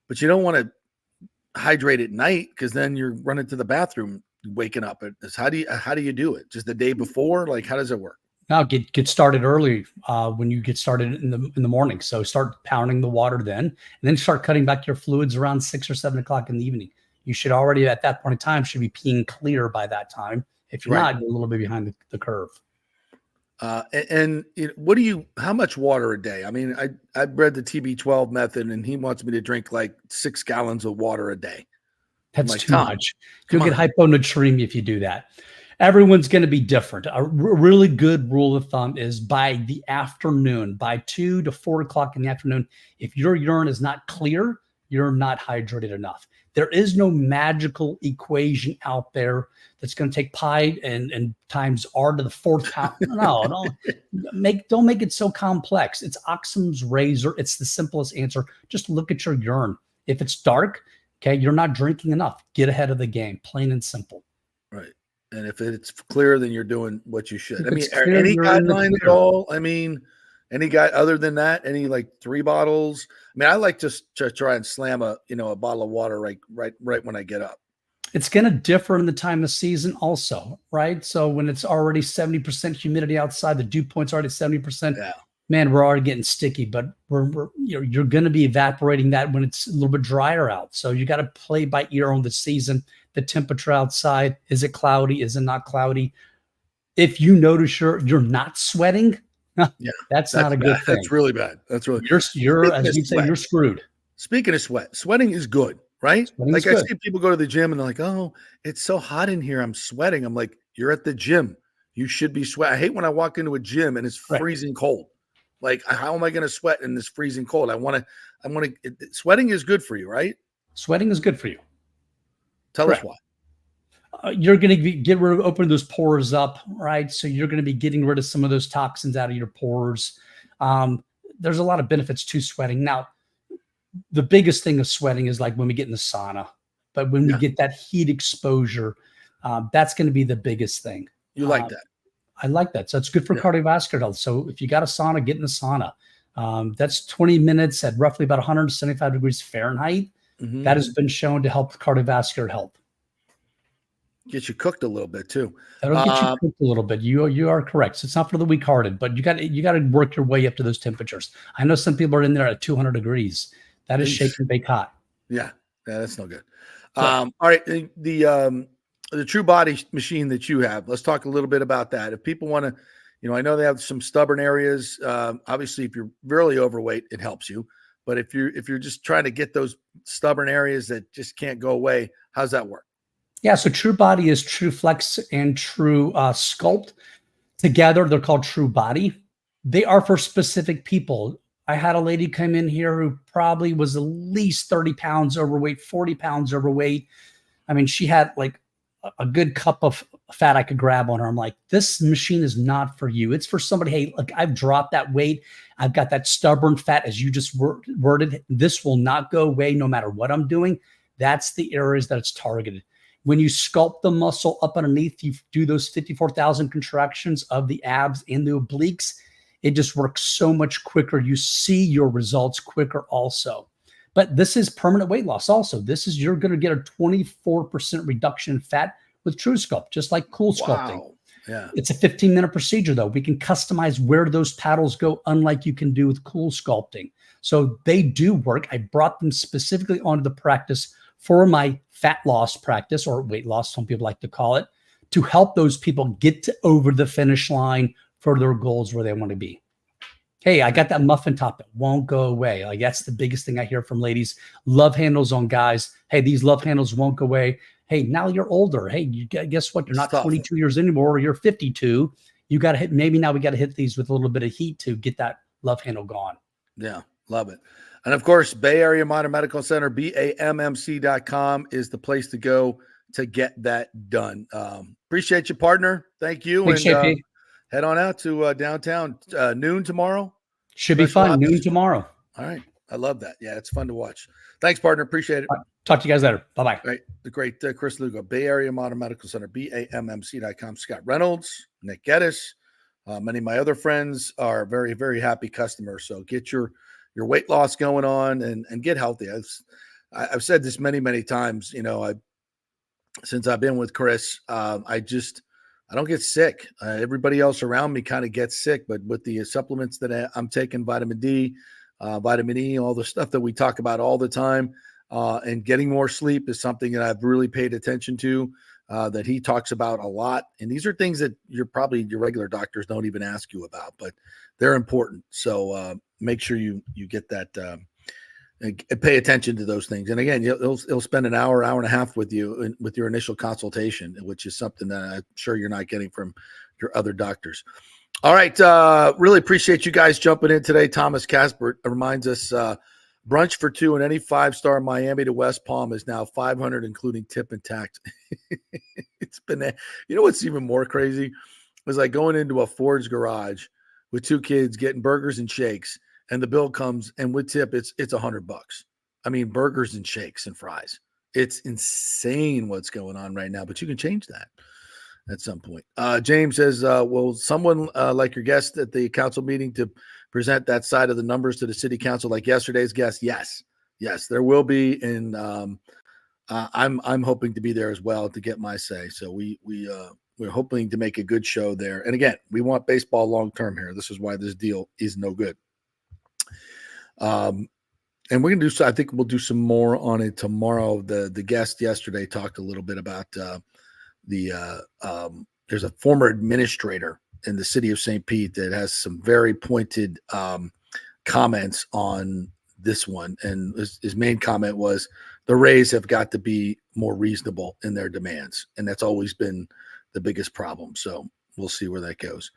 But you don't want to hydrate at night, because then you're running to the bathroom waking up. How do you do it? Just the day before? Like, how does it work? Now get started early when you get started in the morning. So start pounding the water and then start cutting back your fluids around 6 or 7 o'clock in the evening. You should already at that point in time should be peeing clear by that time. If you're not, you're a little bit behind the curve. And how much water a day? I mean, I read the TB12 method, and he wants me to drink like 6 gallons of water a day. That's too much. You'll get hyponatremia if you do that. Everyone's going to be different. A really good rule of thumb is by the afternoon, by 2 to 4 o'clock in the afternoon, if your urine is not clear, you're not hydrated enough. There is no magical equation out there that's going to take pi and times r to the 4th power. No, don't make it so complex. It's Occam's razor. It's the simplest answer. Just look at your urine. If it's dark, okay, you're not drinking enough. Get ahead of the game, plain and simple. Right. And if it's clear, then you're doing what you should. If I mean, it's are clear, any you're in the guidelines at clear. all? I mean, any guy other than that? Any like 3 bottles? I mean, I like to try and slam a bottle of water right when I get up. It's going to differ in the time of season also, right? So when it's already 70% humidity outside, the dew point's already 70%. Yeah. Man, we're already getting sticky, but you're going to be evaporating that when it's a little bit drier out. So you got to play by ear on the season, the temperature outside. Is it cloudy? Is it not cloudy? If you notice you're not sweating, that's not a good thing. That's really bad. That's really you're as you say, you're screwed. Speaking of sweating is good, right? Sweating's like I good. see people go to the gym and they're like, "Oh, it's so hot in here. I'm sweating." I'm like, "You're at the gym. You should be sweating." I hate when I walk into a gym and it's freezing cold. Like, how am I going to sweat in this freezing cold? Sweating is good for you, right? Sweating is good for you. Tell us why. You're going to open those pores up, right? So you're going to be getting rid of some of those toxins out of your pores. There's a lot of benefits to sweating. Now, the biggest thing of sweating is like when we get in the sauna, but when we get that heat exposure, that's going to be the biggest thing. You like that? I like that. So it's good for cardiovascular health. So if you got a sauna, get in the sauna. That's 20 minutes at roughly about 175 degrees Fahrenheit. Mm-hmm. That has been shown to help cardiovascular health. Get you cooked a little bit too. That'll get you cooked a little bit. You are correct. So it's not for the weak-hearted, but you got to work your way up to those temperatures. I know some people are in there at 200 degrees. That is shake and bake hot. Yeah, that's no good. All right, the True Body machine that you have. Let's talk a little bit about that. If people want to, I know they have some stubborn areas. Obviously, if you're really overweight, it helps you. But if you're just trying to get those stubborn areas that just can't go away, how's that work? Yeah, so True Body is True Flex and True Sculpt. Together, they're called True Body. They are for specific people. I had a lady come in here who probably was at least 30 pounds overweight, 40 pounds overweight. I mean, she had like a good cup of fat I could grab on her. I'm like, this machine is not for you. It's for somebody, hey, look, I've dropped that weight. I've got that stubborn fat, as you just worded. This will not go away no matter what I'm doing. That's the areas that it's targeted. When you sculpt the muscle up underneath, you do those 54,000 contractions of the abs and the obliques. It just works so much quicker. You see your results quicker also. But this is permanent weight loss also. You're going to get a 24% reduction in fat with True Sculpt, just like Cool Sculpting. Wow. Yeah. It's a 15-minute procedure, though. We can customize where those paddles go, unlike you can do with Cool Sculpting. So they do work. I brought them specifically onto the practice for my fat loss practice, or weight loss, some people like to call it, to help those people get over the finish line for their goals where they want to be. Hey, I got that muffin top that won't go away. Like, that's the biggest thing I hear from ladies. Love handles on guys. Hey, these love handles won't go away. Hey, now you're older. Hey, guess what? You're not 22 years anymore. You're 52. You got to hit. Maybe now we got to hit these with a little bit of heat to get that love handle gone. Yeah, love it. And of course, Bay Area Modern Medical Center, BAMMC.com is the place to go to get that done. Appreciate you, partner. Thank you. Thanks, and JP. Head on out to downtown noon tomorrow. Should be fun. Noon tomorrow. All right. I love that. Yeah, it's fun to watch. Thanks, partner. Appreciate it. Talk to you guys later. Bye-bye. Right. The great Chris Lugo, Bay Area Modern Medical Center, BAMMC.com. Scott Reynolds, Nick Geddes. Many of my other friends are very, very happy customers. So get your weight loss going on and get healthy. I've said this many, many times, since I've been with Chris, I just I don't get sick. Everybody else around me kind of gets sick, but with the supplements that I'm taking, vitamin D, vitamin E, all the stuff that we talk about all the time, and getting more sleep is something that I've really paid attention to, that he talks about a lot. And these are things that your regular doctors don't even ask you about, but they're important. So make sure you get that, and pay attention to those things. And again, he'll spend an hour and a half with you with your initial consultation, which is something that I'm sure you're not getting from your other doctors. All right. Really appreciate you guys jumping in today. Thomas Casper reminds us, brunch for two in any 5-star Miami to West Palm is now $500, including tip and tax. It's been, what's even more crazy is like going into a Ford's garage with two kids getting burgers and shakes, and the bill comes, and with tip, it's $100. I mean, burgers and shakes and fries. It's insane what's going on right now, but you can change that at some point. James says, will someone like your guest at the council meeting to present that side of the numbers to the city council like yesterday's guest? Yes, there will be. And I'm hoping to be there as well to get my say. So we're hoping to make a good show there. And again, we want baseball long-term here. This is why this deal is no good. And we're going to I think we'll do some more on it tomorrow. The guest yesterday talked a little bit about there's a former administrator in the city of St. Pete that has some very pointed comments on this one. And his main comment was the Rays have got to be more reasonable in their demands. And that's always been the biggest problem. So we'll see where that goes.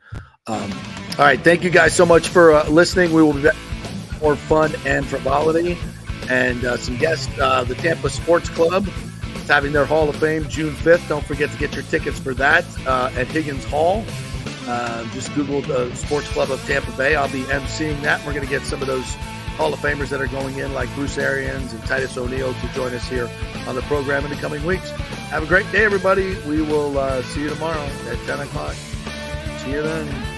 All right. Thank you guys so much for listening. We will be back with more fun and frivolity and some guests. The Tampa Sports Club is having their Hall of Fame June 5th. Don't forget to get your tickets for that at Higgins Hall. Just Google the Sports Club of Tampa Bay. I'll be emceeing that. We're going to get some of those Hall of Famers that are going in, like Bruce Arians and Titus O'Neil, to join us here on the program in the coming weeks. Have a great day, everybody. We will see you tomorrow at 10 o'clock. See you then.